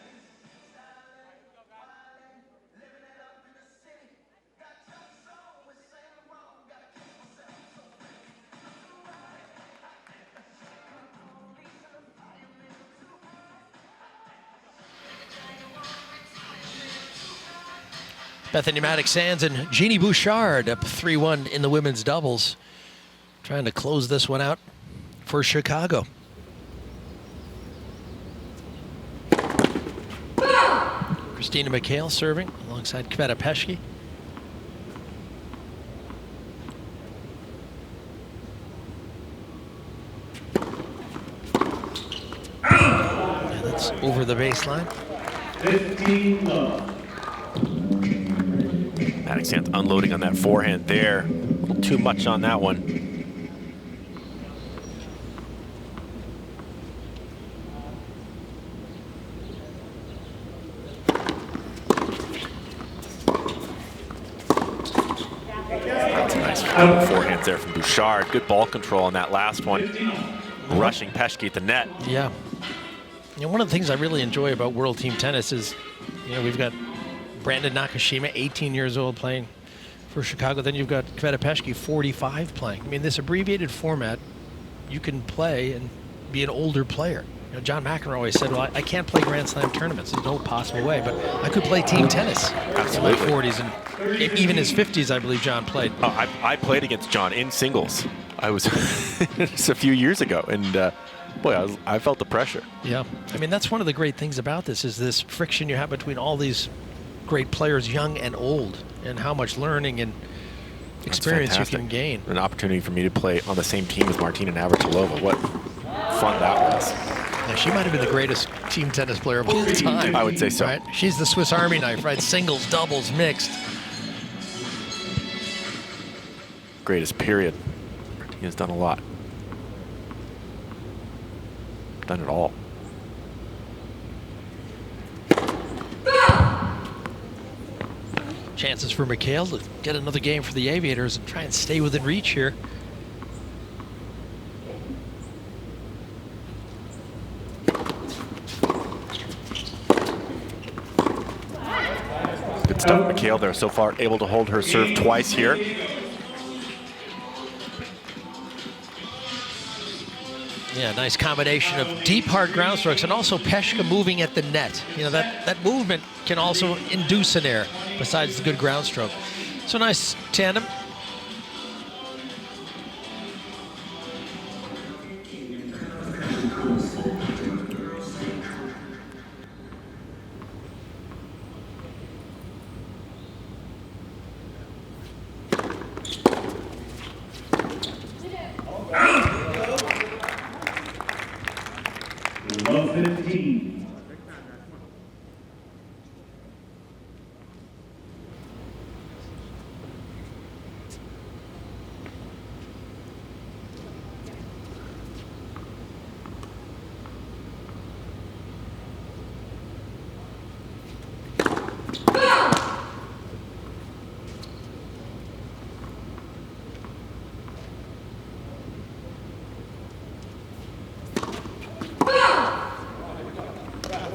Bethany Maddox-Sands and Jeannie Bouchard up 3-1 in the women's doubles. Trying to close this one out for Chicago. Christina McHale serving alongside Kveta Peschke. Yeah, that's over the baseline. 15 love. Maddox-Sands unloading on that forehand there. A little too much on that one. That's a nice forehands there from Bouchard. Good ball control on that last one. Rushing Peschke at the net. Yeah. You know, one of the things I really enjoy about World Team Tennis is, you know, we've got Brandon Nakashima, 18 years old, playing for Chicago. Then you've got Kveta Peschke, 45, playing. I mean, this abbreviated format, you can play and be an older player. You know, John McEnroe always said, well, I can't play Grand Slam tournaments. There's no possible way, but I could play team tennis. Absolutely. In my 40s and even his 50s, I believe John played. Oh, I played against John in singles. I was just a few years ago, and boy, I felt the pressure. Yeah, I mean, that's one of the great things about this is this friction you have between all these great players, young and old, and how much learning and experience you can gain. An opportunity for me to play on the same team as Martina Navratilova. What fun that was. Yeah, she might have been the greatest team tennis player of all time. I would say so. Right? She's the Swiss Army knife, right? Singles, doubles, mixed. Greatest period. He has done a lot. Done it all. Chances for McHale to get another game for the Aviators and try and stay within reach here. Good stuff, McHale there so far, able to hold her serve twice here. Yeah, nice combination of deep, hard ground strokes and also Peschke moving at the net. You know, that movement can also induce an error besides the good ground stroke. So nice tandem. Love 15.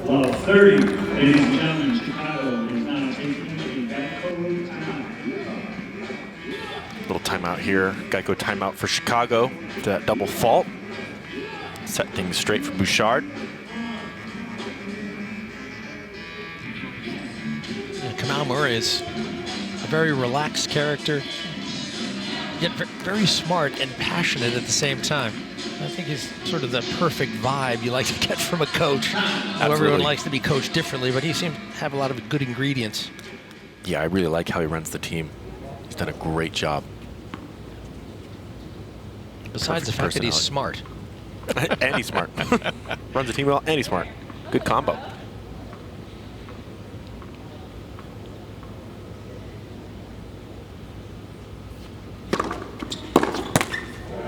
Love 30. Ladies and gentlemen, Chicago is now taking a Geico timeout. Little timeout here. Geico timeout for Chicago. That double fault. Set things straight for Bouchard. Yeah, Kamal Murray is a very relaxed character, yet very smart and passionate at the same time. I think he's sort of the perfect vibe you like to get from a coach. Everyone likes to be coached differently, but he seems to have a lot of good ingredients. Yeah, I really like how he runs the team. He's done a great job. Besides the fact that he's smart. And he's smart. Runs the team well, and he's smart. Good combo.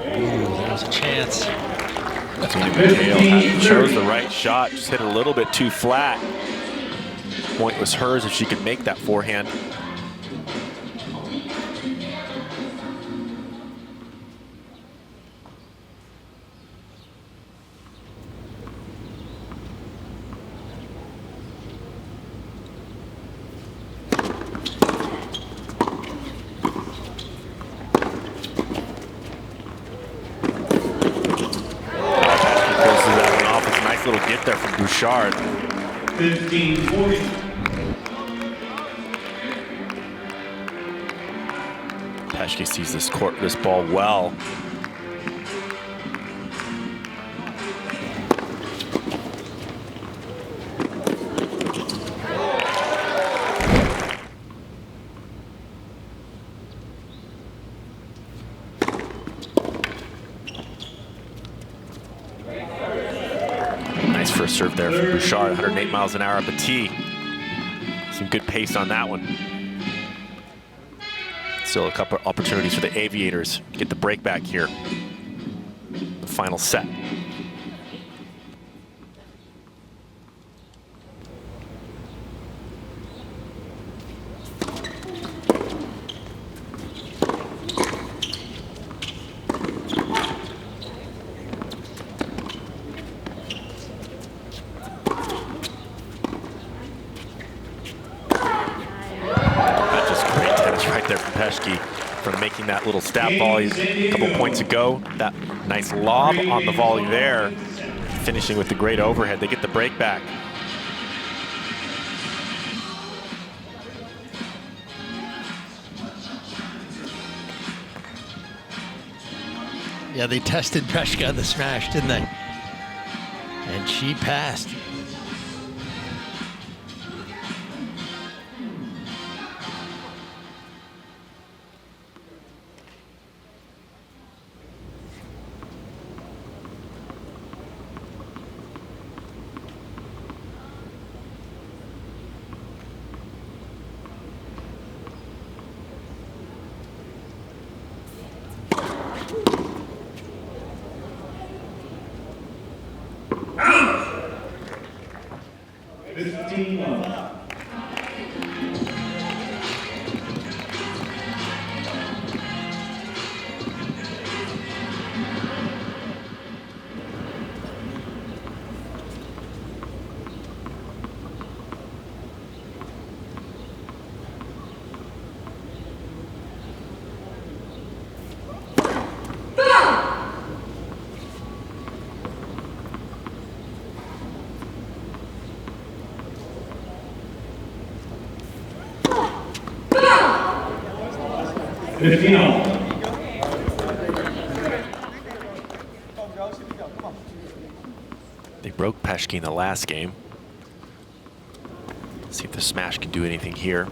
There's a chance. McHale chose the right shot, just hit it a little bit too flat. Point was hers if she could make that forehand. little get there from Bouchard. 15-40. Peschke sees this ball well. Nice first serve there from Bouchard, 108 miles an hour up a tee. Some good pace on that one. Still a couple opportunities for the Aviators to get the break back here. The final set. Peschke from making that little stab volley a couple points ago. That nice lob on the volley there. Finishing with the great overhead. They get the break back. Yeah, they tested Peschke on the smash, didn't they? And she passed. They broke Peschke in the last game. See if the smash can do anything here.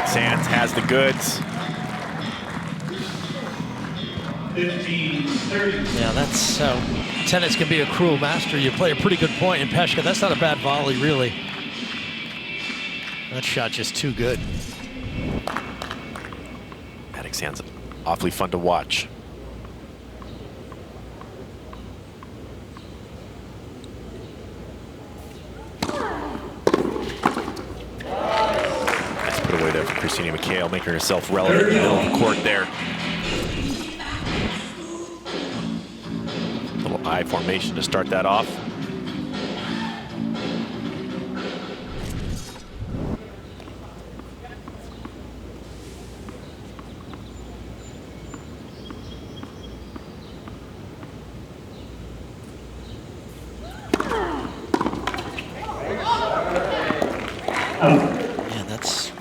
Sands has the goods. 15-30. Yeah, that's how tennis can be a cruel master. You play a pretty good point, and Peschke, that's not a bad volley, really. That shot just too good. Maddox Sands, awfully fun to watch. Christina McHale making herself relevant in the middle of the court there. Little I formation to start that off.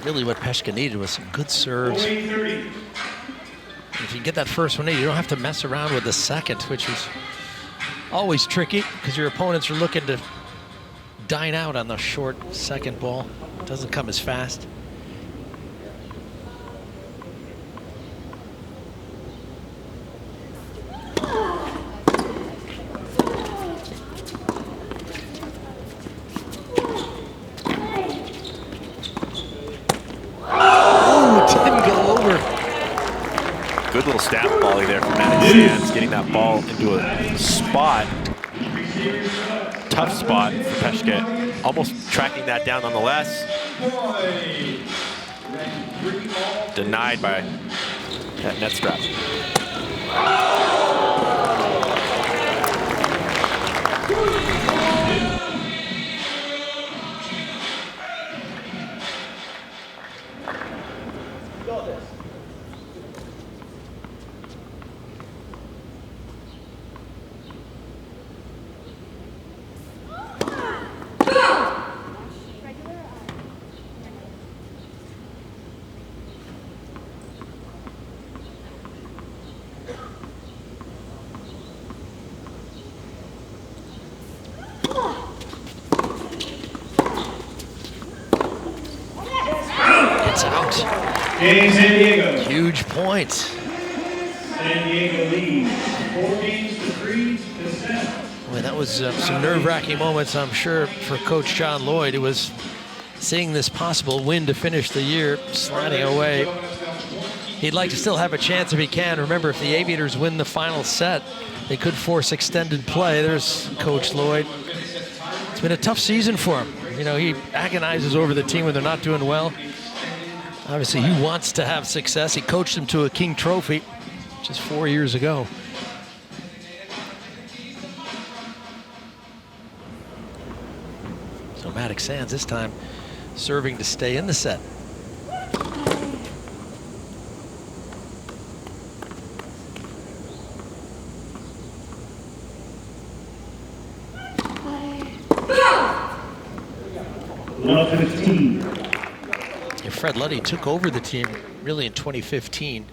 Really what Peschke needed was some good serves. If you get that first one in, you don't have to mess around with the second, which is always tricky because your opponents are looking to dine out on the short second ball. It doesn't come as fast. Good little stab volley there from Maddox Sands, getting that ball into a spot. Tough spot for Peschke. Almost tracking that down nonetheless. Denied by that net strap. It's out. Game San Diego. Huge point. San Diego leads 4 games to 3 to 7. Boy, that was some nerve-wracking moments, I'm sure, for Coach John Lloyd, who was seeing this possible win to finish the year sliding away. He'd like to still have a chance if he can. Remember, if the Aviators win the final set, they could force extended play. There's Coach Lloyd. It's been a tough season for him. You know, he agonizes over the team when they're not doing well. Obviously, he wants to have success. He coached them to a King Trophy just 4 years ago. So Maddox Sands this time serving to stay in the set. Fred Luddy took over the team really in 2015.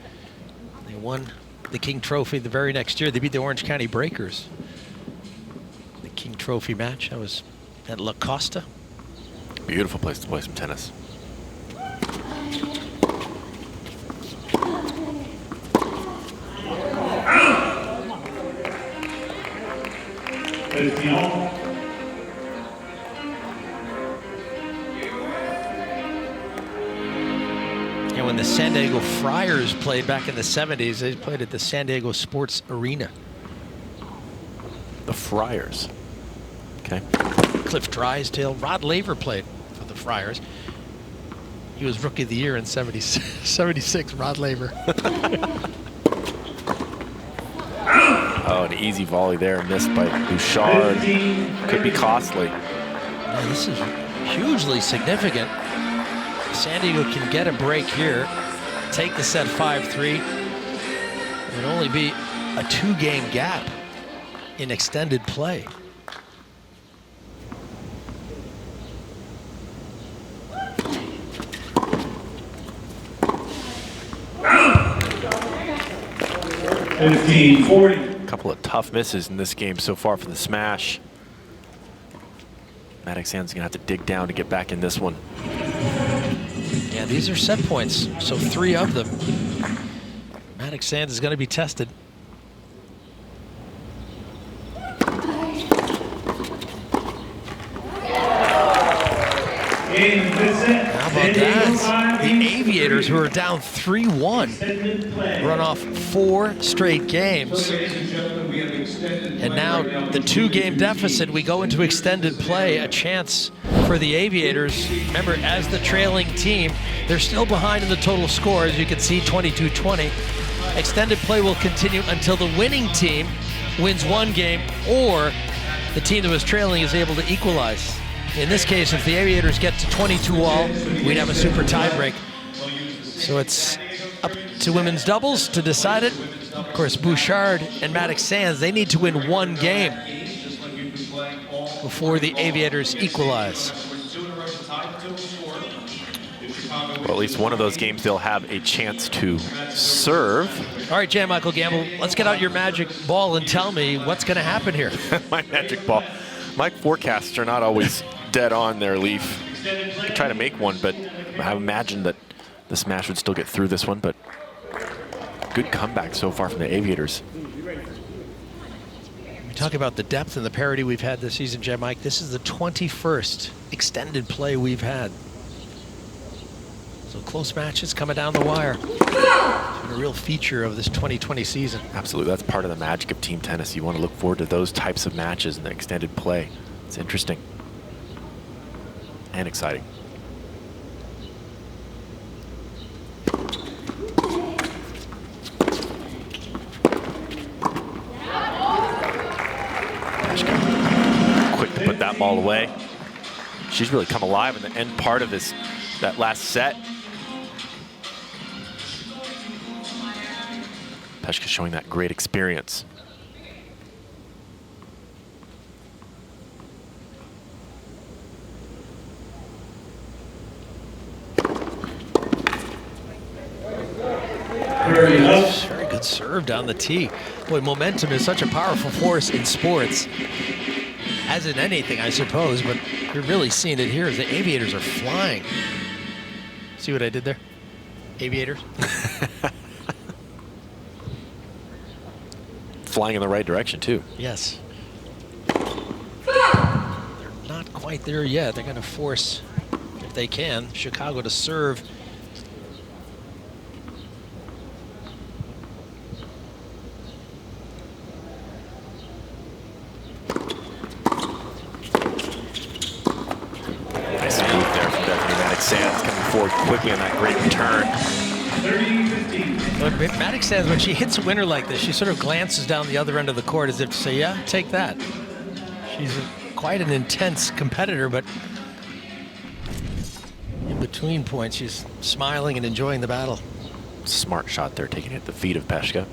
They won the King Trophy the very next year. They beat the Orange County Breakers. The King Trophy match, that was at La Costa. Beautiful place to play some tennis. And when the San Diego Friars played back in the 70s, they played at the San Diego Sports Arena. The Friars. Okay. Cliff Drysdale, Rod Laver played for the Friars. He was Rookie of the Year in 76, Rod Laver. Oh, an easy volley there, missed by Bouchard. Could be costly. Yeah, this is hugely significant. San Diego can get a break here, take the set 5-3. It would only be a 2-game gap in extended play. A couple of tough misses in this game so far for the smash. Maddox Sands is gonna have to dig down to get back in this one. Yeah, these are set points, so 3 of them. Maddox Sands is going to be tested. How about that? The Aviators, who are down 3-1, run off 4 straight games. And now the 2-game deficit, we go into extended play, a chance for the Aviators. Remember, as the trailing team, they're still behind in the total score, as you can see, 22-20. Extended play will continue until the winning team wins 1 game or the team that was trailing is able to equalize. In this case, if the Aviators get to 22-all, we'd have a super tiebreak. So it's up to women's doubles to decide it. Of course, Bouchard and Maddox Sands, they need to win 1 game before the Aviators equalize. Well, at least one of those games they'll have a chance to serve. All right, Jan Michael Gamble, let's get out your magic ball and tell me what's going to happen here. My magic ball. My forecasts are not always dead on there, Leaf. I could try to make one, but I imagined that the smash would still get through this one, but good comeback so far from the Aviators. We talk about the depth and the parity we've had this season, Jan Mike. This is the 21st extended play we've had. So close matches coming down the wire. It's been a real feature of this 2020 season. Absolutely, that's part of the magic of team tennis. You want to look forward to those types of matches in the extended play. It's interesting and exciting. that ball away. She's really come alive in the end part of that last set. Peshka showing that great experience. Very good serve down the tee. Boy, momentum is such a powerful force in sports, as in anything, I suppose, but you're really seeing it here as the Aviators are flying. See what I did there? Aviators. Flying in the right direction, too. Yes. They're not quite there yet. They're going to force, if they can, Chicago to serve. Nice move there from Bethany Mattek-Sands, coming forward quickly on that great return. 30-15. But Mattek-Sands, when she hits a winner like this, she sort of glances down the other end of the court as if to say, yeah, take that. She's quite an intense competitor, but in between points, she's smiling and enjoying the battle. Smart shot there, taking it at the feet of Peshka.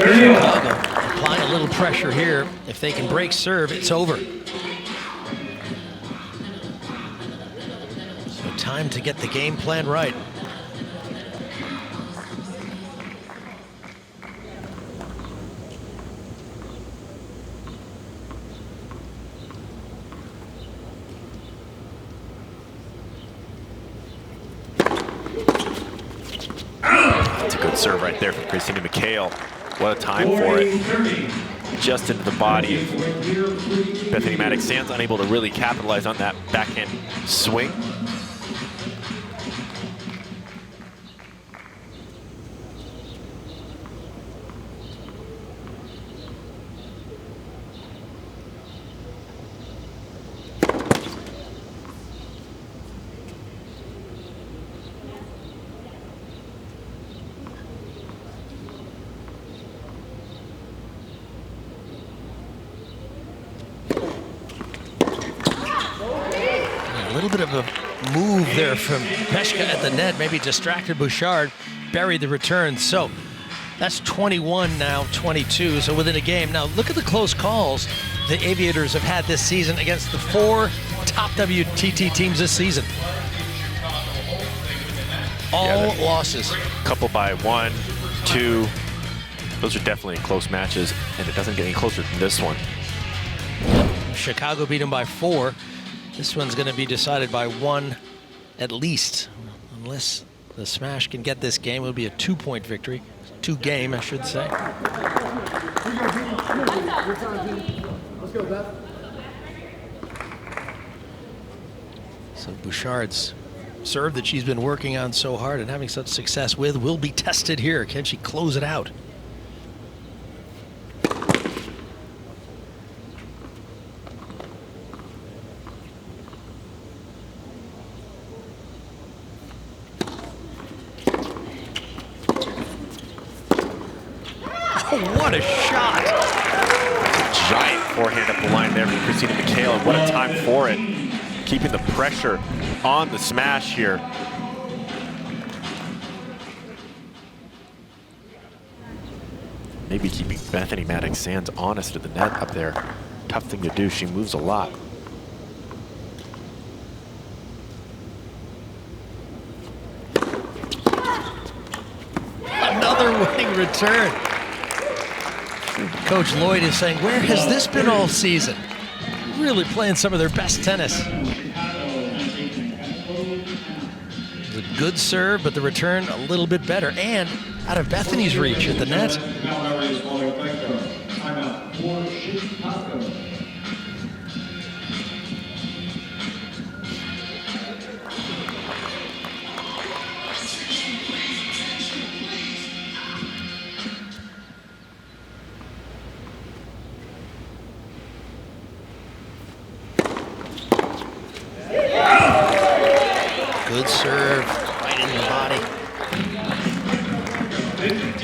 Chicago applying a little pressure here. If they can break serve, it's over. So time to get the game plan right. That's a good serve right there from Christina McHale. What a time for it. Just into the body of Bethany Mattek-Sands, unable to really capitalize on that backhand swing. A little bit of a move there from Peshka at the net, maybe distracted Bouchard, buried the return. So that's 21 now, 22, so within a game. Now look at the close calls the Aviators have had this season against the 4 top WTT teams this season. All losses. Couple by 1, 2. Those are definitely close matches, and it doesn't get any closer than this one. Chicago beat them by 4. This one's going to be decided by 1 at least. Unless the Smash can get this game, it will be a 2-point victory. 2-game, I should say. Let's go, Beth. So Bouchard's serve that she's been working on so hard and having such success with will be tested here. Can she close it out? Oh, what a shot! Giant forehand up the line there from Christina McHale, and what a time for it. Keeping the pressure on the Smash here. Maybe keeping Bethany Mattek-Sands honest at the net up there. Tough thing to do, she moves a lot. Another winning return. Coach Lloyd is saying, where has this been all season? Really playing some of their best tennis. It's a good serve, but the return a little bit better. And out of Bethany's reach at the net. Timeout for Chicago. Good serve, right in the body.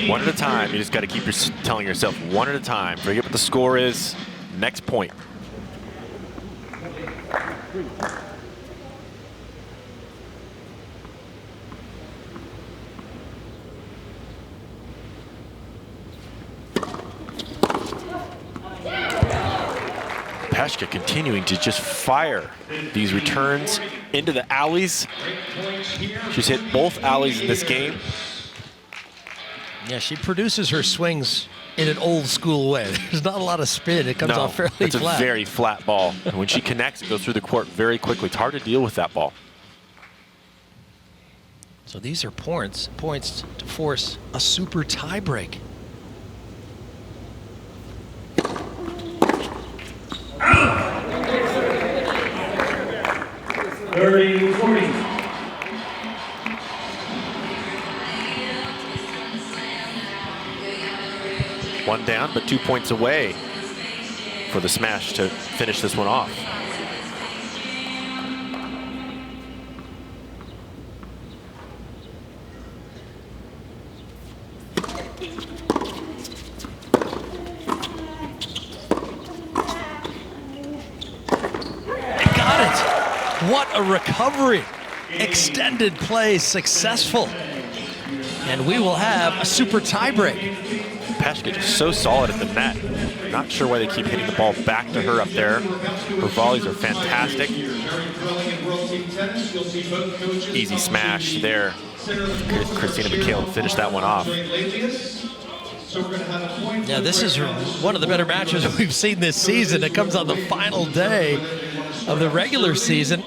One at a time. You just got to keep telling yourself one at a time. Forget what the score is. Next point. Peshka continuing to just fire these returns into the alleys. She's hit both alleys in this game. Yeah, she produces her swings in an old school way. There's not a lot of spin. It comes off fairly flat. It's a very flat ball. And when she connects, it goes through the court very quickly. It's hard to deal with that ball. So these are points to force a super tie break. One down, but 2 points away for the Smash to finish this one off. What a recovery. Extended play successful. And we will have a super tiebreak. Peshka just so solid at the net. Not sure why they keep hitting the ball back to her up there. Her volleys are fantastic. Easy smash there. Christina McHale to finish that one off. Yeah, this is one of the better matches we've seen this season. It comes on the final day of the regular season.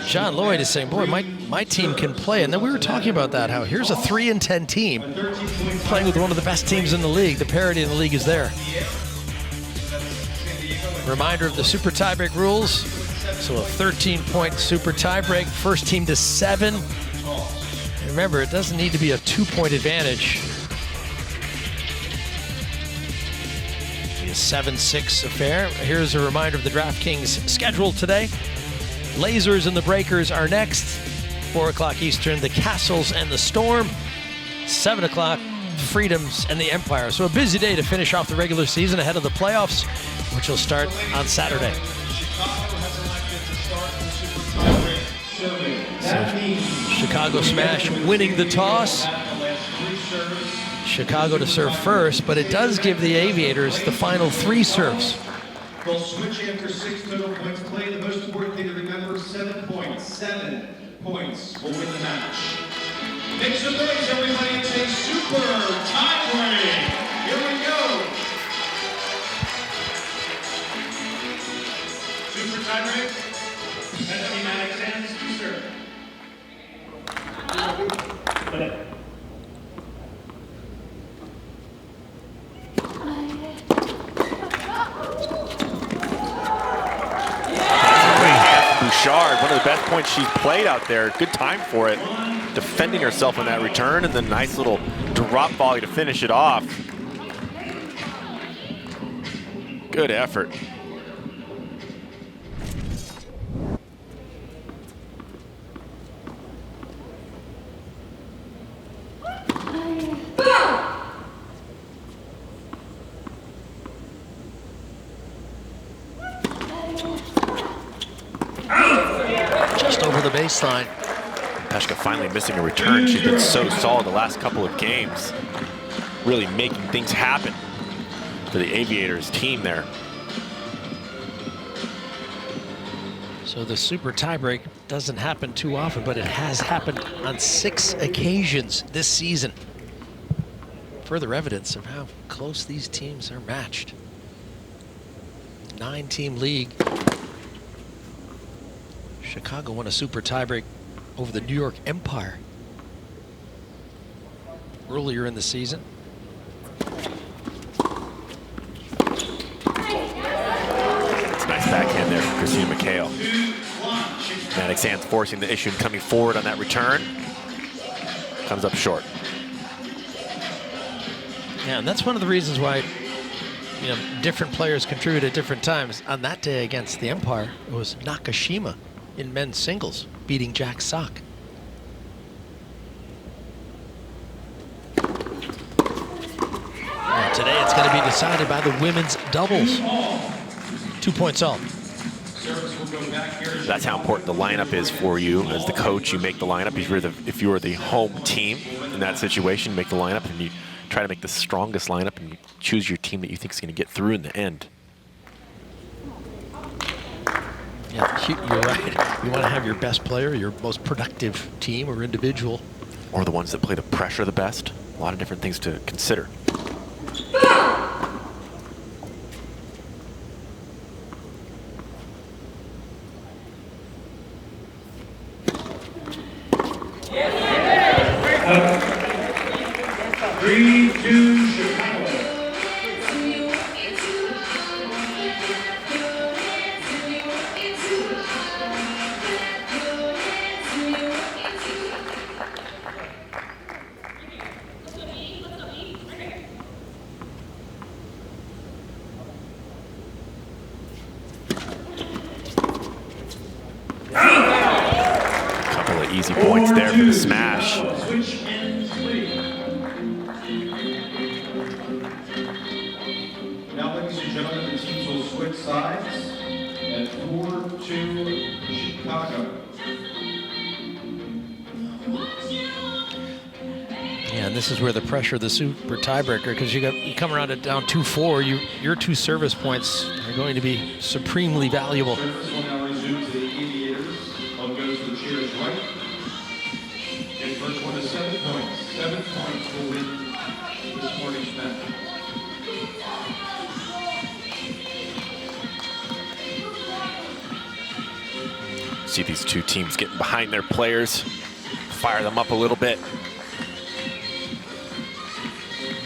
John Lloyd is saying, boy, my team can play. And then we were talking about that, how here's a 3-10 team playing with one of the best teams in the league. The parity in the league is there. Reminder of the super tiebreak rules. So a 13-point super tiebreak, first team to 7. And remember, it doesn't need to be a 2-point advantage. A 7-6 affair. Here's a reminder of the DraftKings schedule today. Lasers and the Breakers are next. 4 o'clock Eastern, the Castles and the Storm. 7 o'clock, Freedoms and the Empire. So a busy day to finish off the regular season ahead of the playoffs, which will start on Saturday. So Chicago Smash winning the toss. Chicago to serve first, but it does give the Aviators the final 3 serves. They'll switch after 6 total points played. The most important thing to remember, 7 points. 7 points will win the match. Make some noise, everybody. It's a super tie break. Here we go. Super tie break. Bethany Maddox ends to serve. Bouchard, one of the best points she's played out there. Good time for it. Defending herself on that return, and then nice little drop volley to finish it off. Good effort. Over the baseline. Peshka finally missing a return. She's been so solid the last couple of games. Really making things happen for the Aviators team there. So the super tiebreak doesn't happen too often, but it has happened on 6 occasions this season. Further evidence of how close these teams are matched. 9-team league. Chicago won a super tiebreak over the New York Empire earlier in the season. It's a nice backhand there from Christina McHale. Maddox Sands forcing the issue and coming forward on that return. Comes up short. Yeah, and that's one of the reasons why, you know, different players contribute at different times. On that day against the Empire, it was Nakashima in men's singles, beating Jack Sock. And today it's going to be decided by the women's doubles. 2 points all. That's how important the lineup is for you. As the coach, you make the lineup. If you are the home team in that situation, you make the lineup and you try to make the strongest lineup and you choose your team that you think is going to get through in the end. Yeah, you're right. You want to have your best player, your most productive team or individual. Or the ones that play the pressure the best. A lot of different things to consider. Easy points there for the smash. Now, ladies and gentlemen, the teams will switch sides at 4-2 Chicago. Yeah, and this is where the pressure of the super tiebreaker, because you come around it down 2-4, your 2 service points are going to be supremely valuable. Service will now resume to the aviators. I'll go to the chair's right. And first one is 7 points. 7 points will win this morning's match. See these two teams getting behind their players, fire them up a little bit.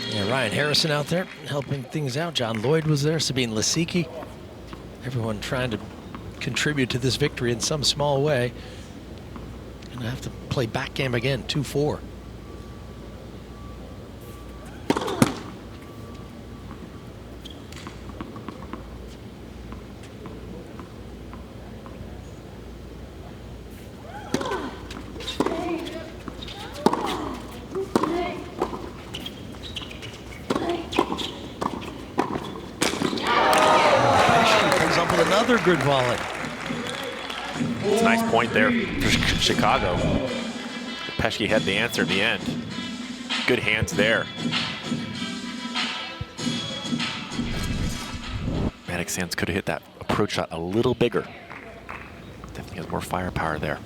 Yeah, Ryan Harrison out there helping things out. John Lloyd was there, Sabine Lisicki. Everyone trying to contribute to this victory in some small way. Gonna have to play back game again, 2-4. Another good volley. It's a nice point there for Chicago. Peschke had the answer in the end. Good hands there. Maddox Sands could have hit that approach shot a little bigger. Definitely has more firepower there.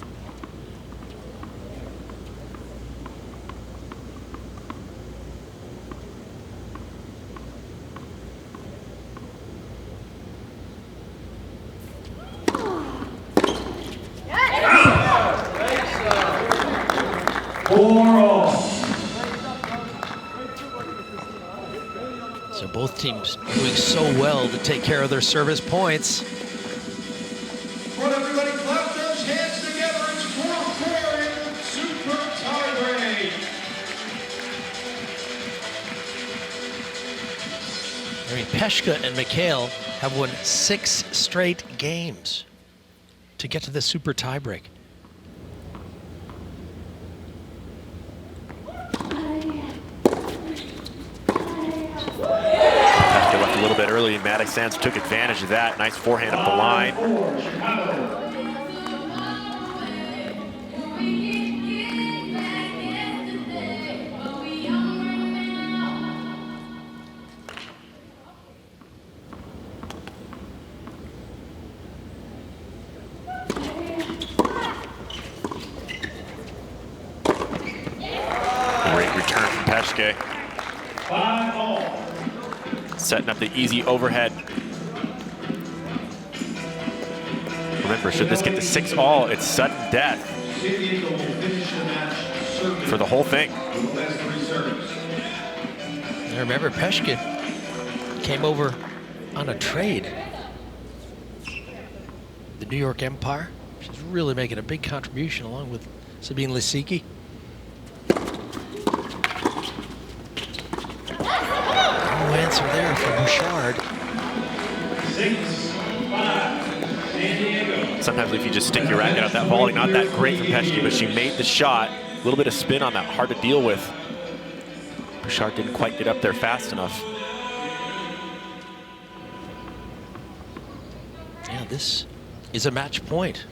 So both teams doing so well to take care of their service points. Well, everybody clap those hands together. It's 4-4 in super tiebreak. I mean, Peschke and Mikhail have won 6 straight games to get to the super tiebreak. A little bit early, and Maddox Sands took advantage of that. Nice forehand up the line. Great return from Peschke. 5-all. Setting up the easy overhead. Remember, should this get to 6-all, it's sudden death for the whole thing. I remember Peschke came over on a trade. The New York Empire. She's really making a big contribution along with Sabine Lisicki. No answer there for Bouchard. 6-5. Sometimes if you just stick your racket out, that volley, not that great from Peschke, but she made the shot. A little bit of spin on that, hard to deal with. Bouchard didn't quite get up there fast enough. Yeah, this is a match point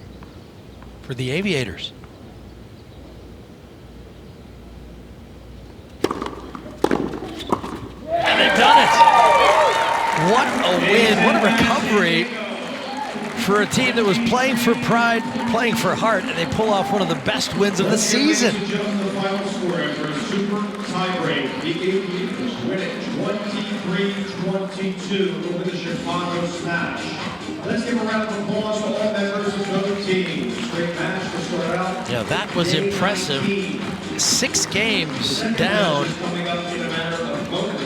for the Aviators. And they've done it. What a win, what a recovery for a team that was playing for pride, playing for heart, and they pull off one of the best wins of the season. The final score after a super tiebreak. The Aviators win it 23-22 over the Chicago Smash. Let's give a round of applause to all members of both teams. Great match to start out. Yeah, that was impressive. 6 games down,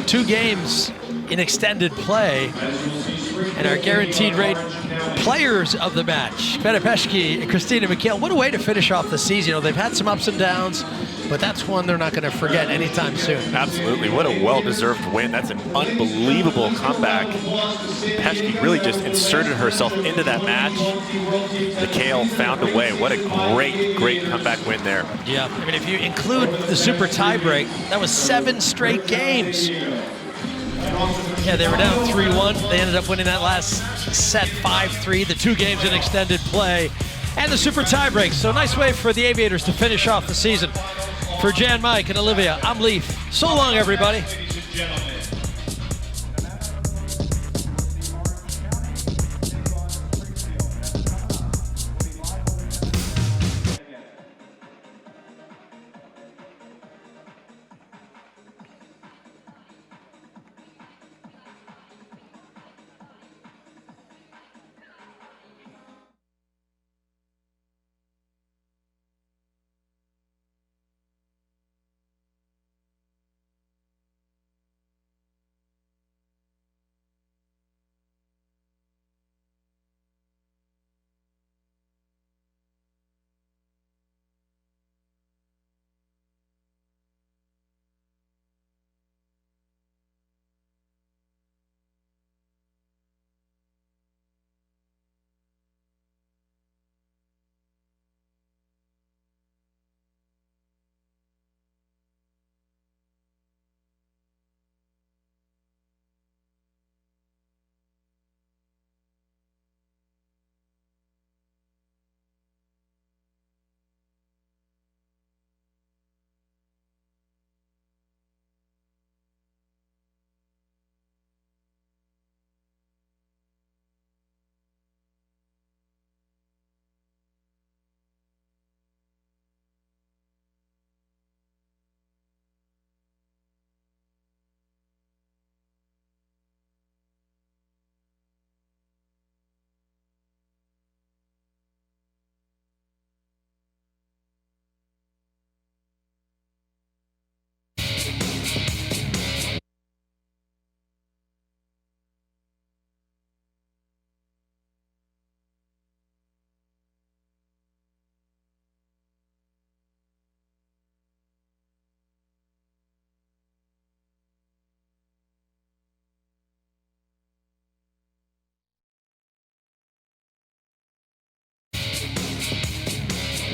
2 games in extended play, and our guaranteed rate players of the match, Kveta Peschke and Christina Mikhail. What a way to finish off the season. You know, they've had some ups and downs, but that's one they're not going to forget anytime soon. Absolutely. What a well-deserved win. That's an unbelievable comeback. Peschke really just inserted herself into that match. Mikhail found a way. What a great, great comeback win there. Yeah, I mean, if you include the super tiebreak, that was 7 straight games. Yeah, they were down 3-1. They ended up winning that last set 5-3, the 2 games in extended play, and the super tiebreak. So nice way for the Aviators to finish off the season. For Jan, Mike, and Olivia, I'm Leaf. So long, everybody.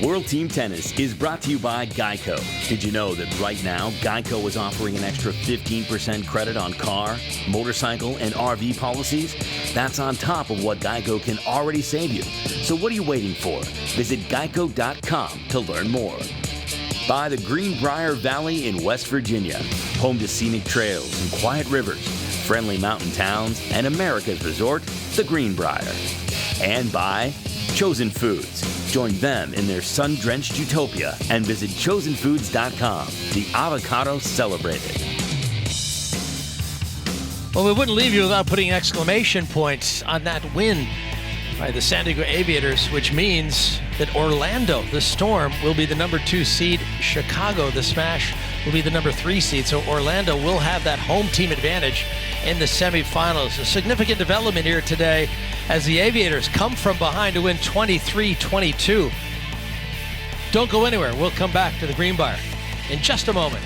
World Team Tennis is brought to you by Geico. Did you know that right now, Geico is offering an extra 15% credit on car, motorcycle, and RV policies? That's on top of what Geico can already save you. So what are you waiting for? Visit geico.com to learn more. By the Greenbrier Valley in West Virginia, home to scenic trails and quiet rivers, friendly mountain towns, and America's resort, the Greenbrier. And by Chosen Foods. Join them in their sun-drenched utopia and visit chosenfoods.com. The avocado celebrated. Well, we wouldn't leave you without putting exclamation points on that win by the San Diego Aviators, which means that Orlando, the Storm, will be the number 2 seed. Chicago, the Smash, will be the number 3 seed. So Orlando will have that home team advantage in the semifinals. A significant development here today as the Aviators come from behind to win 23-22. Don't go anywhere. We'll come back to the Greenbrier in just a moment.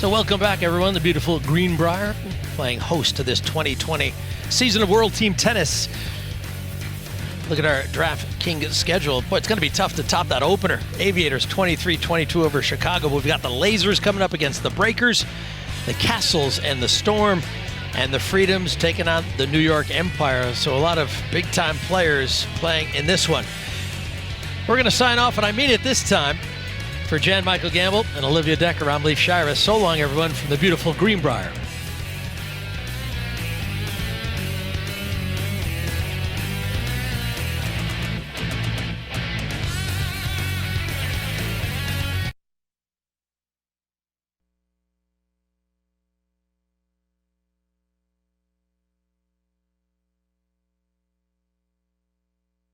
So welcome back, everyone. The beautiful Greenbrier playing host to this 2020 season of World Team Tennis. Look at our DraftKings schedule. Boy, it's going to be tough to top that opener. Aviators 23-22 over Chicago. We've got the Lasers coming up against the Breakers, the Castles and the Storm, and the Freedoms taking on the New York Empire. So a lot of big-time players playing in this one. We're going to sign off, and I mean it this time. For Jan Michael Gamble and Olivia Decker, I'm Leif Shira. So long, everyone, from the beautiful Greenbrier.